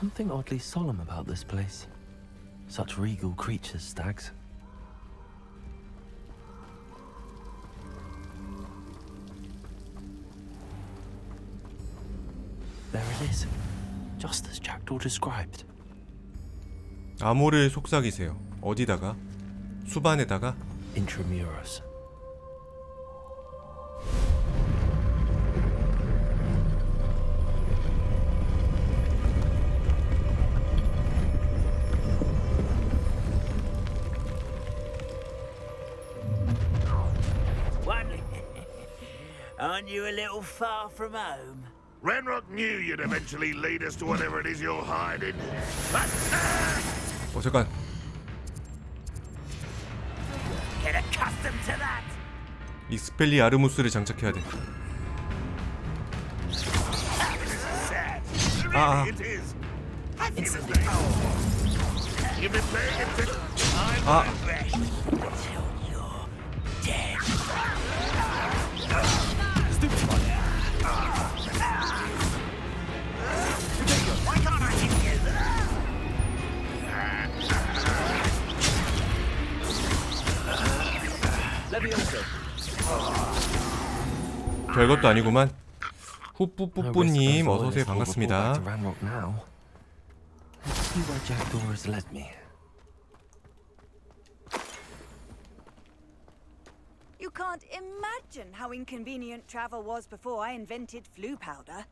Something oddly solemn about this place. Such regal creatures, stags. There it is, just as Jackdaw described. 암호를 속삭이세요. 어디다가? 수반에다가? Intramuros. Aren't you a little far from home? Renrock knew you'd eventually lead us to whatever it is you're hiding. 잠깐. Get accustomed to that. 익스펠리아르무스를 장착해야 돼. 아. You've been paying attention. 아. 별것도 아니구만. 후뿌뿌뿌님 어서오세요. 반갑습니다. You can't imagine how inconvenient travel was before I invented flu powder.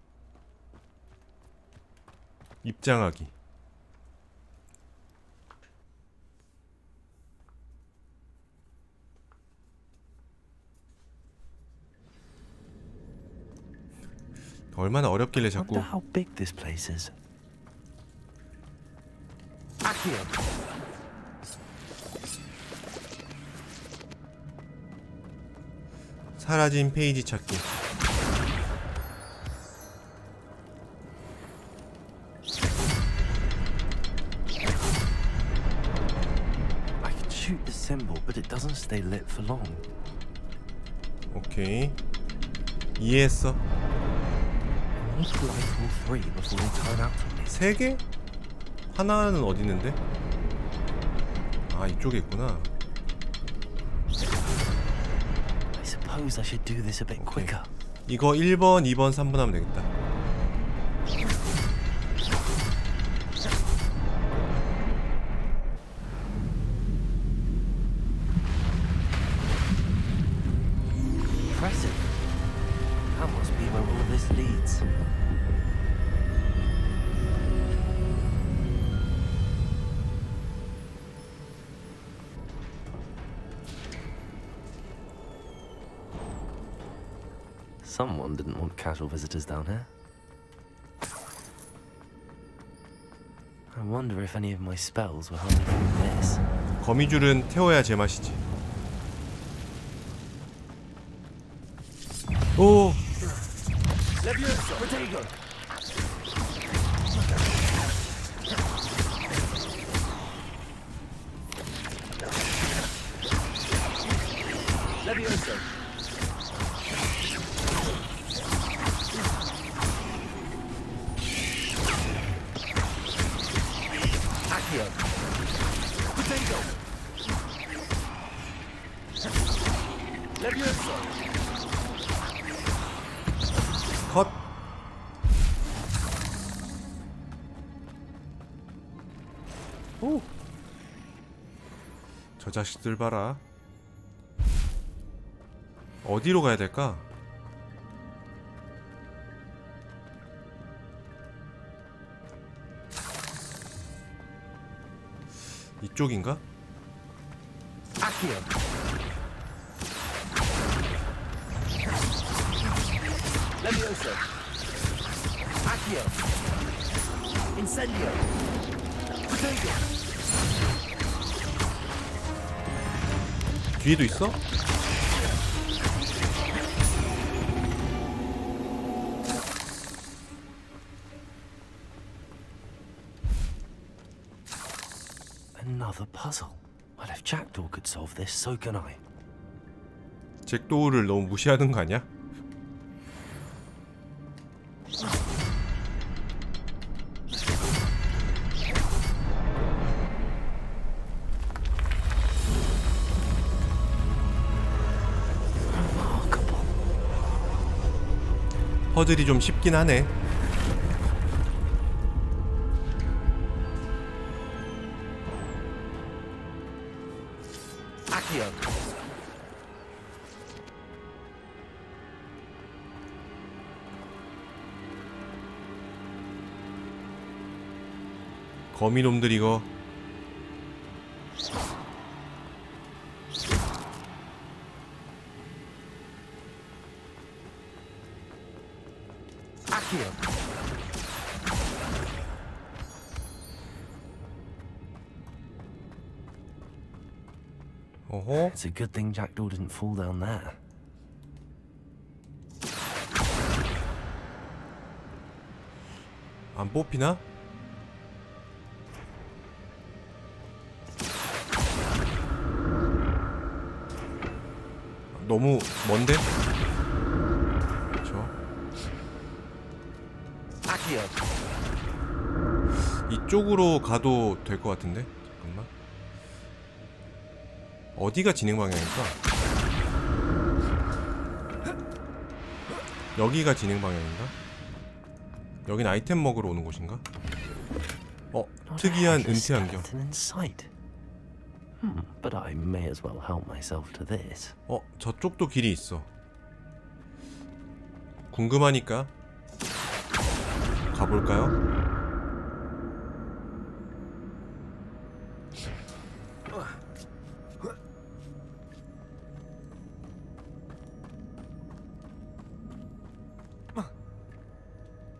입장하기. 얼마나 어렵길래 자꾸. Wonder how big this place is. 사라진 페이지 찾기. I can shoot the symbol, but it doesn't stay lit for long. 오케이. 이해했어. 세 개? 하나는 어디 있는데? 아, 이쪽에 있구나. I suppose I should do this a bit quicker. 이거 1번, 2번, 3번 하면 되겠다. Impressive. That must be where all this leads. Someone didn't want casual visitors down here. I wonder if any of my spells were holding from this. 거미줄은 태워야 제맛이지. 오! Levioso, Protego. Levioso. Accio. Protego. Levioso. 컷. 오. 저 자식들 봐라. 어디로 가야 될까? 이쪽인가? Accio. Levioso. Accio. Incendio. Protego. 뒤에도 있어? Another puzzle. Well, if Jackdaw could solve this, so can I. 잭도우를 너무 무시하는 거 아니야? 퍼즐이 좀 쉽긴 하네. Accio. 거미놈들 이거. Accio. 어허. It's a good thing Jackdaw didn't fall down there. 안 뽑히나? 너무 먼데? 그렇죠. Accio. 이쪽으로 가도 될 것 같은데? 잠깐만. 어디가 진행 방향일까? 여기가 진행 방향인가? 여긴 아이템 먹으러 오는 곳인가? 특이한 은퇴 안경. But I may as well help myself to this. 저쪽도 길이 있어. 궁금하니까 가볼까요?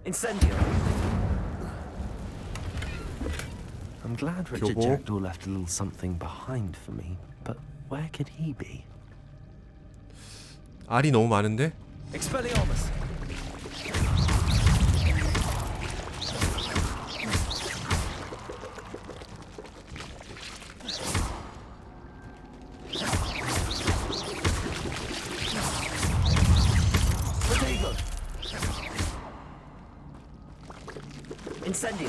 Incendio. I'm glad Richard 교보. Jackdaw left a little something behind for me, but where could he be? 알이 너무 많은데? Expelliarmus. Protego. Incendio.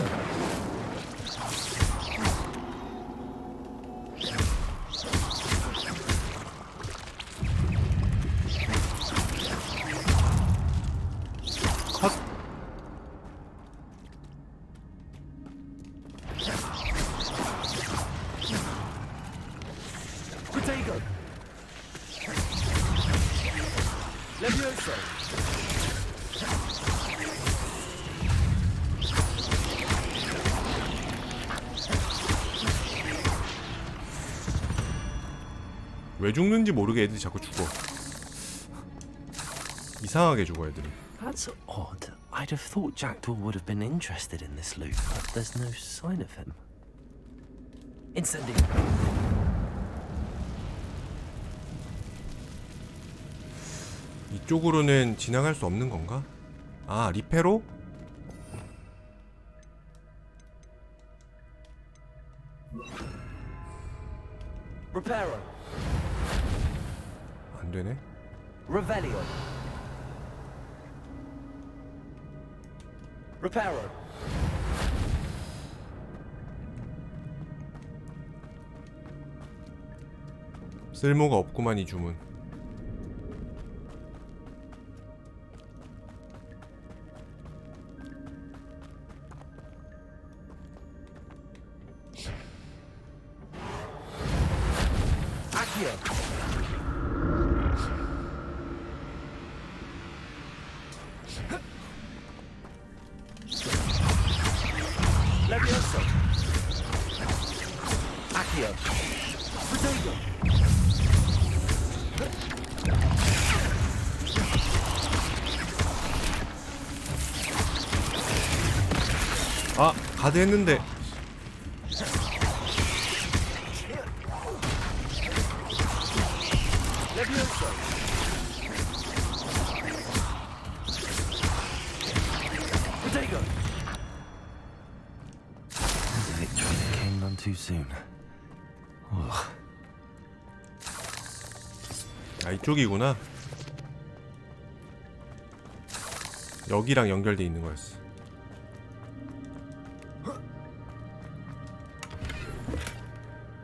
Protego. Levioso. 왜 죽는지 모르게 애들이 자꾸 죽어. 이상하게 죽어 애들이. That's odd. I'd have thought Jackdaw would have been interested in this loot, but there's no sign of him. Incendio. 이쪽으로는 지나갈 수 없는 건가? 아, 리페로? Reparo. 안 되네. Revelio. Reparo. 쓸모가 없구만 이 주문. Accio. Levioso. Accio. Protego. 아, 가드 했는데. Levioso. Protego. The victory came none too soon. Ugh. 아, 이쪽이구나. 여기랑 연결돼 있는 거였어.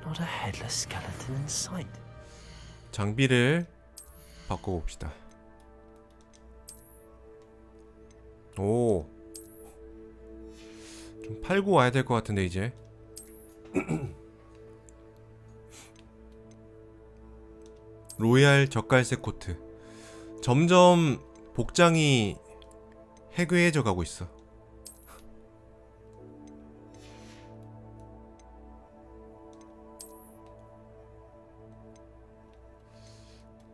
Not a headless skeleton in sight. 장비를 바꿔봅시다. 오, 좀 팔고 와야 될 것 같은데 이제. 로얄 젓갈색 코트. 점점 복장이 해괴해져 가고 있어.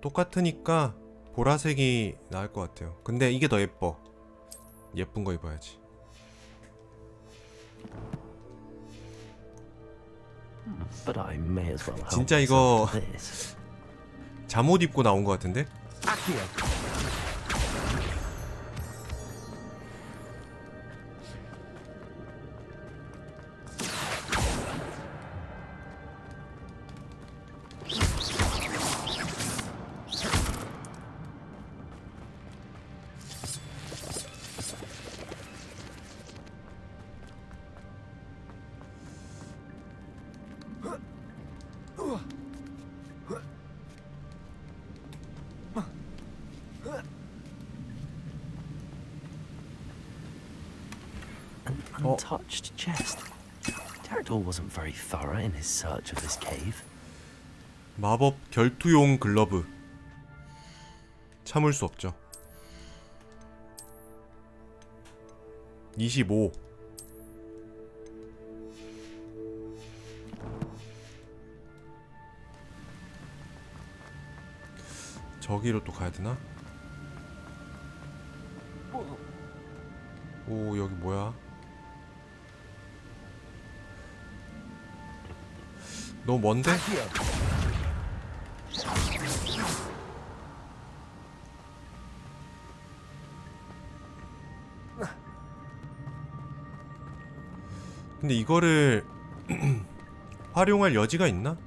똑같으니까 보라색이 나을 것 같아요. 근데 이게 더 예뻐. 예쁜 거 입어야지. But I may as well help 진짜 이거 myself to this. 잠옷 입고 나온 것 같은데? Accio. untouched chest. Jackdaw wasn't very thorough in his search of this cave. 마법 결투용 글러브. 참을 수 없죠. 25. 저기로 또 가야 되나? 오, 여기 뭐야? 너무 먼데? 근데 이거를 활용할 여지가 있나?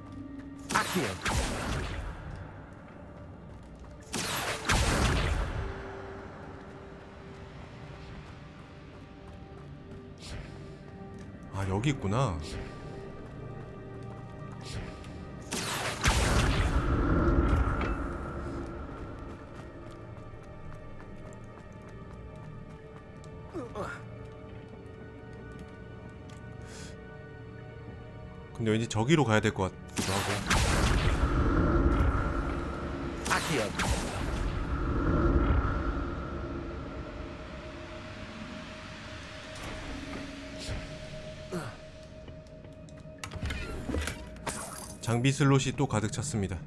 아, 여기 있구나. 근데 왠지 저기로 가야 될 것 같기도 하고. 장비 슬롯이 또 가득 찼습니다.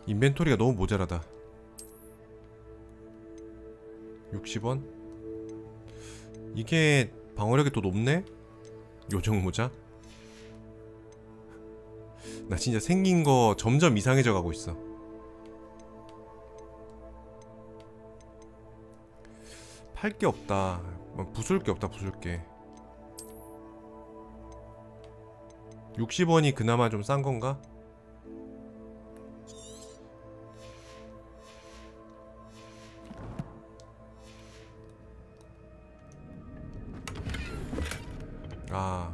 인벤토리가 너무 모자라다. 60원? 이게 방어력이 또 높네? 요정 모자? 나 진짜 생긴 거 점점 이상해져 가고 있어. 팔 게 없다. 부술 게 없다, 부술 게. 60원이 그나마 좀 싼 건가? 아.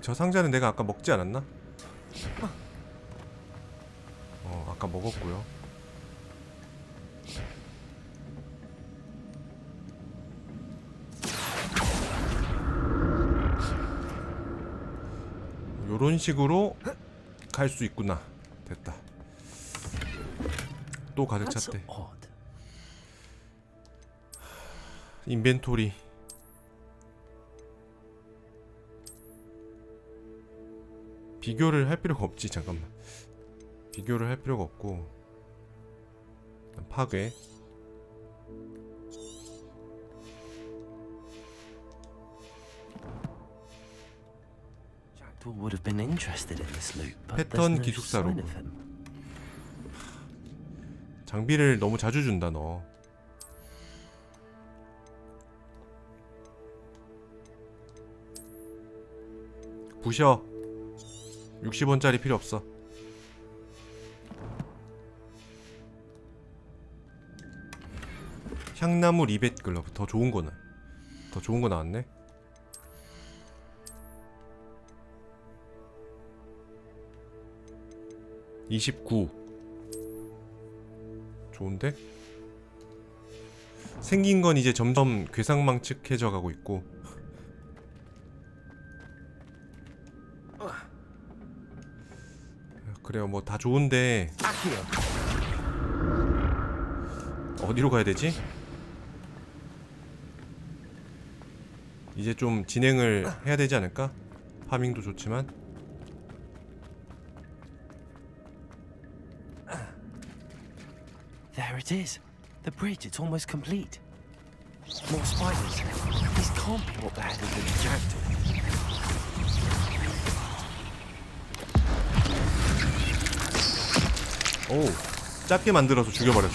저 상자는 내가 아까 먹지 않았나? 아까 먹었고요. 요런 식으로 갈 수 있구나. 됐다. 또 가득 찼대. 인벤토리. 비교를 할 필요가 없지. 잠깐만. 비교를 할 필요가 없고. 파괴. Would have been interested in this loot, but 패턴 there's no 기숙사 sign 로그. of him. 장비를 너무 자주 준다 너. 부셔. 60원짜리 필요 없어. 향나무 리벳 글러브. 더 좋은 거는. 더 좋은 거 나왔네. (29) 좋은데? 생긴 건 이제 점점 괴상망측해져 가고 있고. 그래요, 뭐 다 좋은데 어디로 가야 되지? 이제 좀 진행을 해야 되지 않을까? 파밍도 좋지만. There it is. The bridge, it's almost complete. More spiders. These can't be what the hell is in the jackdaw. 오, 짧게 만들어서 죽여버렸어.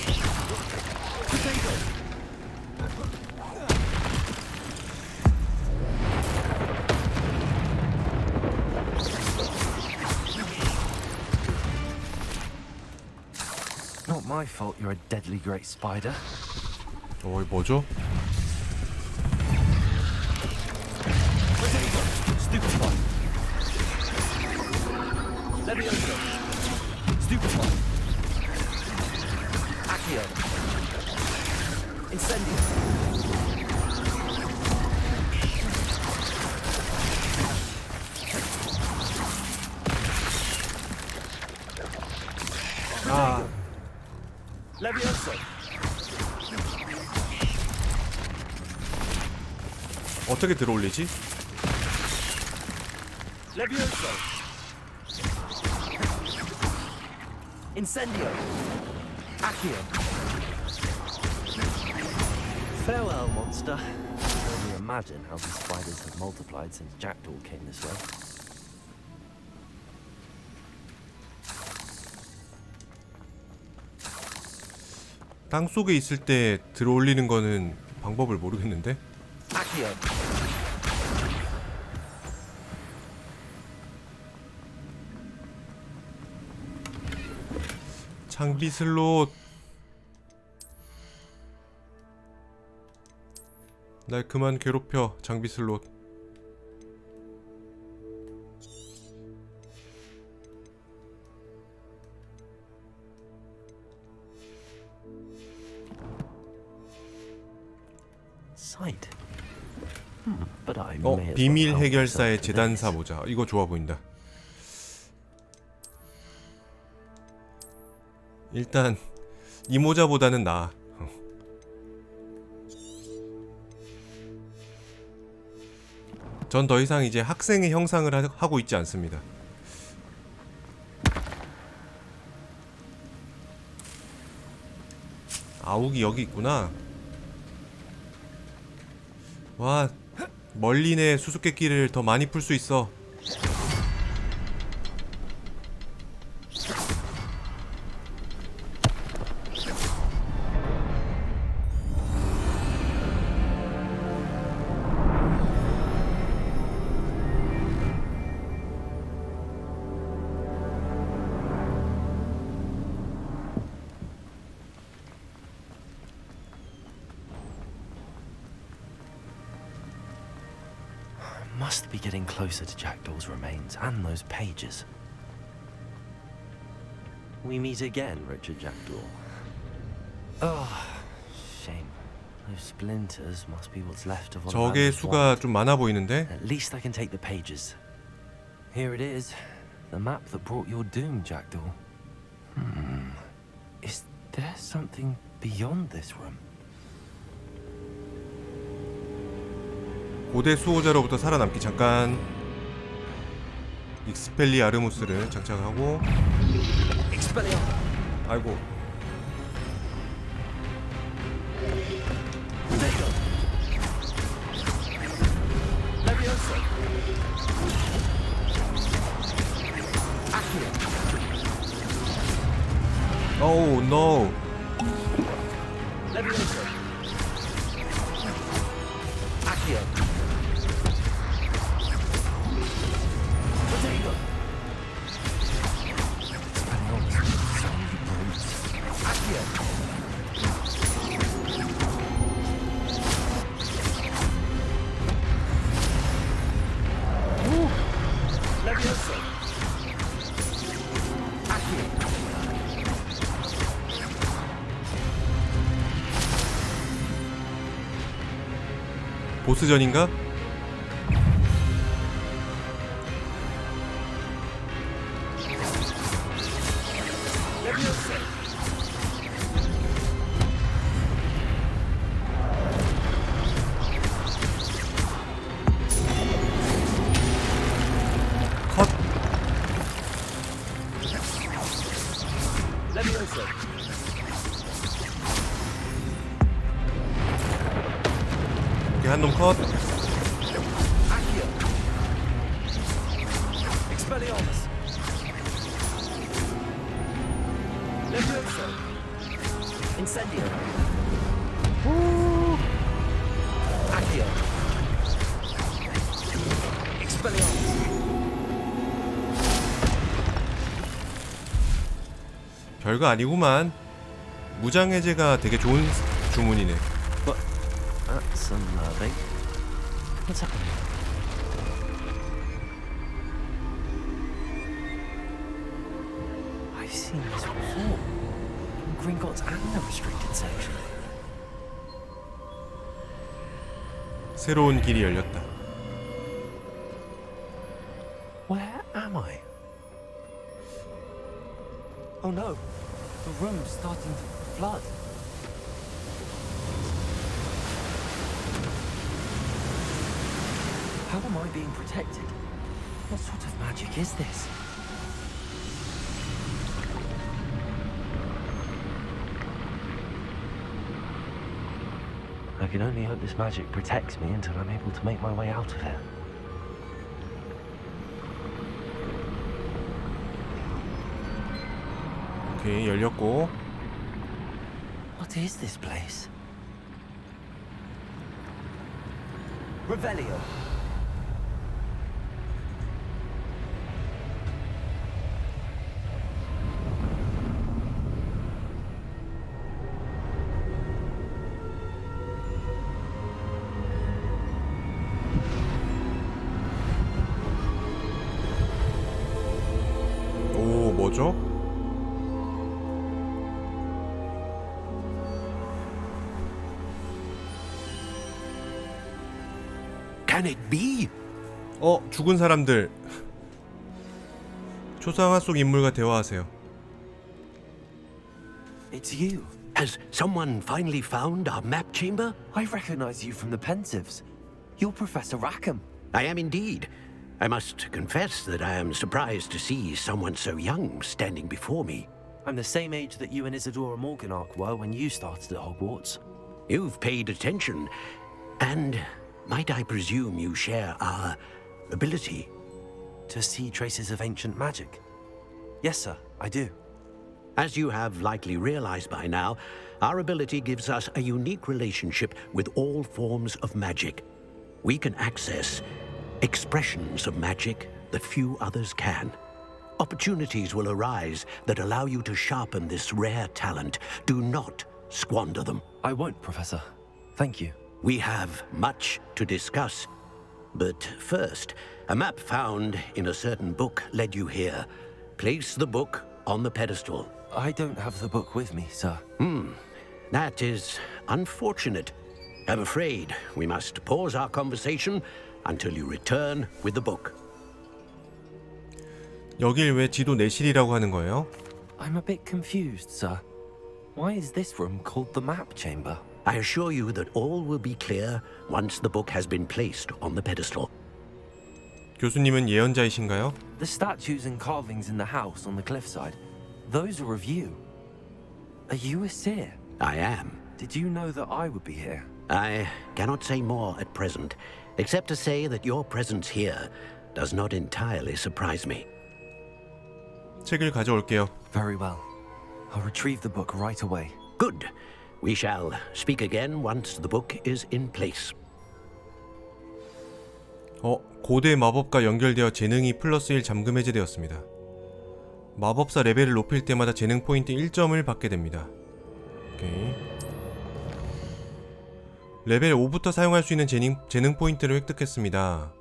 Not my fault you're a deadly great spider. 이거 뭐죠? Stupid one. Levioso. Stupefy. Accio. Incendio. 아, Levioso. 어떻게 들어올리지? Levioso. Incendio. Accio. Farewell, monster. Only imagine how the spiders have multiplied since Jackdaw came this way. 땅 속에 있을 때 들어올리는 거는 방법을 모르겠는데? Accio. 장비 슬롯. 날 그만 괴롭혀, 장비 슬롯. Sight. But I 어, may as 비밀 well help 해결사의 myself to 재단사 this. 모자. 이거 좋아 보인다. 일단 이 모자보다는 나아. 전 더 이상 이제 학생의 형상을 하고 있지 않습니다. 아욱이 여기 있구나. 와, 멀리네. 수수께끼를 더 많이 풀 수 있어. Must be getting closer to Jackdaw's remains and those pages. We meet again, Richard Jackdaw. Oh, shame. Those splinters must be what's left of what 적의 수가 좀 많아 보이는데? At least I can take the pages. Here it is. The map that brought your doom, Jackdaw. Is there something beyond this room? 고대 수호자로부터 살아남기. 잠깐 익스펠리 아르무스를 장착하고. 아이고. Oh no. Levioso. Accio. Potato. Accio. Levioso. Accio. 보스전인가? 컷. Levioso. 오케이, 한 놈 컷. Accio. Expelliarmus. Levioso. Incendio. Accio. Expelliarmus. 별거 아니구만. 무장해제가 되게 좋은 주문이네. That's unnerving. What's happening? seen this before. In Gringotts and the restricted section. 새로운 길이 열렸다. Where am I? Oh no, the room's starting to flood. How am I being protected? What sort of magic is this? I can only hope this magic protects me until I'm able to make my way out of here. 오케이, 열렸고. What is this place? Revelio. 오, 뭐죠? Can it be? 죽은 사람들. 초상화 속 인물과 대화하세요. It's you. Has someone finally found our map chamber? I recognize you from the Pensieves. You're Professor Rackham. I am indeed. I must confess that I am surprised to see someone so young standing before me. I'm the same age that you and Isadora Morganach were when you started at Hogwarts. You've paid attention, and might I presume you share our ability? To see traces of ancient magic? Yes, sir, I do. As you have likely realized by now, our ability gives us a unique relationship with all forms of magic. We can access expressions of magic that few others can. Opportunities will arise that allow you to sharpen this rare talent. Do not squander them. I won't, Professor. Thank you. We have much to discuss. But first, a map found in a certain book led you here. Place the book on the pedestal. I don't have the book with me, sir. That is unfortunate. I'm afraid we must pause our conversation until you return with the book. 여길 왜 지도 내실이라고 하는 거예요? I'm a bit confused, sir. Why is this room called the map chamber? I assure you that all will be clear once the book has been placed on the pedestal. 교수님은 예언자이신가요? The statues and carvings in the house on the cliffside, those are of you. Are you a seer? I am. Did you know that I would be here? I cannot say more at present, except to say that your presence here does not entirely surprise me. 책을 가져올게요. Very well. I'll retrieve the book right away. Good. We shall speak again once the book is in place. 고대 마법과 연결되어 재능이 플러스 1 잠금 해제되었습니다. 마법사 레벨을 높일 때마다 재능 포인트 1점을 받게 됩니다. 오케이. 레벨 5부터 사용할 수 있는 재능 포인트를 획득했습니다.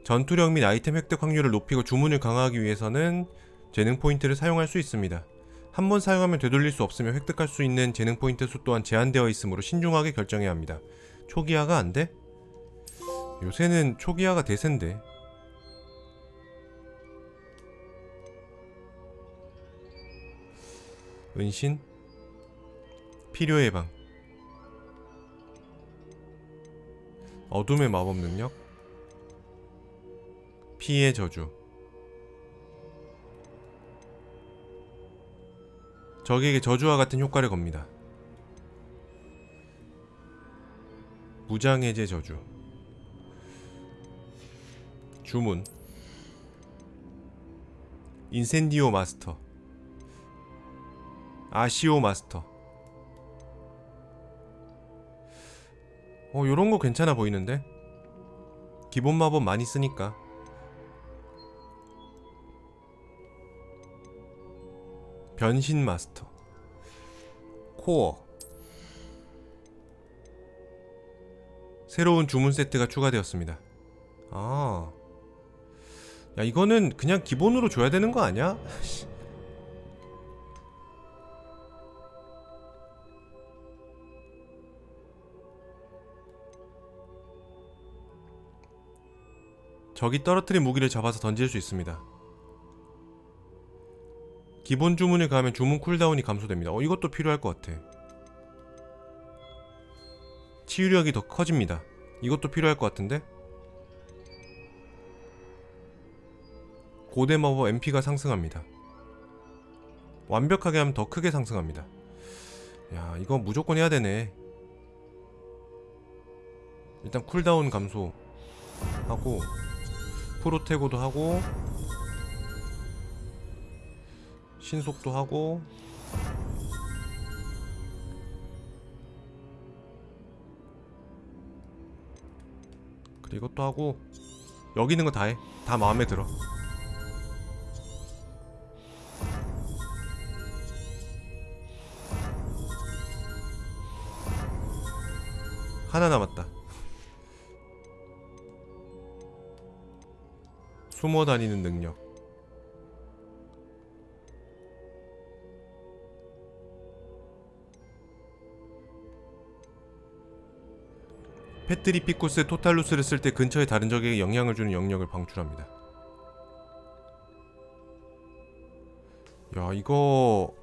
전투력 및 아이템 획득 확률을 높이고 주문을 강화하기 위해서는 재능 포인트를 사용할 수 있습니다. 한 번 사용하면 되돌릴 수 없으며 획득할 수 있는 재능 포인트 수 또한 제한되어 있으므로 신중하게 결정해야 합니다. 초기화가 안 돼? 요새는 초기화가 대세인데. 은신? 필요 예방. 어둠의 마법 능력. 피해 저주. 적에게 저주와 같은 효과를 겁니다. 무장해제 저주. 주문. 인센디오 마스터. 아시오 마스터. 요런거 괜찮아 보이는데? 기본 마법 많이 쓰니까. 변신 마스터. 코어. 새로운 주문 세트가 추가되었습니다. 야, 이거는 그냥 기본으로 줘야 되는 거 아니야? 적이 떨어뜨린 무기를 잡아서 던질 수 있습니다. 기본 주문을 가하면 주문 쿨다운이 감소됩니다. 이것도 필요할 것 같아. 치유력이 더 커집니다. 이것도 필요할 것 같은데? 고대 마법 MP가 상승합니다. 완벽하게 하면 더 크게 상승합니다. 야, 이거 무조건 해야 되네. 일단 쿨다운 감소하고 프로테고도 하고 신속도 하고 그리고 이것도 하고 여기 있는 거 다 해. 다 마음에 들어. 하나 남았다. 숨어 다니는 능력. 페트리피코스 토탈루스를 쓸 때 근처의 다른 적에게 영향을 주는 영역을 방출합니다. 야, 이거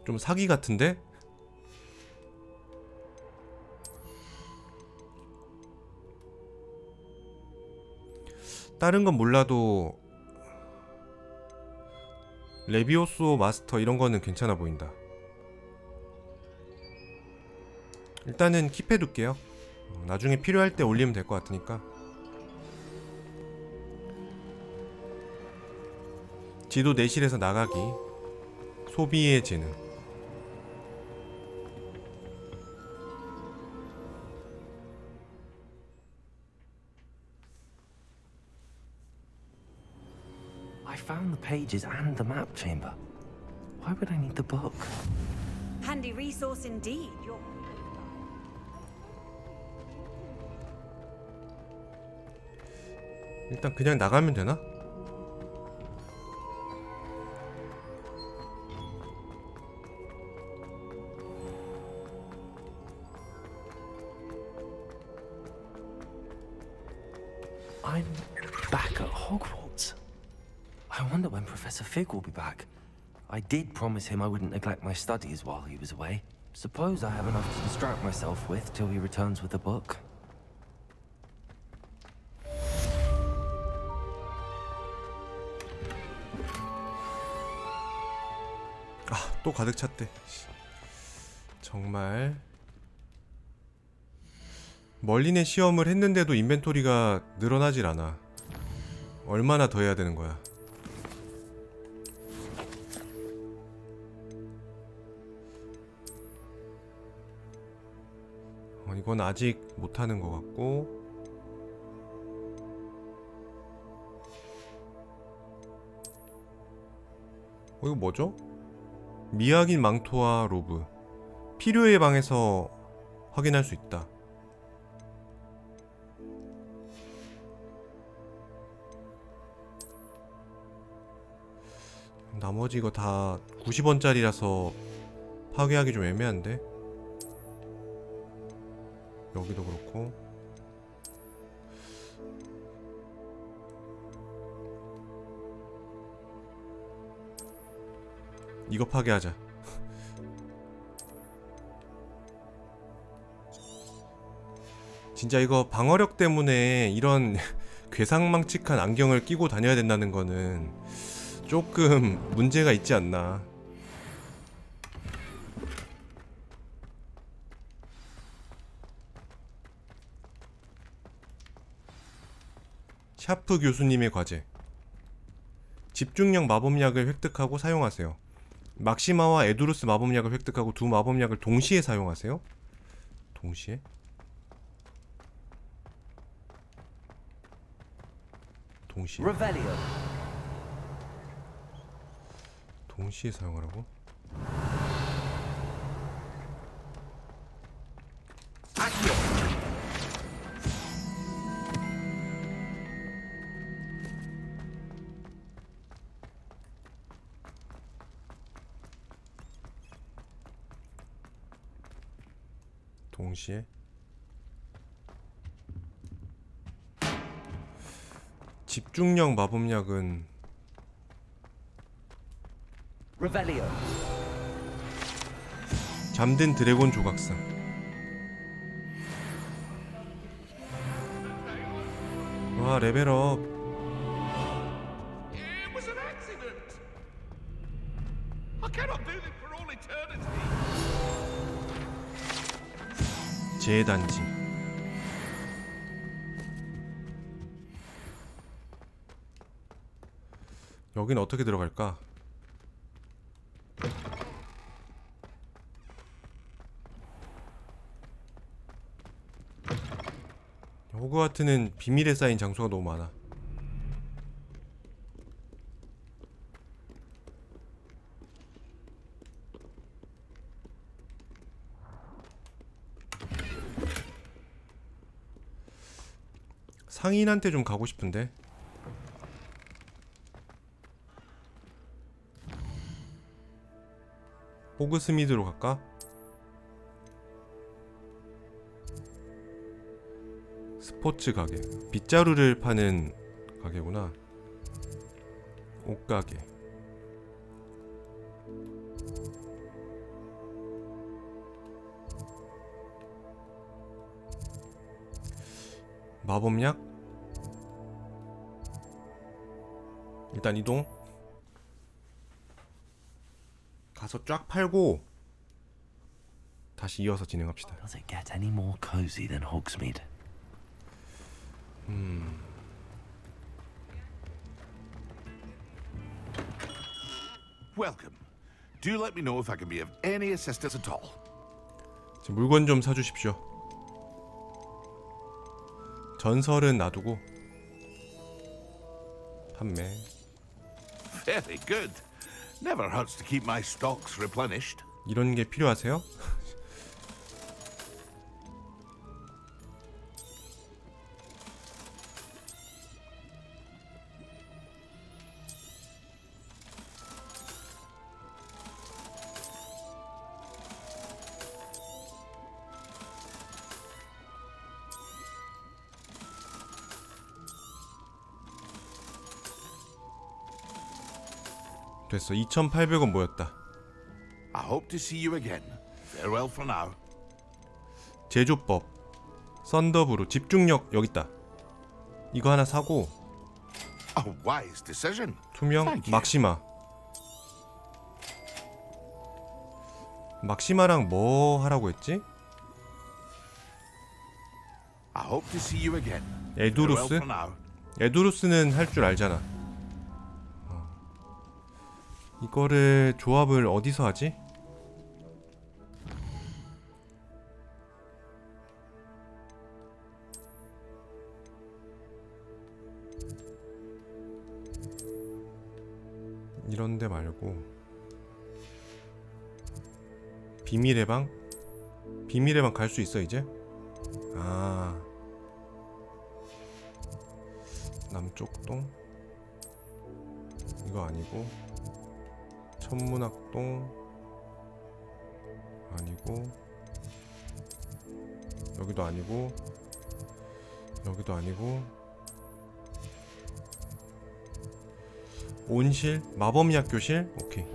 좀 사기 같은데? 다른 건 몰라도 레비오소 마스터 이런 거는 괜찮아 보인다. 일단은 킵해둘게요. 나중에 필요할 때 올리면 될 것 같으니까. 지도 내실에서 나가기. 소비의 재능. I found the pages and the map chamber. Why would I need the book? Handy resource indeed. 일단 그냥 나가면 되나? I'm back at Hogwarts. I wonder when Professor Fig will be back. I did promise him I wouldn't neglect my studies while he was away. Suppose I have enough to distract myself with till he returns with the book. 또 가득 찼대. 정말 멀린의 시험을 했는데도 인벤토리가 늘어나질 않아. 얼마나 더 해야 되는 거야. 이건 아직 못하는 것 같고. 이거 뭐죠? 미학인 망토와 로브. 필요의 방에서 확인할 수 있다. 나머지 이거 다 90원짜리라서 파괴하기 좀 애매한데? 여기도 그렇고. 이거 파괴하자. 진짜 이거 방어력 때문에 이런 괴상망측한 안경을 끼고 다녀야 된다는 거는 조금 문제가 있지 않나. 샤프 교수님의 과제. 집중력 마법약을 획득하고 사용하세요. 막시마와 에두루스 마법약을 획득하고 두 마법약을 동시에 사용하세요. 동시에? 동시에? 동시에 사용하라고? 동시에? 집중력 마법약은 Revelio. 잠든 드래곤 조각상. 와, 레벨업. It was an accident. I cannot do this for all eternity. 재단지. 여긴 어떻게 들어갈까? 호그와트는 비밀에 쌓인 장소가 너무 많아. 상인한테 좀 가고 싶은데. 호그스미드로 갈까? 스포츠 가게. 빗자루를 파는 가게구나. 옷가게. 마법약? 일단 이동. 가서 쫙 팔고 다시 이어서 진행합시다. Does it get any more cozy than Hogsmeade? Welcome. Do let me know if I can be of any assistance at all. 물건 좀 사주십시오. 전설은 놔두고 판매. Very good. Never hurts to keep my stocks replenished. 이런 게 필요하세요? 됐어. 2,800원 모였다. I hope to see you again. Farewell for now. 제조법. 썬더브루. 집중력 여기 있다. 이거 하나 사고. A wise decision. 투명. Thank you. 막시마. 막시마랑 뭐 하라고 했지? I hope to see you again. 에두루스? Farewell for now. 에두루스는 할 줄 알잖아. 이거를 조합을 어디서 하지? 이런데 말고 비밀의 방? 비밀의 방 갈 수 있어 이제? 아, 남쪽동? 이거 아니고 천문학동 아니고 여기도 아니고 여기도 아니고 온실? 마법약 교실? 오케이.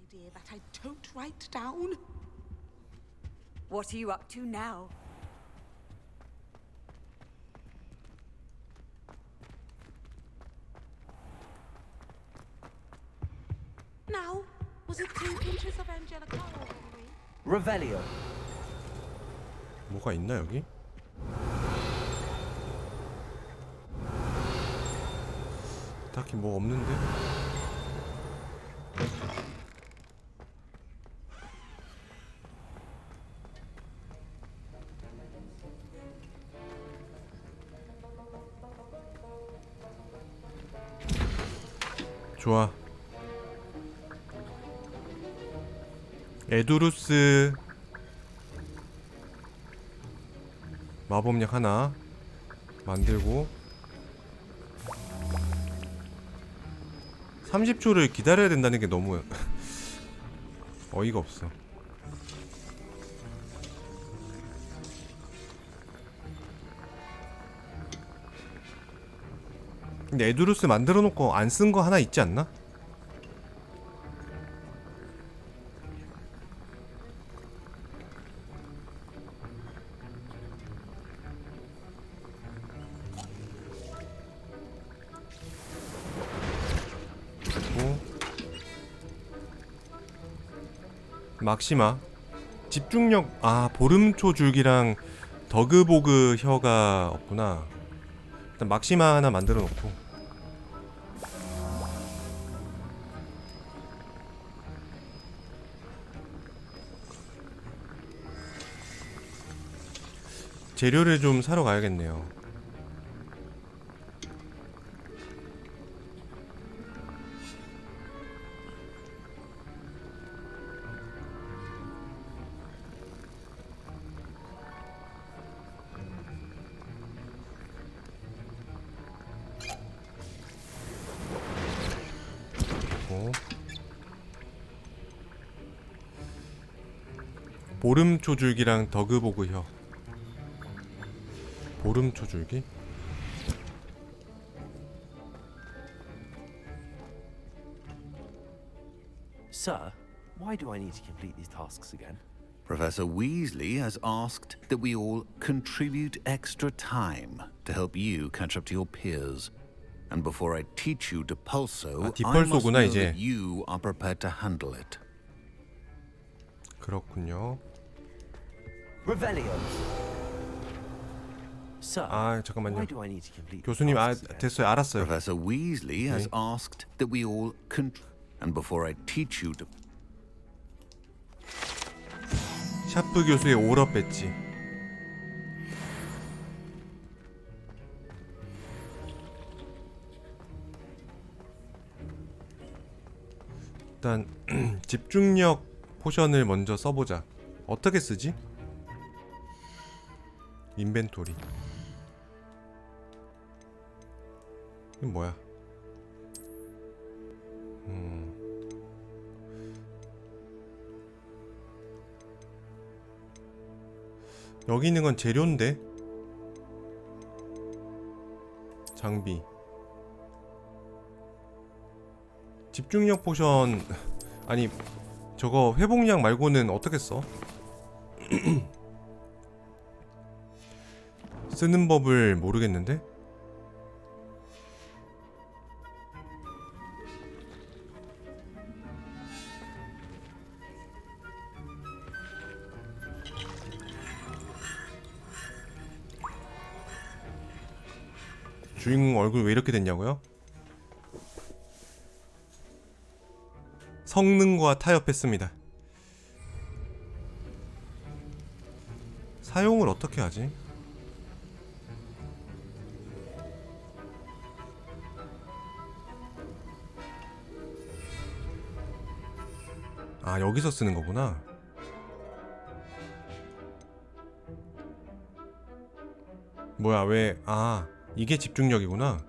Idea that I don't write down. What are you up to now? Now, was it 2 inches of Angelica or Revelio. 뭐가 있나 여기? 딱히 뭐 없는데? 좋아. 에두루스 마법약 하나 만들고 30초를 기다려야 된다는 게 너무 어이가 없어. 근데 에두루스 만들어 놓고 안 쓴 거 하나 있지 않나? 막시마 집중력. 아, 보름초 줄기랑 더그보그 혀가 없구나. 일단 막시마 하나 만들어 놓고. 재료를 좀 사러 가야겠네요. 보름초줄기랑 더그보그 혀. 보름초줄기? Sir, why do I need to complete these tasks again? Professor Weasley has asked that we all contribute extra time to help you catch up to your peers. And before I teach you Depulso, I must know that you are prepared to handle it. 그렇군요. Revelio. 아, 잠깐만요. 교수님, 아, 됐어요. 알았어요. Professor Weasley has asked that we all and before I teach you to 샤프 교수의 오러 배지. 일단 집중력 포션을 먼저 써보자. 어떻게 쓰지? 인벤토리. 이건 뭐야? 여기 있는 건 재료인데? 장비. 집중력 포션. 아니, 저거 회복량 말고는 어떻게 써? 쓰는 법을 모르겠는데? 주인공 얼굴 왜 이렇게 됐냐고요? 성능과 타협했습니다. 사용을 어떻게 하지? 아, 여기서 쓰는 거구나. 뭐야, 왜? 아, 이게 집중력이구나.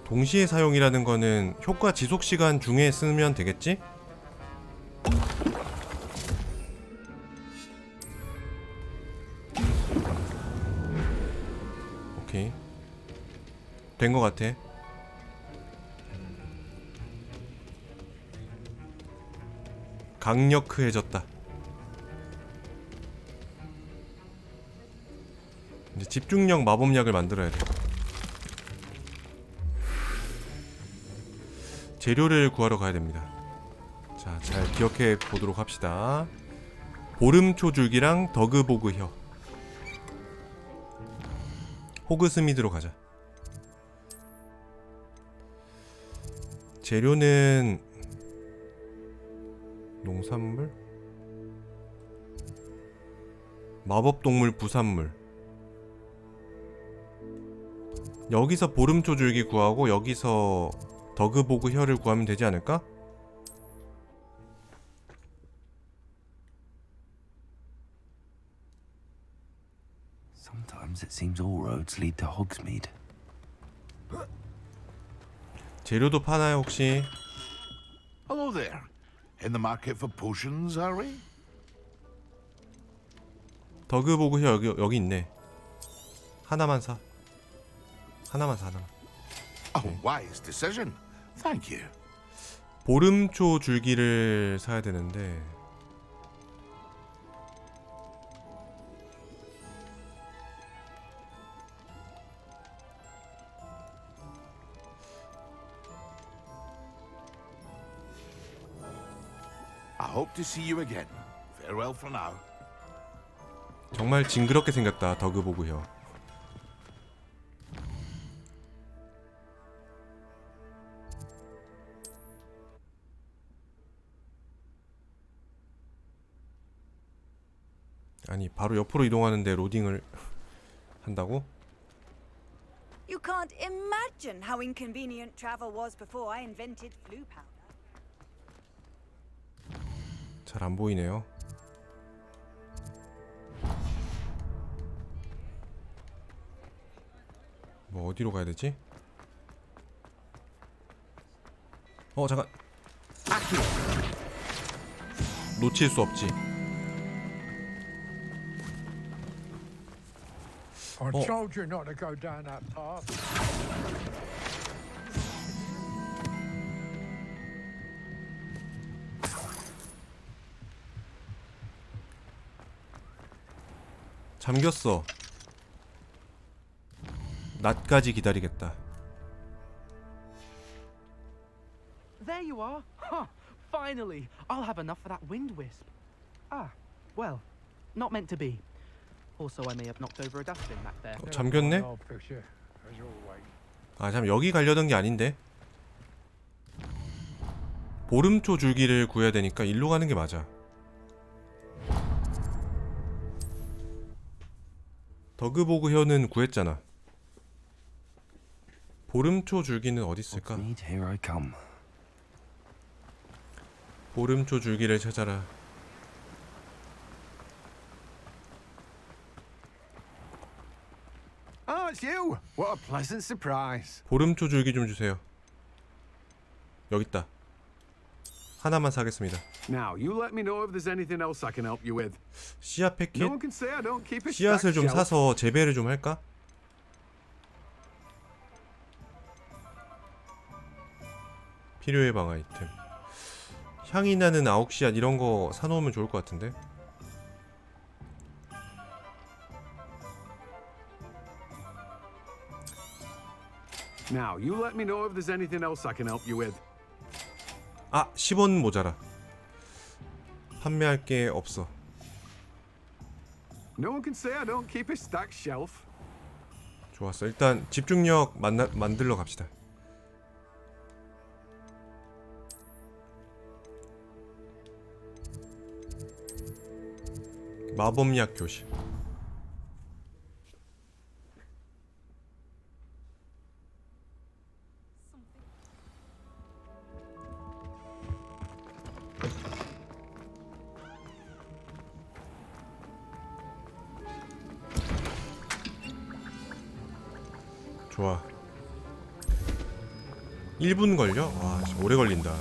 동시에 사용이라는 거는 효과 지속 시간 중에 쓰면 되겠지? 오케이. 된 거 같아. 강력해졌다. 이제 집중력 마법약을 만들어야 돼. 재료를 구하러 가야 됩니다. 자, 잘 기억해 보도록 합시다. 보름초 줄기랑 더그보그 혀. 호그스미드로 가자. 재료는 농산물? 마법동물 부산물. 여기서 보름초 줄기 구하고 여기서 더그보그 혀를 구하면 되지 않을까? Sometimes it seems all roads lead to Hogsmeade. 재료도 파나요 혹시? Hello there. In the market for potions, are we? 더그 보고 여기 있네. 하나만 사. 하나만 사. Oh, wise decision. Thank you. 보름초 줄기를 사야 되는데 I hope to see you again. Farewell for now. 정말 징그럽게 생겼다. 더그 보고요. 아니 바로 옆으로 이동하는데 로딩을 한다고? You can't imagine how inconvenient travel was before I invented flu powder. 잘 안 보이네요. 뭐 어디로 가야 되지? 잠깐. 놓칠 수 없지. I told you not to go down that path. 잠겼어. 낮까지 기다리겠다. There you are. Huh. Finally, I'll have enough for that wind wisp. Ah, well, not meant to be. Also, I may have knocked over a dustbin back there. 잠겼네? 아, 참 여기 가려던 게 아닌데. 보름초 줄기를 구해야 되니까 일로 가는 게 맞아. 더그보그 혀는 구했잖아. 보름초 줄기는 어디 있을까? 보름초 줄기를 찾아라. Oh, it's you! What a pleasant surprise. 보름초 줄기 좀 주세요. 여기 있다. 하나만 사겠습니다. Now, you let me know if there's anything else I can help you with. 씨앗 패킷? No one can say I don't keep a 씨앗을 좀 stacked shelf. 사서 재배를 좀 할까? 필요해 방 아이템. 향이 나는 아욱씨앗 이런 거 사놓으면 좋을 것 같은데. Now, you let me know if there's anything else I can help you with. 아, 10원 모자라. 판매할 게 없어. No one can say I don't keep a stacked shelf. 좋았어. 일단 집중력 만들러 갑시다. 마법약 교실. 좋아. 1분 걸려? 와, 오래 걸린다.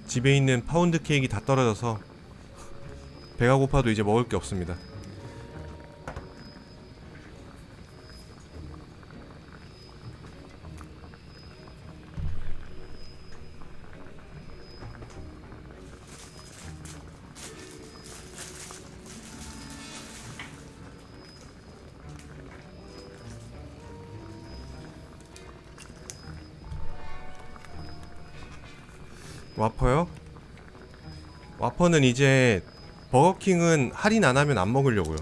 집에 있는 파운드 케이크 다 떨어져서 배가 고파도 이제 먹을 게 없습니다. 와퍼요? 와퍼는 이제 버거킹은 할인 안 하면 안 먹으려고요.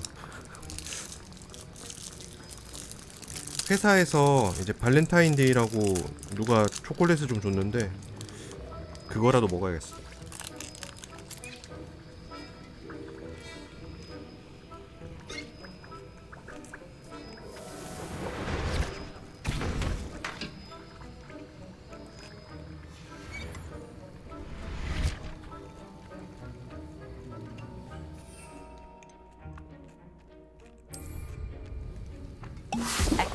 회사에서 이제 발렌타인데이라고 누가 초콜릿을 좀 줬는데 그거라도 먹어야겠어.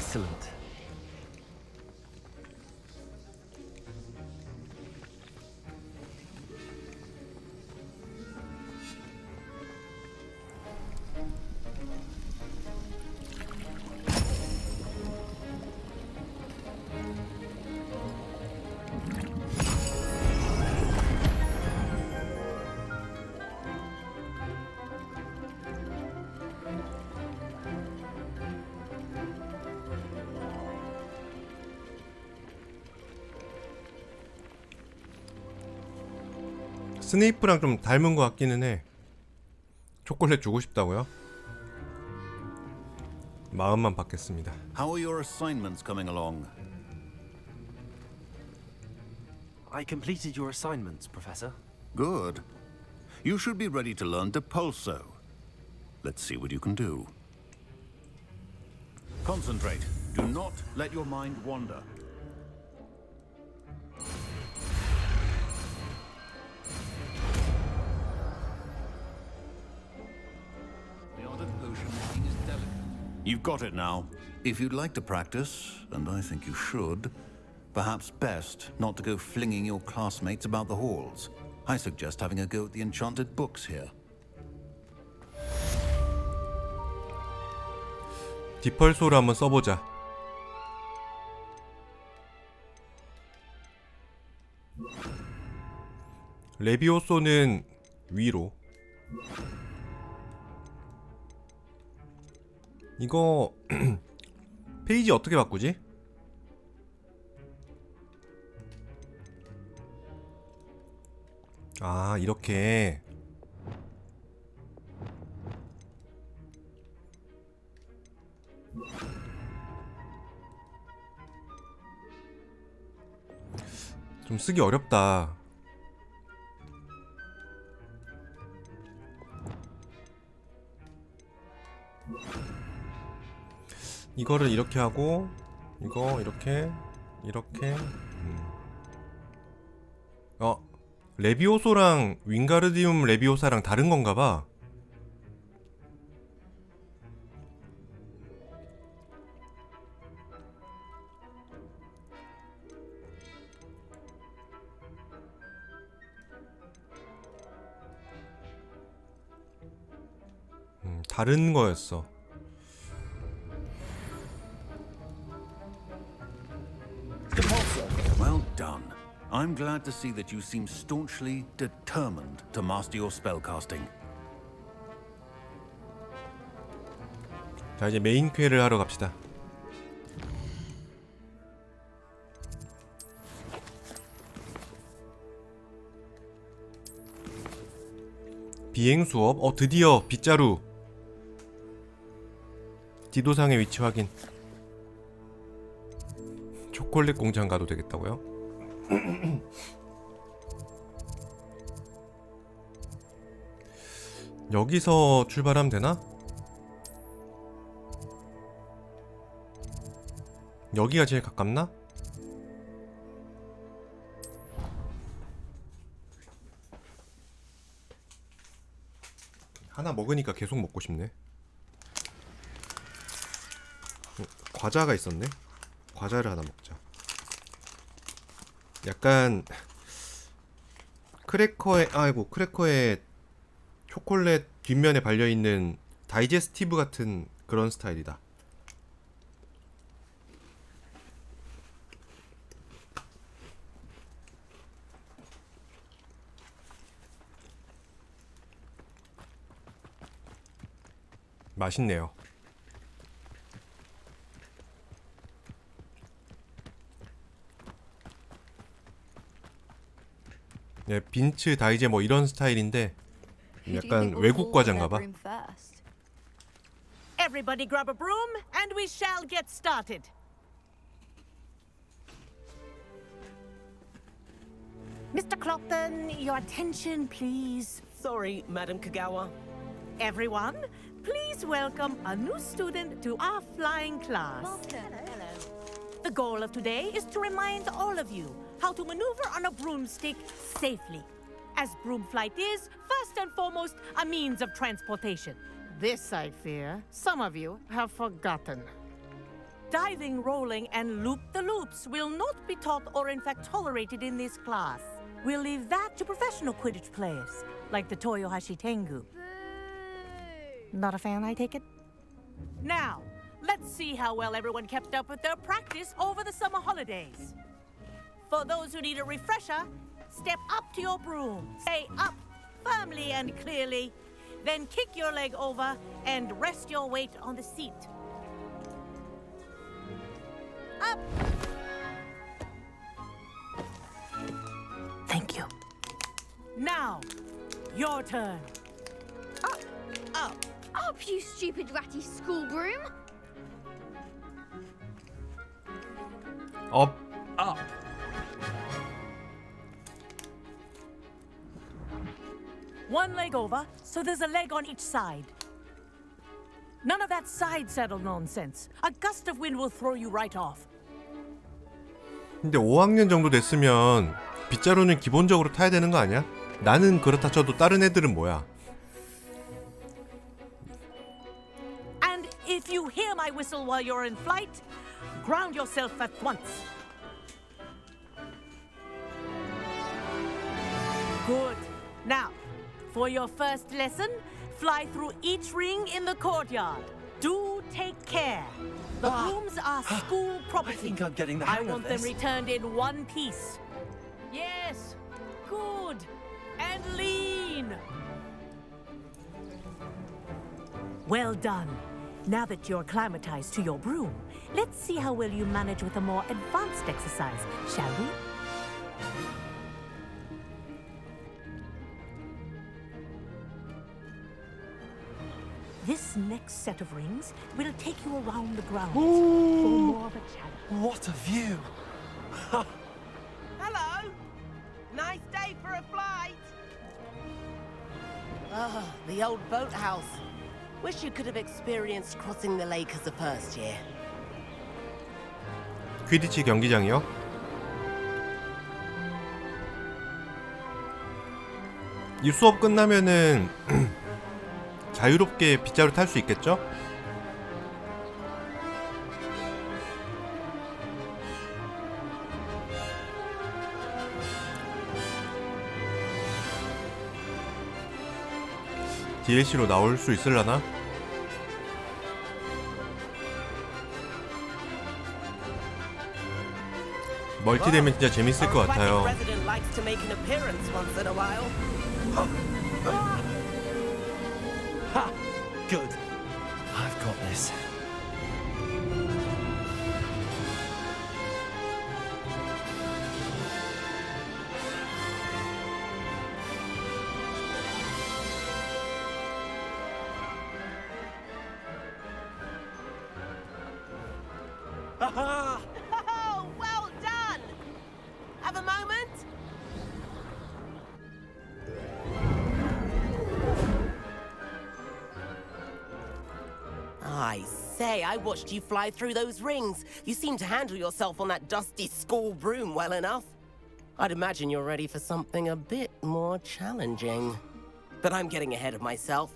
Excellent. 스네이프랑 좀 닮은 것 같기는 해. 초콜릿 주고 싶다고요? 마음만 받겠습니다. How are your assignments coming along? I completed your assignments, Professor. Good. You should be ready to learn Depulso. Let's see what you can do. Concentrate. Do not let your mind wander. You've got it now. If you'd like to practice, and I think you should, perhaps best not to go flinging your classmates about the halls. I suggest having a go at the enchanted books here. 디펄소를 한번 써보자. 레비오소는 위로. 이거 페이지 어떻게 바꾸지? 아, 이렇게. 좀 쓰기 어렵다. 이거를 이렇게 하고 이거 이렇게 레비오소랑 윙가르디움 레비오사랑 다른 건가 봐. 다른 거였어. Well done. I'm glad to see that you seem staunchly determined to master your spellcasting. 자, 이제 메인 퀘를 하러 갑시다. 비행 수업? 드디어 빗자루. 지도상의 위치 확인. 초콜릿 공장 가도 되겠다고요? 여기서 출발하면 되나? 여기가 제일 가깝나? 하나 먹으니까 계속 먹고 싶네. 과자가 있었네. 과자를 하나 먹자. 약간 크래커에 초콜릿 뒷면에 발려있는 다이제스티브 같은 그런 스타일이다. 맛있네요. 네, 빈츠, 다이제 뭐 이런 스타일인데 약간 외국 과자인가 봐. Everybody grab a broom and we shall get started. Mr. Clopton, your attention, please. Sorry, Madam Kagawa. Everyone, please welcome a new student to our flying class. Hello. The goal of today is to remind all of you how to maneuver on a broomstick safely, as broom flight is, first and foremost, a means of transportation. This, I fear, some of you have forgotten. Diving, rolling, and loop-the-loops will not be taught or in fact tolerated in this class. We'll leave that to professional Quidditch players, like the Toyohashi Tengu. Not a fan, I take it? Now, let's see how well everyone kept up with their practice over the summer holidays. For those who need a refresher, step up to your broom. Stay up firmly and clearly. Then kick your leg over and rest your weight on the seat. Up! Thank you. Now, your turn. Up, up. Up, you stupid ratty school broom. 업. Up. One leg over, so there's a leg on each side. None of that side saddle nonsense. A gust of wind will throw you right off. 근데 5학년 정도 됐으면 빗자루는 기본적으로 타야 되는 거 아니야? 나는 그렇다 쳐도 다른 애들은 뭐야? And if you hear my whistle while you're in flight, ground yourself at once. Good. Now, for your first lesson, fly through each ring in the courtyard. Do take care. The rooms are school property. I think I'm getting the hang I want of them this. returned in one piece. Yes. Good. And lean. Well done. Now that you're acclimatized to your broom, let's see how well you manage with a more advanced exercise, shall we? This next set of rings will take you around the grounds for more of a challenge. What a view! Hello! Nice day for a flight! Ah, the old boathouse. Wish you could have experienced crossing the lake as a first year. 퀴디치 경기장이요? 이 수업 끝나면은 자유롭게 빗자루 탈 수 있겠죠? DLC로 나올 수 있을라나? 멀티 되면 진짜 재밌을 것 같아요. President likes to make an appearance once in a while. Ha! Good. I've got this. Oh, well done! Have a moment? I say, I watched you fly through those rings. You seem to handle yourself on that dusty school broom well enough. I'd imagine you're ready for something a bit more challenging. But I'm getting ahead of myself.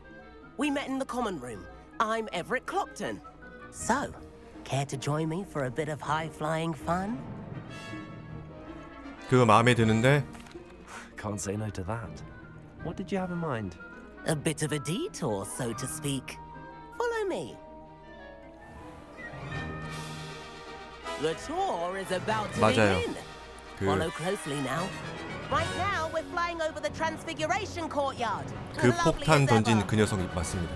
We met in the common room. I'm Everett Clockton. So, care to join me for a bit of high-flying fun? 그거 마음에 드는데 Can't say no to that. What did you have in mind? A bit of a detour, so to speak. Follow me. The tour is about to 맞아요. begin. 그, Follow closely now. Right now, we're flying over the Transfiguration Courtyard. 그 Lovely 폭탄 as 던진 ever. 그 녀석 맞습니다.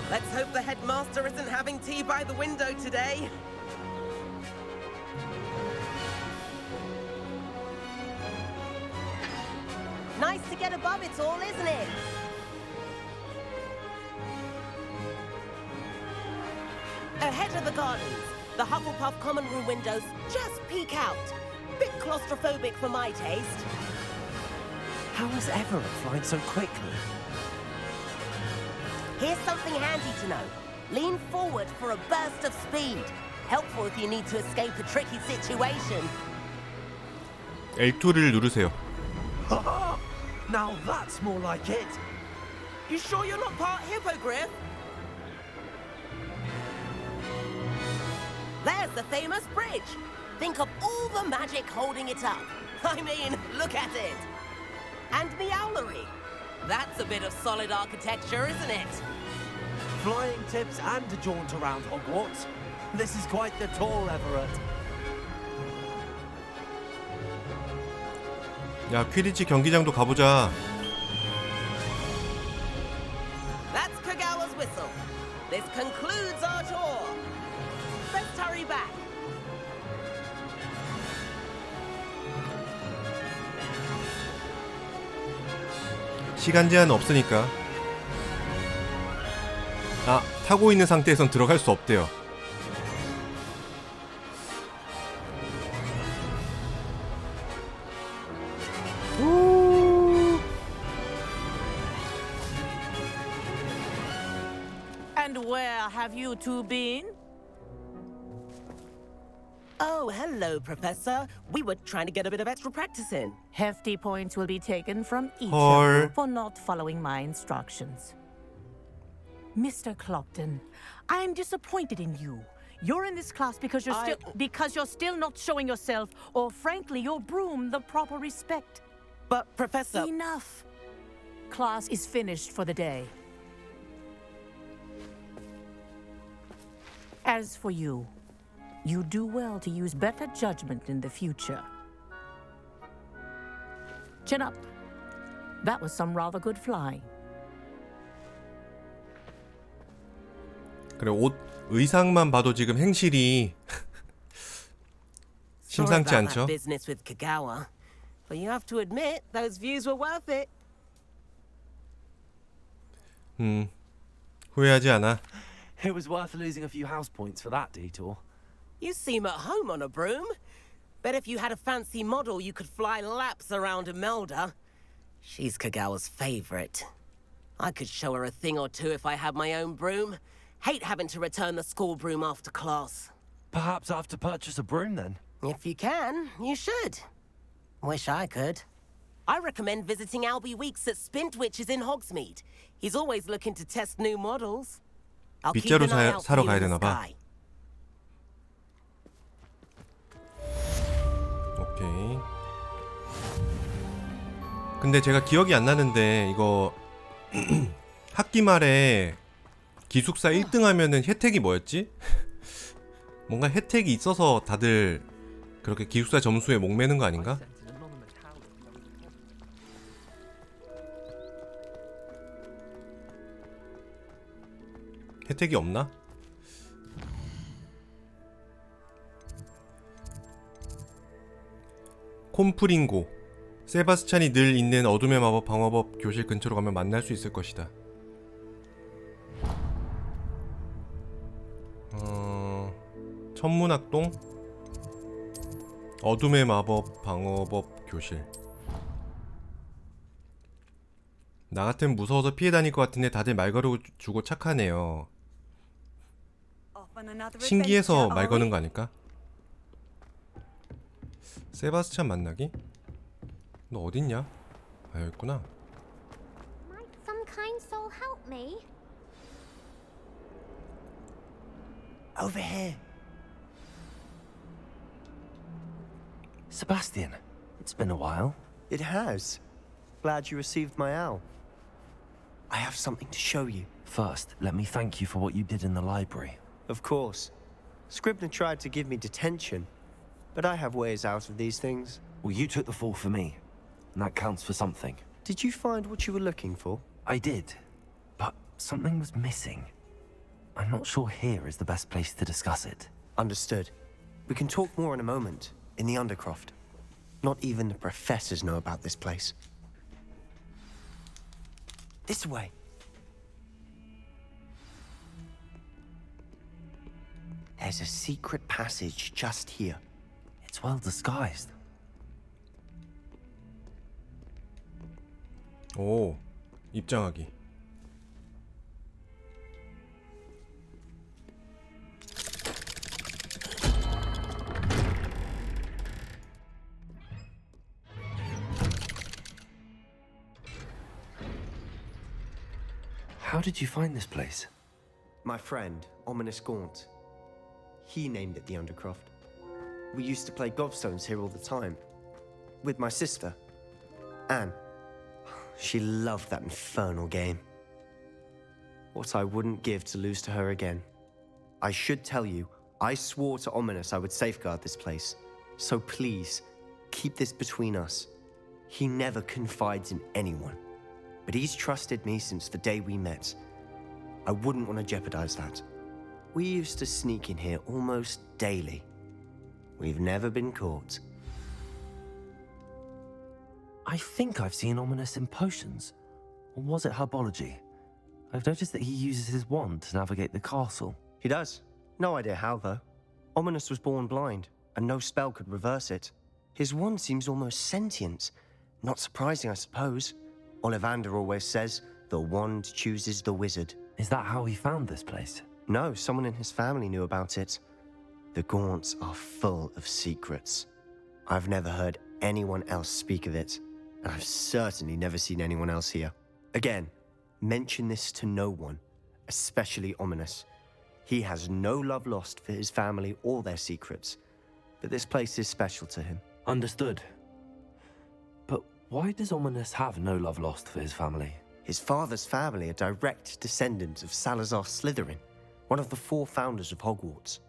Let's hope the headmaster isn't having tea by the window today. Nice to get above it all, isn't it? Ahead of the gardens, the Hufflepuff common room windows just peek out. Bit claustrophobic for my taste. How was Everett flying so quickly? Here's something handy to know. Lean forward for a burst of speed. Helpful if you need to escape a tricky situation. L2를 누르세요. Now that's more like it. You sure you're not part hippogriff? There's the famous bridge. Think of all the magic holding it up. I mean, look at it. And the owlery. That's a bit of solid architecture, isn't it? Flying tips and a jaunt around Hogwarts. This is quite the tour, Everett. 야, 퀴디치 경기장도 가보자. That's Kagawa's whistle. This concludes our tour. Let's hurry back. 시간 제한 없으니까. 아, 타고 있는 상태에선 들어갈 수 없대요. And where have you two been? Oh, hello, Professor. We were trying to get a bit of extra practice in. Hefty points will be taken from each of Or- you for not following my instructions. Mr. Clopton, I am disappointed in you. You're in this class because you're still not showing yourself, or frankly, your broom the proper respect. But, Professor... Enough. Class is finished for the day. As for you, you do well to use better judgment in the future. Chin up. That was some rather good flying. 그래, 옷 의상만 봐도 지금 행실이 심상치 Sorry about 않죠? that business with Kagawa, but you have to admit those views were worth it. 후회하지 않아. It was worth losing a few house points for that detour. You seem at home on a broom. Bet if you had a fancy model, you could fly laps around Imelda. She's Kagawa's favorite. I could show her a thing or two if I had my own broom. Hate having to return the school broom after class. Perhaps I have to purchase a broom then. If you can, you should. Wish I could. I recommend visiting Albie Weeks at Spintwitches in Hogsmeade. He's always looking to test new models. I'll keep 빗자루 an eye out for 사러 you 가야 in the 되나 봐. sky. 오케이. 근데 제가 기억이 안 나는데 이거 학기 말에 기숙사 1등 하면은 혜택이 뭐였지? 뭔가 혜택이 있어서 다들 그렇게 기숙사 점수에 목매는 거 아닌가? 혜택이 없나? 콤프링고 세바스찬이 늘 있는 어둠의 마법 방어법 교실 근처로 가면 만날 수 있을 것이다. 천문학동 어둠의 마법 방어법 교실. 나 같으면 무서워서 피해 다닐 것 같은데 다들 말 걸어주고 착하네요. 신기해서 말 거는 거 아닐까? 세바스찬 만나기? 너 어딨냐? 아, 여기 있구나. Might some kind soul help me? Over here. Sebastian, it's been a while. It has. Glad you received my owl. I have something to show you. First, let me thank you for what you did in the library. Of course. Scribner tried to give me detention, but I have ways out of these things. Well, you took the fall for me, and that counts for something. Did you find what you were looking for? I did, but something was missing. I'm not sure here is the best place to discuss it. Understood. We can talk more in a moment, in the Undercroft. Not even the professors know about this place. This way. There's a secret passage just here. It's well disguised. 오, 입장하기. How did you find this place? My friend, Ominous Gaunt. He named it the Undercroft. We used to play gobstones here all the time. With my sister, Anne. She loved that infernal game. What I wouldn't give to lose to her again. I should tell you, I swore to Ominous I would safeguard this place. So please, keep this between us. He never confides in anyone. But he's trusted me since the day we met. I wouldn't want to jeopardize that. We used to sneak in here almost daily. We've never been caught. I think I've seen Ominous in potions. Or was it herbology? I've noticed that he uses his wand to navigate the castle. He does. No idea how, though. Ominous was born blind, and no spell could reverse it. His wand seems almost sentient. Not surprising, I suppose. Ollivander always says, the wand chooses the wizard. Is that how he found this place? No, someone in his family knew about it. The Gaunts are full of secrets. I've never heard anyone else speak of it, and I've certainly never seen anyone else here. Again, mention this to no one, especially Ominous. He has no love lost for his family or their secrets, but this place is special to him. Understood. But why does Ominous have no love lost for his family? His father's family are direct descendants of Salazar Slytherin, one of the 4 founders of Hogwarts.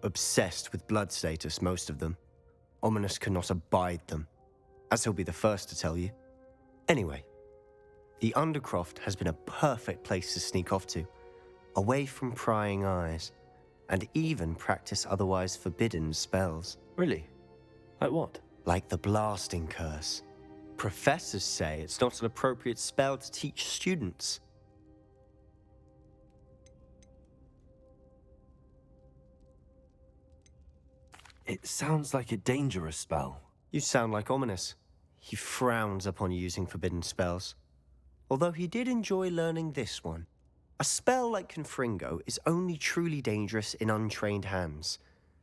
Obsessed with blood status, most of them. Ominous cannot abide them, as he'll be the first to tell you. Anyway, the Undercroft has been a perfect place to sneak off to, away from prying eyes, and even practice otherwise forbidden spells. Really? Like what? Like the Blasting Curse. Professors say it's not an appropriate spell to teach students. It sounds like a dangerous spell. You sound like Ominous. He frowns upon using forbidden spells. Although he did enjoy learning this one. A spell like Confringo is only truly dangerous in untrained hands.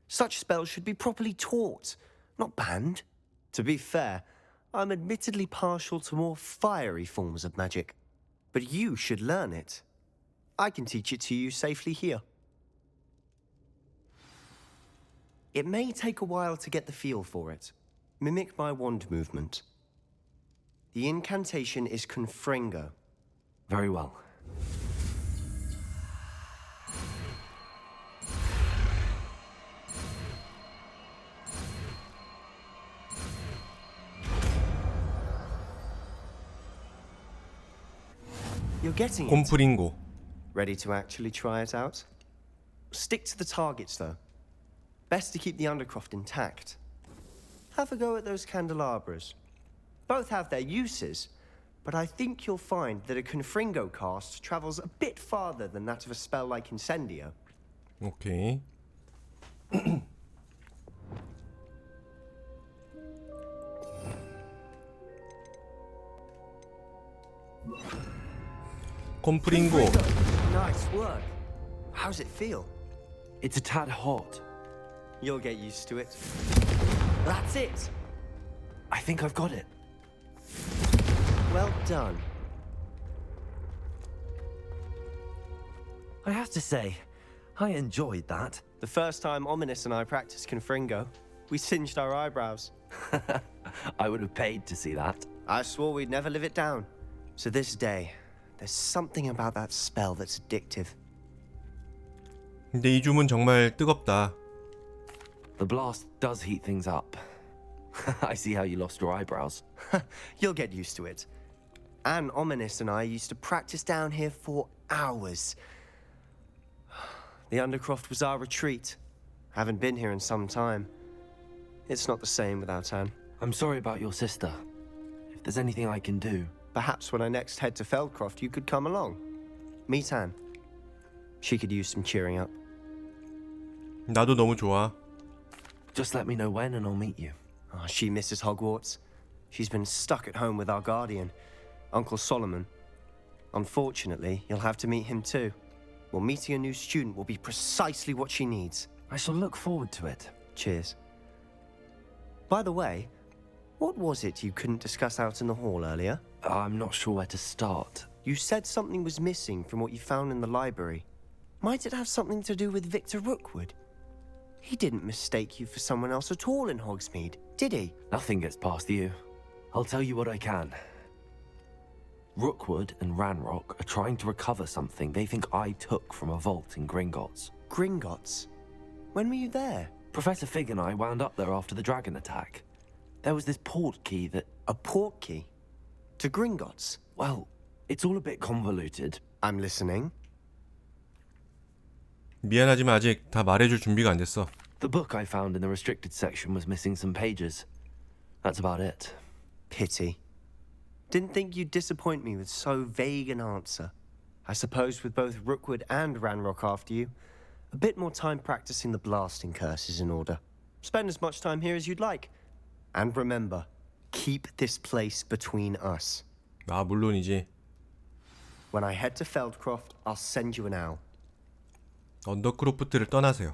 Such spells should be properly taught, not banned. To be fair, I'm admittedly partial to more fiery forms of magic. But you should learn it. I can teach it to you safely here. It may take a while to get the feel for it. Mimic my wand movement. The incantation is Confringo. Very well. You're getting it. 곰프링고. Ready to actually try it out? Stick to the targets, though. Best to keep the Undercroft intact. Have a go at those candelabras. Both have their uses, but I think you'll find that a Confringo cast travels a bit farther than that of a spell like Incendio. 오케이. 곰프링고. Nice work. How's it feel? It's a tad hot. You'll get used to it. That's it. I think I've got it. Well done. I have to say, I enjoyed that. The first time Ominous and I practiced Confringo, we singed our eyebrows. I would have paid to see that. I swore we'd never live it down. So this day, there's something about that spell that's addictive. 근데 이 주문 정말 뜨겁다. The blast does heat things up. I see how you lost your eyebrows. You'll get used to it. Anne, Ominous and I used to practice down here for hours. The Undercroft was our retreat. Haven't been here in some time. It's not the same without Anne. I'm sorry about your sister. If there's anything I can do... Perhaps when I next head to Feldcroft, you could come along. Meet Anne. She could use some cheering up. 나도 너무 좋아. Just let me know when and I'll meet you. Oh, she misses Hogwarts. She's been stuck at home with our guardian, Uncle Solomon. Unfortunately, you'll have to meet him too. Well, meeting a new student will be precisely what she needs. I shall look forward to it. Cheers. By the way, what was it you couldn't discuss out in the hall earlier? I'm not sure where to start. You said something was missing from what you found in the library. Might it have something to do with Victor Rookwood? He didn't mistake you for someone else at all in Hogsmeade, did he? Nothing gets past you. I'll tell you what I can. Rookwood and Ranrock are trying to recover something they think I took from a vault in Gringotts. Gringotts? When were you there? Professor Fig and I wound up there after the dragon attack. There was this port key that... A port key? To Gringotts? Well, it's all a bit convoluted. I'm listening. 미안하지만 아직 다 말해줄 준비가 안 됐어. The book I found in the restricted section was missing some pages. That's about it. Pity. Didn't think you'd disappoint me with so vague an answer. I suppose with both Rookwood and Ranrock after you, a bit more time practicing the blasting curse is in order. Spend as much time here as you'd like. And remember, keep this place between us. 아, 물론이지. When I head to Feldcroft, I'll send you an owl. 언더크로프트를 떠나세요.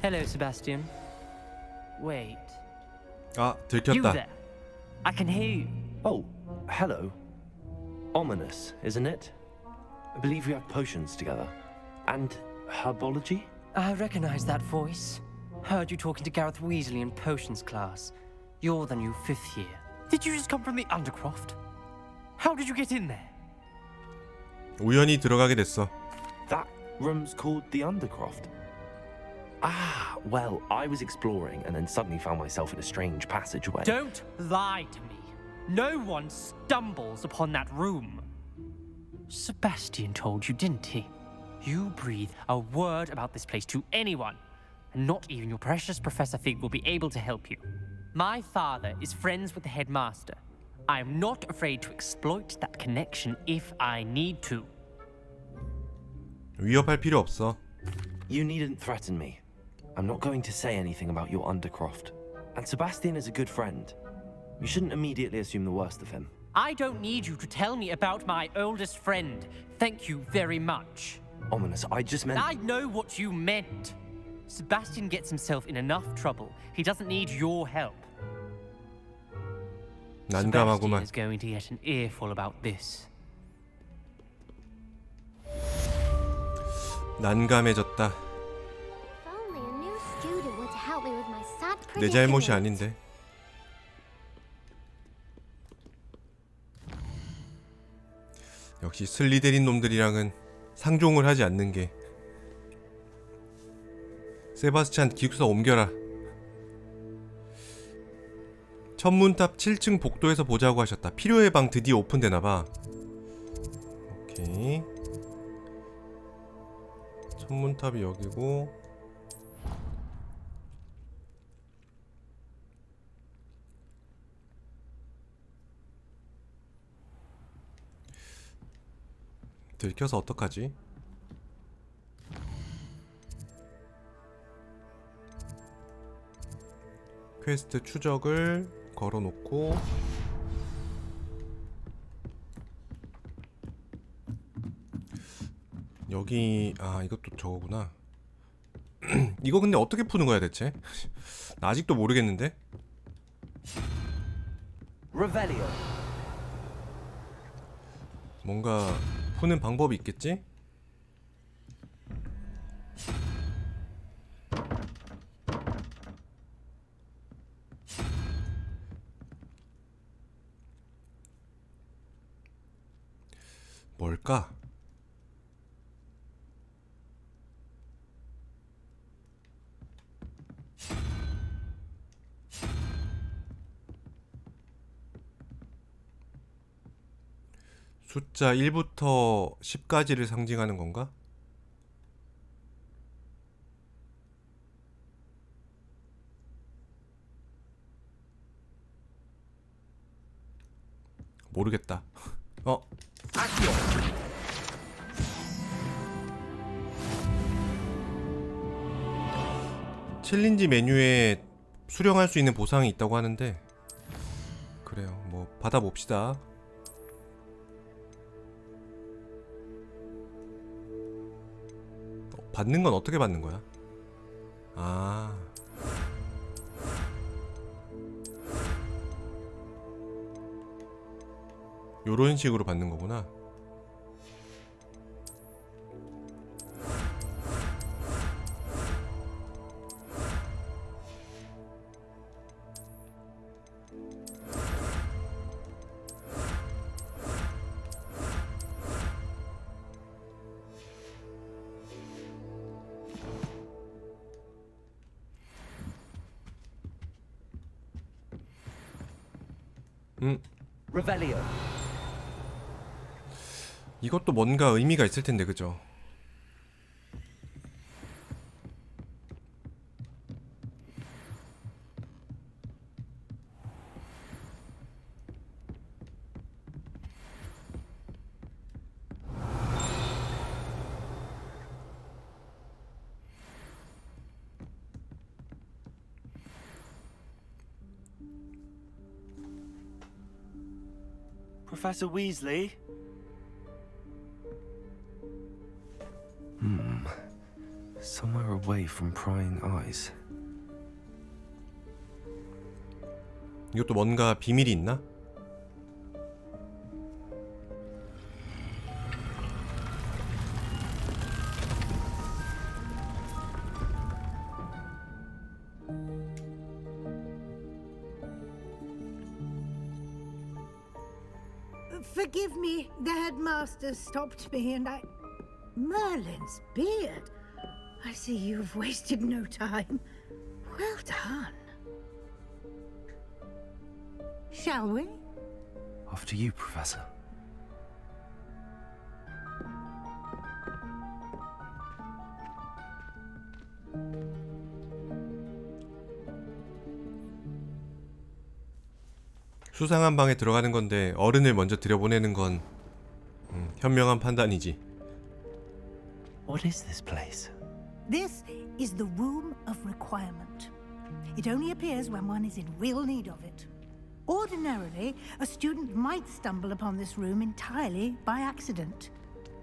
Hello, Sebastian. Wait. 아, You 들켰다. there. I can hear you. Oh, hello. Ominous, isn't it? I believe we have potions together. And herbology? I recognize that voice. Heard you talking to Gareth Weasley in potions class. You're the new 5th year. Did you just come from the Undercroft? How did you get in there? 우연히 들어가게 됐어. That room's called the Undercroft. Ah, well, I was exploring and then suddenly found myself in a strange passageway. Don't lie to me. No one stumbles upon that room. Sebastian told you, didn't he? You breathe a word about this place to anyone, and not even your precious Professor Fig will be able to help you. My father is friends with the headmaster. I am not afraid to exploit that connection if I need to. 위협할 필요 없어. You needn't threaten me. I'm not going to say anything about your Undercroft. And Sebastian is a good friend. You shouldn't immediately assume the worst of him. I don't need you to tell me about my oldest friend. Thank you very much. Ominous, I just meant... I know what you meant. Sebastian gets himself in enough trouble. He doesn't need your help. Sebastian 난감하구만. is going to get an earful about this. 난감해졌다. If only a new student were to help me with my sad 내 잘못이 predicament. 아닌데. 역시 슬리데린 놈들이랑은 상종을 하지 않는 게. 세바스찬 기숙사 옮겨라. 천문탑 7층 복도에서 보자고 하셨다. 필요의 방 드디어 오픈되나봐. 오케이. 천문탑이 여기고. 들켜서 어떡하지? 퀘스트 추적을 걸어놓고 여기 아 이것도 저거구나. 이거 근데 어떻게 푸는 거야 대체? 나 아직도 모르겠는데. Revelio. 뭔가 푸는 방법이 있겠지? 뭘까? 숫자 1부터 10까지를 상징하는 건가? 모르겠다. 챌린지 메뉴에 수령할 수 있는 보상이 있다고 하는데 그래요. 뭐 받아봅시다. 받는 건 어떻게 받는 거야? 아. 요런 식으로 받는 거구나. Revelio. 이것도 뭔가 의미가 있을 텐데, 그죠? Professor Weasley? Somewhere away from prying eyes. 이것도 뭔가 비밀이 있나? Forgive me, the headmaster stopped me and I... Merlin's beard. I see you've wasted no time. Well done. Shall we? After you, Professor. 수상한 방에 들어가는 건데 어른을 먼저 들여보내는 건 현명한 판단이지. What is this place? This is the Room of Requirement. It only appears when one is in real need of it. Ordinarily, a student might stumble upon this room entirely by accident.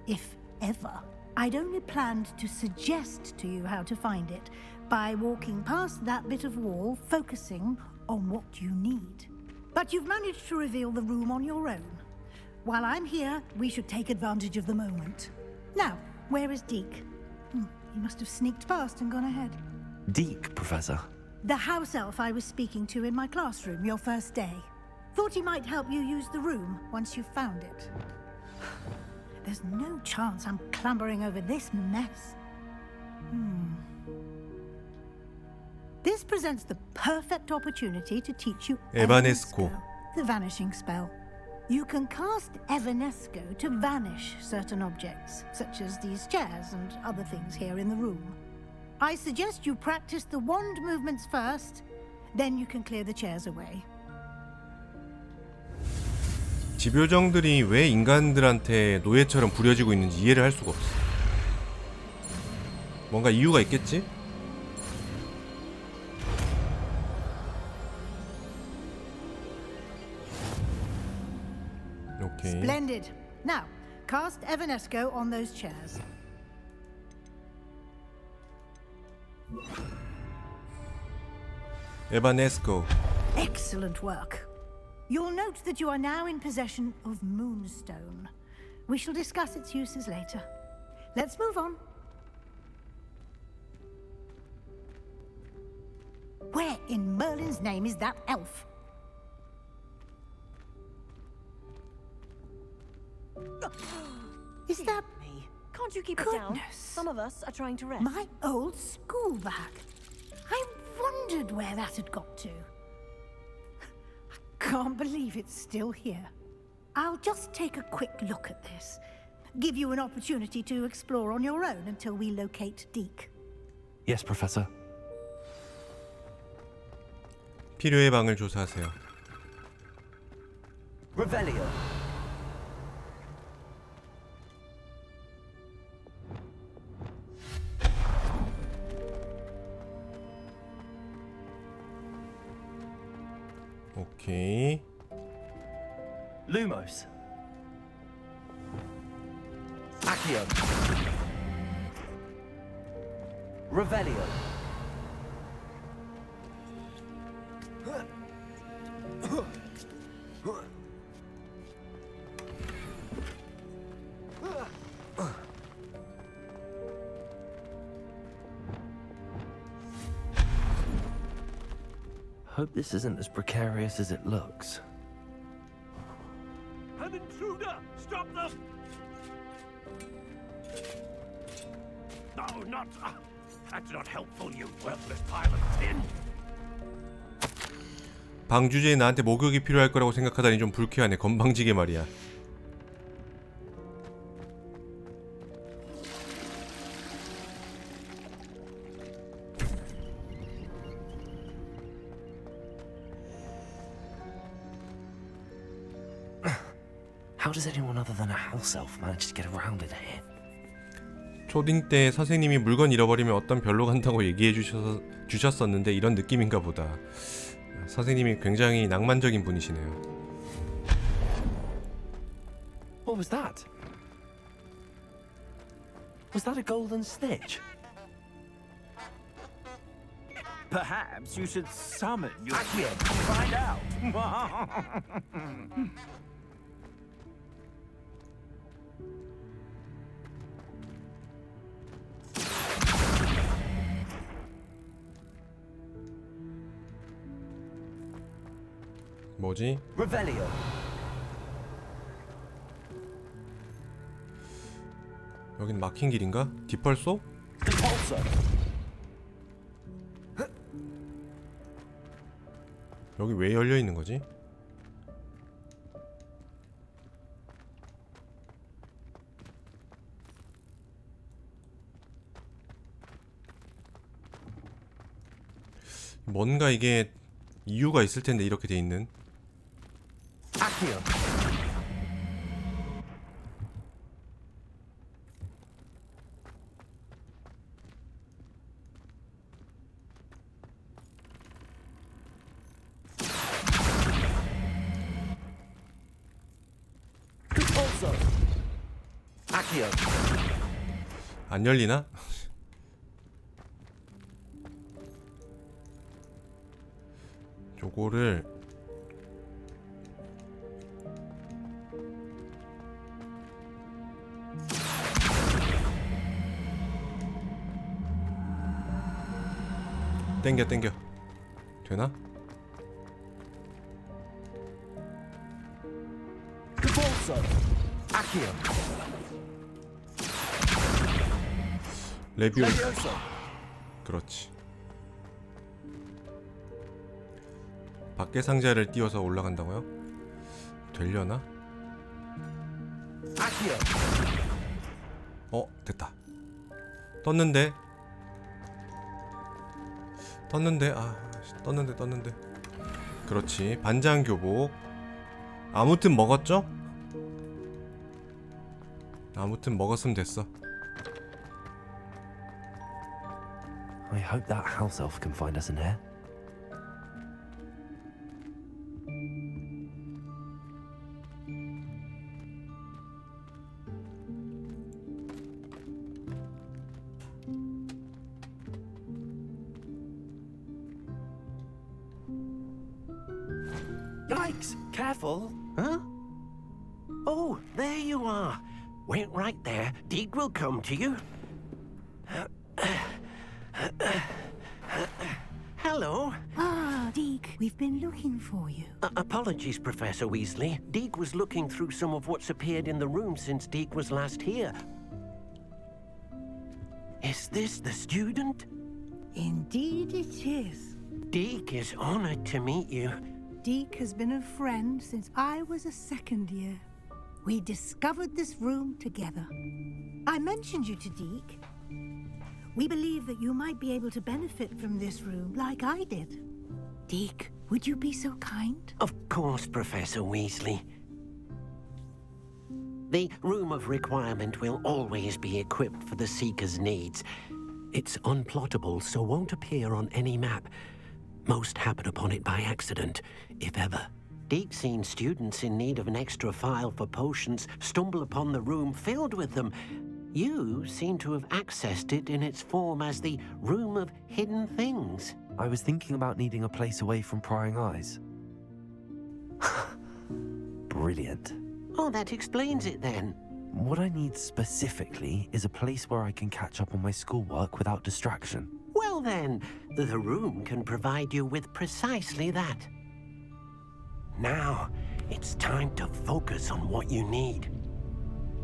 If ever. I'd only planned to suggest to you how to find it by walking past that bit of wall, focusing on what you need. But you've managed to reveal the room on your own. While I'm here, we should take advantage of the moment. Now, where is Deke? He must have sneaked past and gone ahead. Deke, Professor. The house elf I was speaking to in my classroom your first day. Thought he might help you use the room once you found it. There's no chance I'm clambering over this mess. This presents the perfect opportunity to teach you Evanesco. the vanishing spell. You can cast Evanesco to vanish certain objects, such as these chairs and other things here in the room. I suggest you practice the wand movements first, then you can clear the chairs away. 지표정들이 왜 인간들한테 노예처럼 부려지고 있는지 이해를 할 수가 없어. 뭔가 이유가 있겠지? 오케이. Splendid. Now, cast Evanesco on those chairs. 에바네스코. Excellent work. You'll note that you are now in possession of Moonstone. We shall discuss its uses later. Let's move on. Where in Merlin's name is that elf? Is that... Can't you keep it down? Some of us are trying to rest. My old school bag. I wondered where that had got to. I can't believe it's still here. I'll just take a quick look at this. Give you an opportunity to explore on your own until we locate Deke. Yes, Professor. 필요의 방을 조사하세요. Revelio. 오케이. Lumos. Accio. Revelio. Hope this isn't as precarious as it looks. An intruder! Stop them! No, not... that's not helpful, you worthless pile of tin! 방 주제에 나한테 목욕이 필요할 거라고 생각하다니 좀 불쾌하네. 건방지게 말이야. How does anyone other than a house elf manage to get around in here? 초딩 때 선생님이 물건 잃어버리면 어떤 별로 간다고 얘기해 주셨었는데 이런 느낌인가 보다. 선생님이 굉장히 낭만적인 분이시네요. What was that? Was that a golden snitch? Perhaps you should summon your kid to find out. 뭐지? Revelio. 여긴 막힌 길인가? 디펄소? 여기 왜 열려 있는 거지? 뭔가 이게 이유가 있을 텐데 이렇게 돼 있는. Accio. Accio. 안 열리나? 요거를 땡겨 되나? 레비오사. 그렇지. 밖에 상자를 띄워서 올라간다고요? 되려나? 됐다. 떴는데 떴는데 그렇지. 반장 교복. 아무튼 먹었죠? 아무튼 먹었으면 됐어. I hope that house elf can find us in here. Yikes! Careful! Huh? Oh, there you are. Wait right there. Deek will come to you. Hello. Ah, Deek, we've been looking for you. Apologies, Professor Weasley. Deek was looking through some of what's appeared in the room since Deek was last here. Is this the student? Indeed it is. Deek is honored to meet you. Deek has been a friend since I was a second year. We discovered this room together. I mentioned you to Deek. We believe that you might be able to benefit from this room like I did. Deek, would you be so kind? Of course, Professor Weasley. The Room of Requirement will always be equipped for the Seeker's needs. It's unplottable, so won't appear on any map. Most happen upon it by accident, if ever. Deek's seen students in need of an extra file for potions stumble upon the room filled with them. You seem to have accessed it in its form as the Room of Hidden Things. I was thinking about needing a place away from prying eyes. Brilliant. Oh, that explains it then. What I need specifically is a place where I can catch up on my schoolwork without distraction. Well then, the room can provide you with precisely that. Now, it's time to focus on what you need.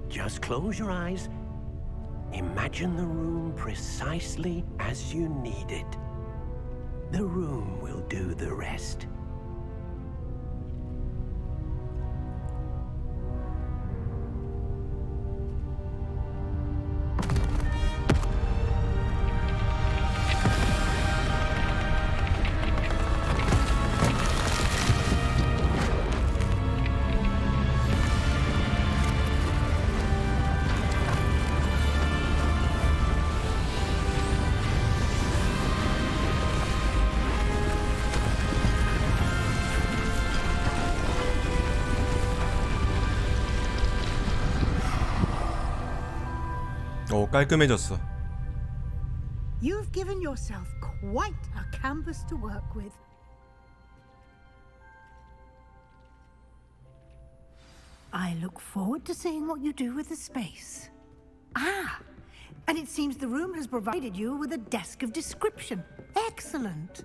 Just close your eyes. Imagine the room precisely as you need it. The room will do the rest. 오, 깔끔해졌어. You've given yourself quite a canvas to work with. I look forward to seeing what you do with the space. Ah, and it seems the room has provided you with a desk of description. Excellent.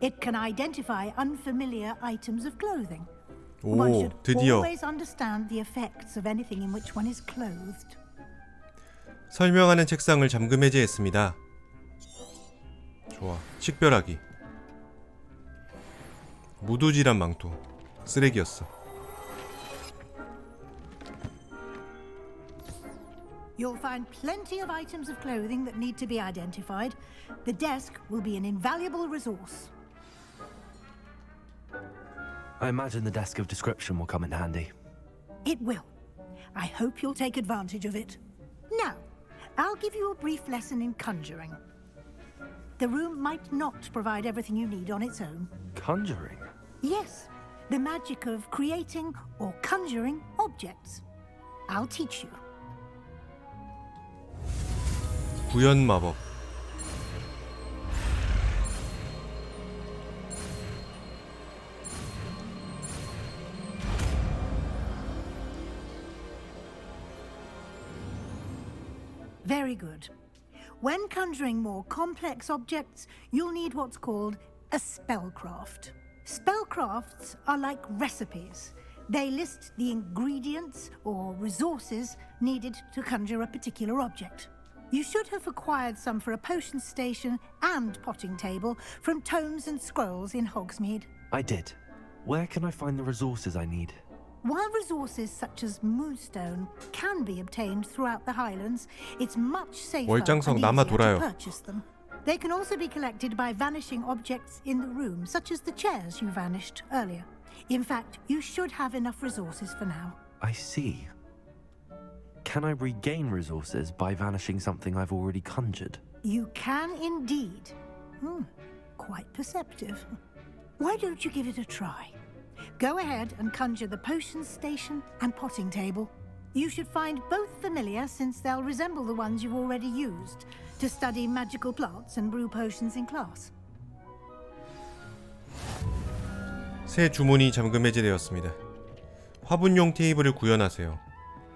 It can identify unfamiliar items of clothing. One 오, should 드디어 always understand the effects of anything in which one is clothed. 설명하는 책상을 잠금 해제했습니다. 좋아. 식별하기. 무두질한 망토. 쓰레기였어. You'll find plenty of items of clothing that need to be identified. The desk will be an invaluable resource. I imagine the desk of description will come in handy. It will. I hope you'll take advantage of it. Now, I'll give you a brief lesson in conjuring. The room might not provide everything you need on its own. Conjuring? Yes, the magic of creating or conjuring objects. I'll teach you. 구현 마법. Very good. When conjuring more complex objects, you'll need what's called a spellcraft. Spellcrafts are like recipes. They list the ingredients or resources needed to conjure a particular object. You should have acquired some for a potion station and potting table from tomes and scrolls in Hogsmeade. I did. Where can I find the resources I need? While resources such as moonstone can be obtained throughout the Highlands, it's much safer and 월장성 easier 남아 to 돌아요. purchase them. They can also be collected by vanishing objects in the room, such as the chairs you vanished earlier. In fact, you should have enough resources for now. I see. Can I regain resources by vanishing something I've already conjured? You can indeed. Quite perceptive. Why don't you give it a try? Go ahead and conjure the potion station and potting table. You should find both familiar since they'll resemble the ones you've already used to study magical plants and brew potions in class. 새 주문이 잠금 해제되었습니다. 화분용 테이블을 구현하세요.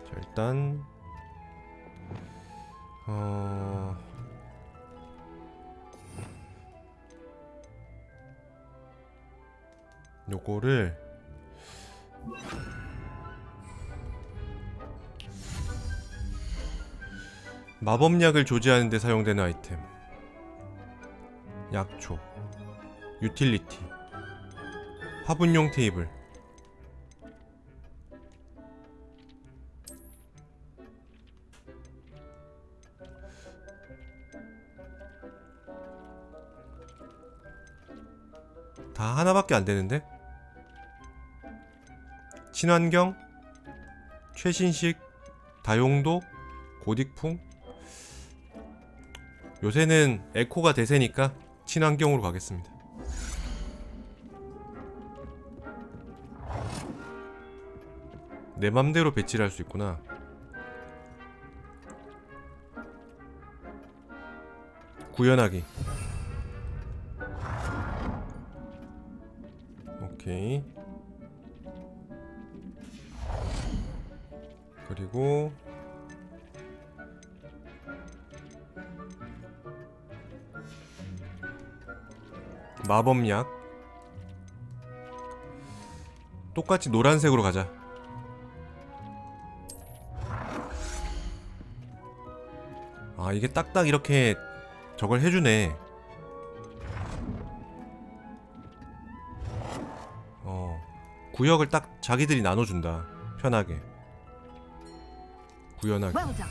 자, 일단 요거를 마법약을 조제하는 데 사용되는 아이템. 약초, 유틸리티, 화분용 테이블. 다 하나밖에 안 되는데? 친환경, 최신식, 다용도, 고딕풍. 요새는 에코가 대세니까 친환경으로 가겠습니다. 내 맘대로 배치를 할 수 있구나. 구현하기. 오케이. 그리고 마법약. 똑같이 노란색으로 가자. 아, 이게 딱딱 이렇게 저걸 해주네. 구역을 딱 자기들이 나눠준다. 편하게. 구현하기. Well done.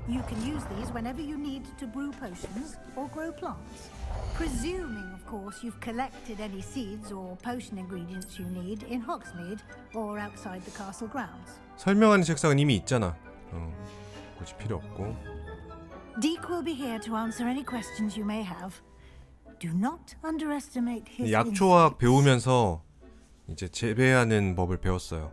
You can use these whenever you need to brew potions or grow plants. Presuming, of course, you've collected any seeds or potion ingredients you need in Hogsmeade or outside the castle grounds. 설명하는 책상은 이미 있잖아. 굳이 필요 없고. Deke will be here to answer any questions you may have. Do not underestimate his 약초학 배우면서 이제 재배하는 법을 배웠어요.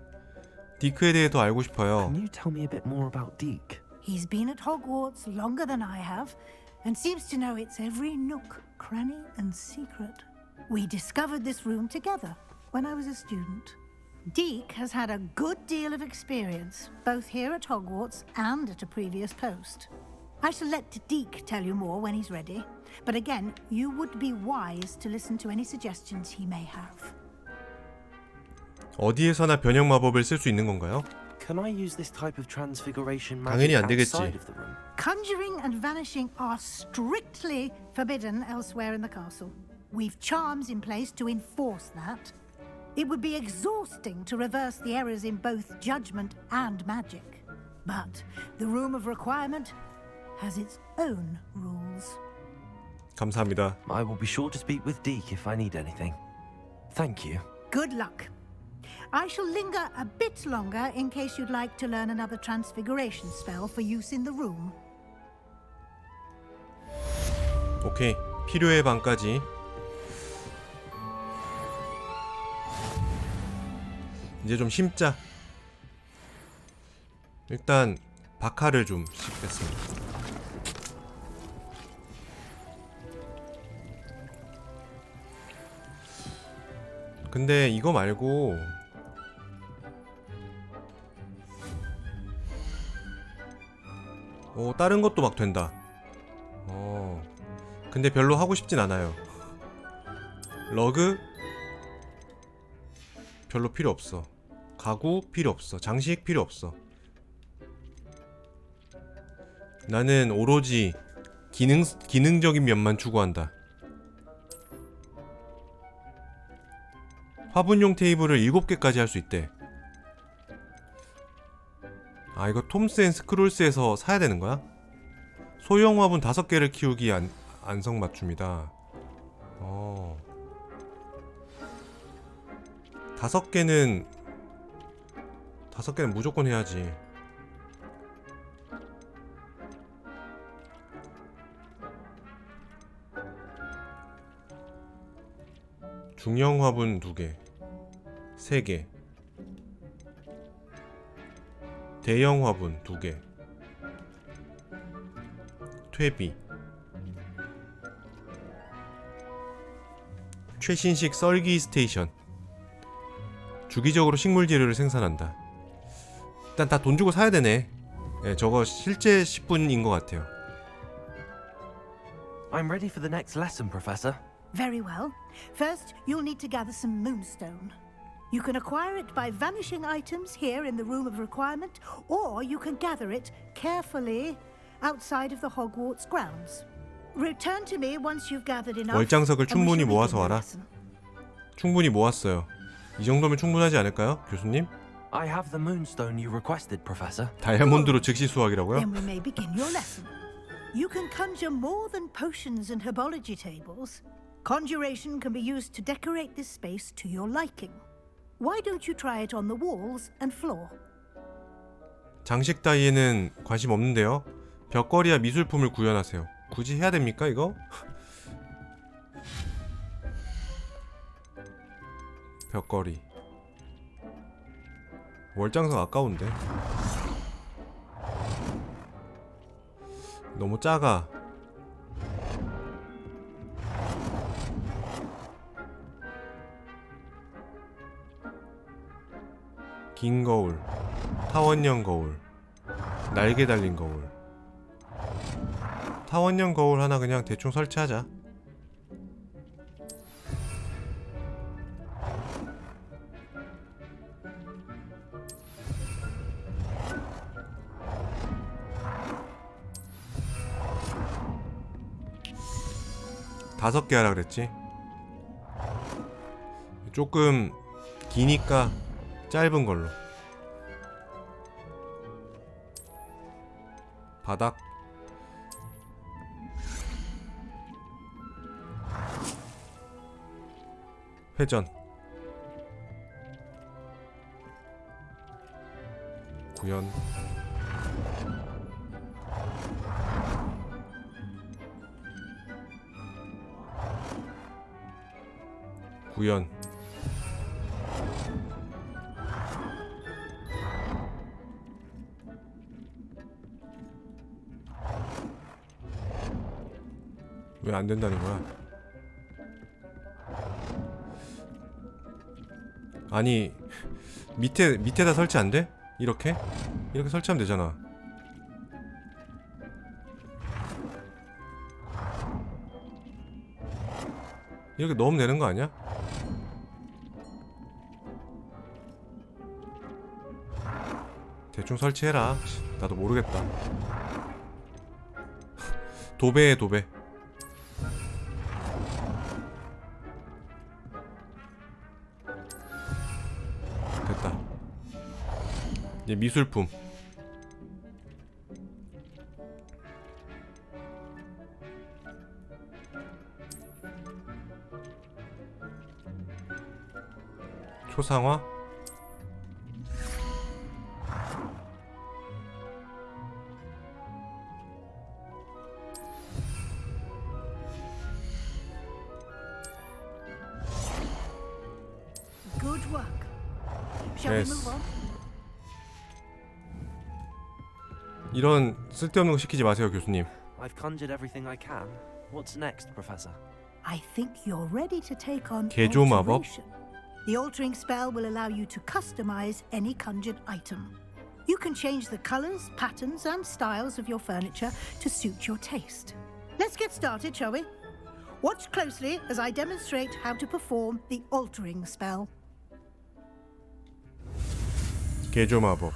디크에 대해 더 알고 싶어요. Can you tell me a bit more about Deke? He's been at Hogwarts longer than I have and seems to know its every nook, cranny and secret. We discovered this room together when I was a student. Deke has had a good deal of experience, both here at Hogwarts and at a previous post. I shall let Deke tell you more when he's ready, but again, you would be wise to listen to any suggestions he may have. 어디에서나 변형 마법을 쓸 수 있는 건가요? Can I use this type of transfiguration 당연히 magic 안 되겠지. outside of the room? Conjuring and vanishing are strictly forbidden elsewhere in the castle. We've charms in place to enforce that. It would be exhausting to reverse the errors in both judgment and magic. But the Room of Requirement has its own rules. 감사합니다. I will be sure to speak with Deke if I need anything. Thank you. Good luck. I shall linger a bit longer in case you'd like to learn another transfiguration spell for use in the room. 오케이. 필요의 방까지. 이제 좀 심자. 일단 박하를 좀 씹겠습니다. 근데 이거 말고 다른 것도 막 된다. 근데 별로 하고 싶진 않아요. 러그 별로 필요 없어. 가구 필요 없어. 장식 필요 없어. 나는 오로지 기능적인 면만 추구한다. 화분용 테이블을 7개까지 할 수 있대. 아, 이거 톰스 앤 스크롤스에서 사야 되는 거야? 소형 화분 5개를 키우기 안성맞춤이다. 5개는 무조건 해야지. 중형 화분 2개, 3개, 대형 화분 2개, 퇴비, 최신식 썰기 스테이션. 주기적으로 식물 재료를 생산한다. 일단 다 돈 주고 사야 되네. 네, 저거 실제 10분인 것 같아요. I'm ready for the next lesson, Professor. Very well. First, you'll need to gather some moonstone. You can acquire it by vanishing items here in the Room of Requirement, or you can gather it carefully outside of the Hogwarts grounds. Return to me once you've gathered enough. 월장석을 충분히 모아서 와라. 충분히 모았어요. 이 정도면 충분하지 않을까요, 교수님? I have the moonstone you requested, Professor. 다이아몬드로 즉시 수확이라고요? Then we may begin your lesson. You can conjure more than potions and herbology tables. Conjuration can be used to decorate this space to your liking. Why don't you try it on the walls and floor? 장식 따위에는 관심 없는데요. 벽걸이와 미술품을 구현하세요. 굳이 해야 됩니까, 이거? 벽걸이. 월장석 아까운데. 너무 작아. 긴 거울, 타원형 거울, 날개 달린 거울. 타원형 거울 하나 그냥 대충 설치하자. 다섯 개 하라 그랬지. 조금 기니까 짧은 걸로. 바닥. 회전. 구현. 구현. 왜 안 된다는 거야? 아니 밑에다 설치 안 돼? 이렇게 설치하면 되잖아. 이렇게 넣으면 되는 거 아니야? 대충 설치해라. 나도 모르겠다. 도배해 도배. 됐다. 이제 미술품. 초상화. Good work. Shall we Yes. move on? 이런 쓸데없는 거 시키지 마세요, 교수님. I've conjured everything I can. What's next, Professor? I think you're ready to take on 개조 마법? alteration. The altering spell will allow you to customize any conjured item. You can change the colors, patterns, and styles of your furniture to suit your taste. Let's get started, shall we? Watch closely as I demonstrate how to perform the altering spell. 개조 마법.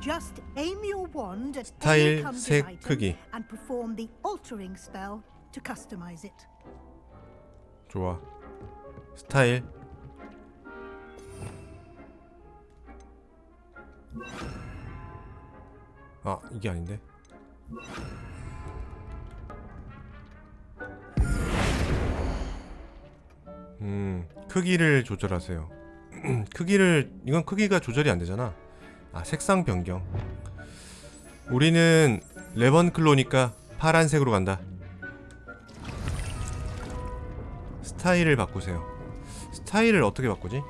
Just aim your wand at 스타일, any conjured 색, item 크기. and perform the altering spell to customize it. 좋아. 스타일. 아, 이게 아닌데. 크기를 조절하세요. 이건 크기가 조절이 안 되잖아. 아, 색상 변경. 우리는 레번클로니까 파란색으로 간다. 스타일을 바꾸세요. 스타일을 어떻게 바꾸지?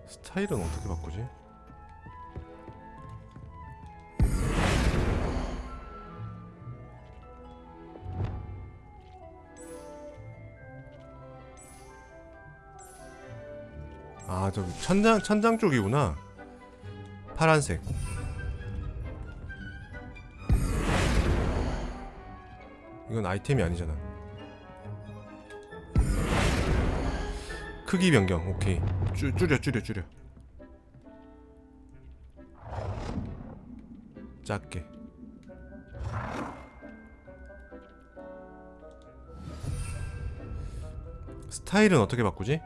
스타일은 어떻게 바꾸지? 아, 저기 천장 쪽이구나. 파란색. 이건 아이템이 아니잖아. 크기 변경. 오케이. 줄여. 작게. 스타일은 어떻게 바꾸지?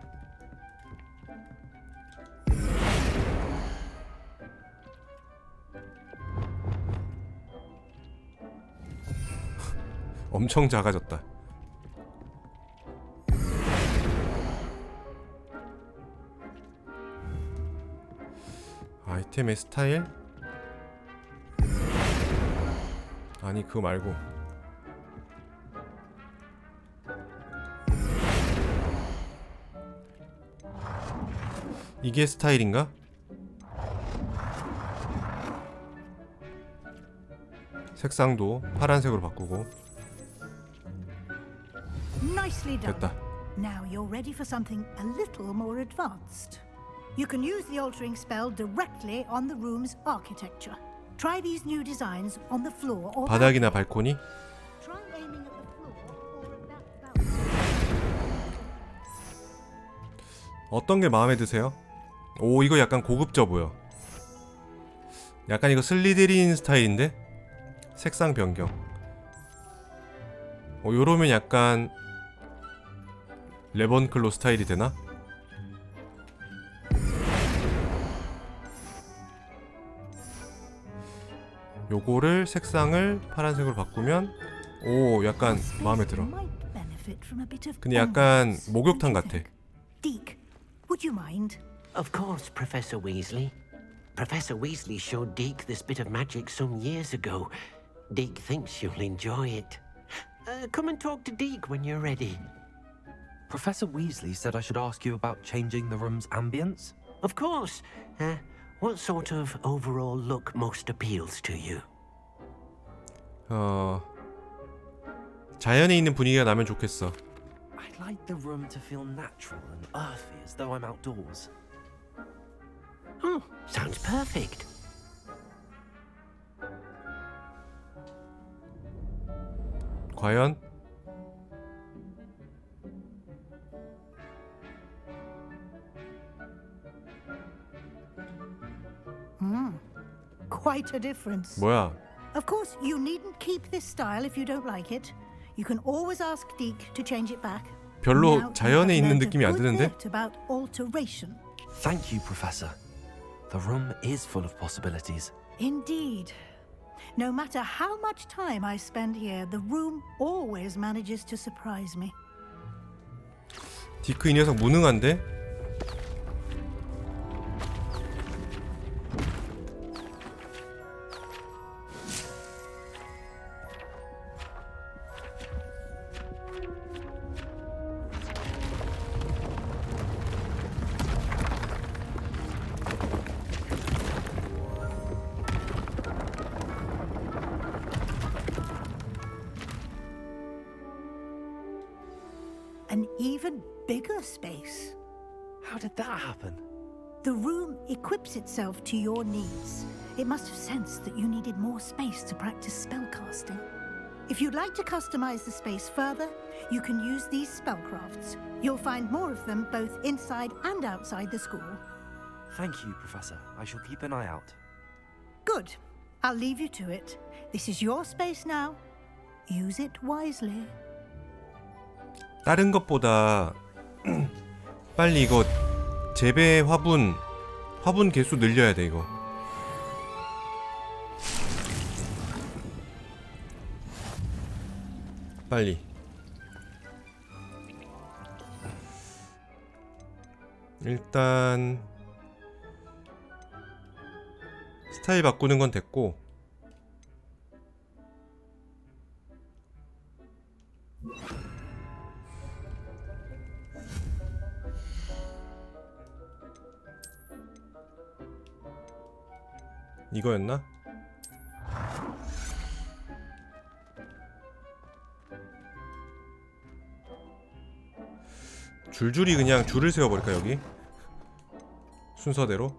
엄청 작아졌다. 아이템의 스타일? 아니, 그거 말고 이게 스타일인가? 색상도 파란색으로 바꾸고. Nicely done. 됐다. Now you're ready for something a little more advanced. You can use the altering spell directly on the room's architecture. Try these new designs on the floor or 바닥이나 발코니? try aiming at the floor or at that balcony. 어떤 게 마음에 드세요? 오, 이거 약간 고급져 보여. 약간 이거 슬리데린 스타일인데? 색상 변경. 요러면 약간 레번클로 스타일이 되나? 요거를 색상을 파란색으로 바꾸면 오, 약간 마음에 들어. 근데 약간 목욕탕 같아. Deke, would you mind? Of course, Professor Weasley. Professor Weasley showed Deke this bit of magic some years ago. Deke thinks you'll enjoy it. Come and talk to Deke when you're ready. Professor Weasley said I should ask you about changing the room's ambience? Of course. What sort of overall look most appeals to you? 자연에 있는 분위기가 나면 좋겠어. I'd like the room to feel natural and earthy as though I'm outdoors. Oh, sounds perfect. 과연? Quite a difference. 뭐야? Of course, you needn't keep this style if you don't like it. You can always ask Deke to change it back. 별로 자연에 있는 느낌이 안 드는데? About alteration. Thank you, Professor. The room is full of possibilities. Indeed. No matter how much time I spend here, the room always manages to surprise me. 디크 이 녀석 무능한데? An even bigger space. How did that happen? The room equips itself to your needs. It must have sensed that you needed more space to practice spellcasting. If you'd like to customize the space further, you can use these spellcrafts. You'll find more of them both inside and outside the school. Thank you, Professor. I shall keep an eye out. Good. I'll leave you to it. This is your space now. Use it wisely. 다른 것보다 빨리 이거 재배 화분 개수 늘려야 돼 이거. 빨리. 일단 스타일 바꾸는 건 됐고 이거였나? 줄줄이 그냥 줄을 세워버릴까 여기? 순서대로?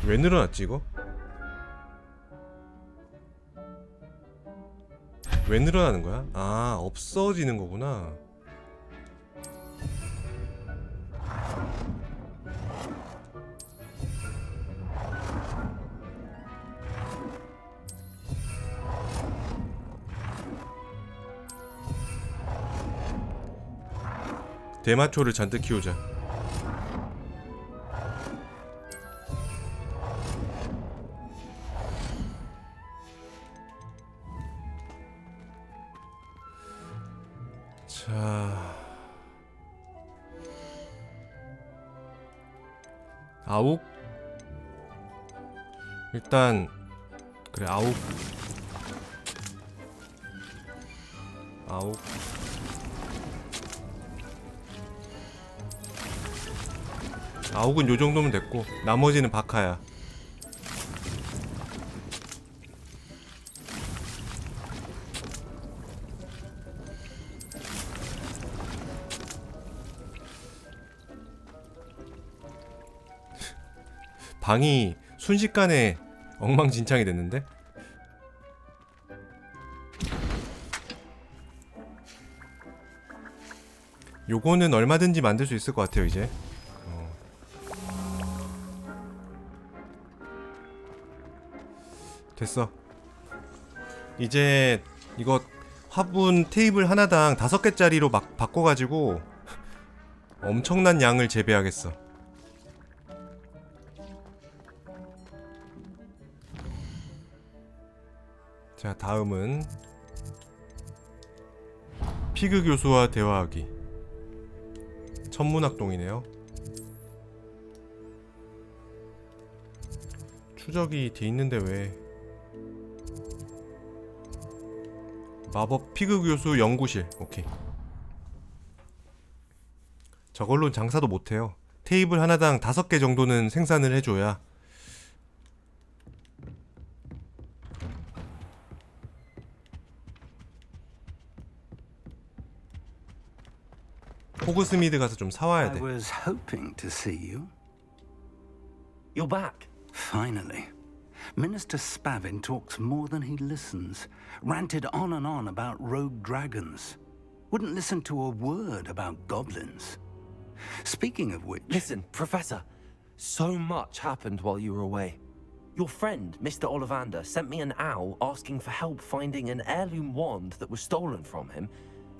왜 늘어났지 이거? 왜 늘어나는 거야? 아, 없어지는 거구나. 대마초를 잔뜩 키우자. 자, 아욱 일단 그래 아욱 아욱은 요 정도면 됐고 나머지는 바카야. 방이 순식간에 엉망진창이 됐는데? 요거는 얼마든지 만들 수 있을 것 같아요 이제. 됐어. 이제 이거 화분 테이블 하나당 5개짜리로 막 바꿔가지고 엄청난 양을 재배하겠어. 자, 다음은 피그 교수와 대화하기. 천문학동이네요. 추적이 돼 있는데 왜? 마법 피그 교수 연구실. 오케이. 저걸로는 장사도 못해요. 테이블 하나당 5개 정도는 생산을 해줘야. 호그스미드 가서 좀 사와야 돼. I was hoping to see you. You're back. Finally. Minister Spavin talks more than he listens. Ranted on and on about rogue dragons. Wouldn't listen to a word about goblins. Speaking of which... Listen, Professor. So much happened while you were away. Your friend, Mr. Ollivander, sent me an owl asking for help finding an heirloom wand that was stolen from him.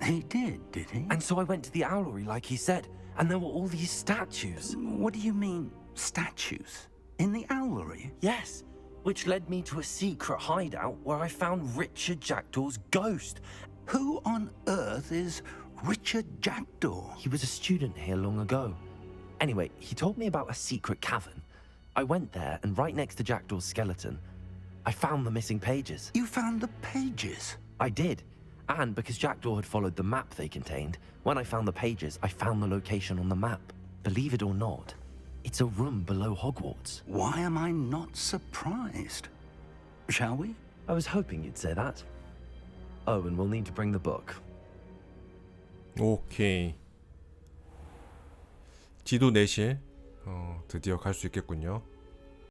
He did he? And so I went to the owlery like he said, and there were all these statues. What do you mean, statues? In the owlery? Yes, which led me to a secret hideout where I found Richard Jackdaw's ghost. Who on earth is Richard Jackdaw? He was a student here long ago. Anyway, he told me about a secret cavern. I went there, and right next to Jackdaw's skeleton, I found the missing pages. You found the pages? I did. And because Jackdaw had followed the map they contained, when I found the pages, I found the location on the map. Believe it or not, it's a room below Hogwarts. Why am I not surprised? Shall we? I was hoping you'd say that. Oh, and we'll need to bring the book. 오케이. 지도 내실. 드디어 갈 수 있겠군요.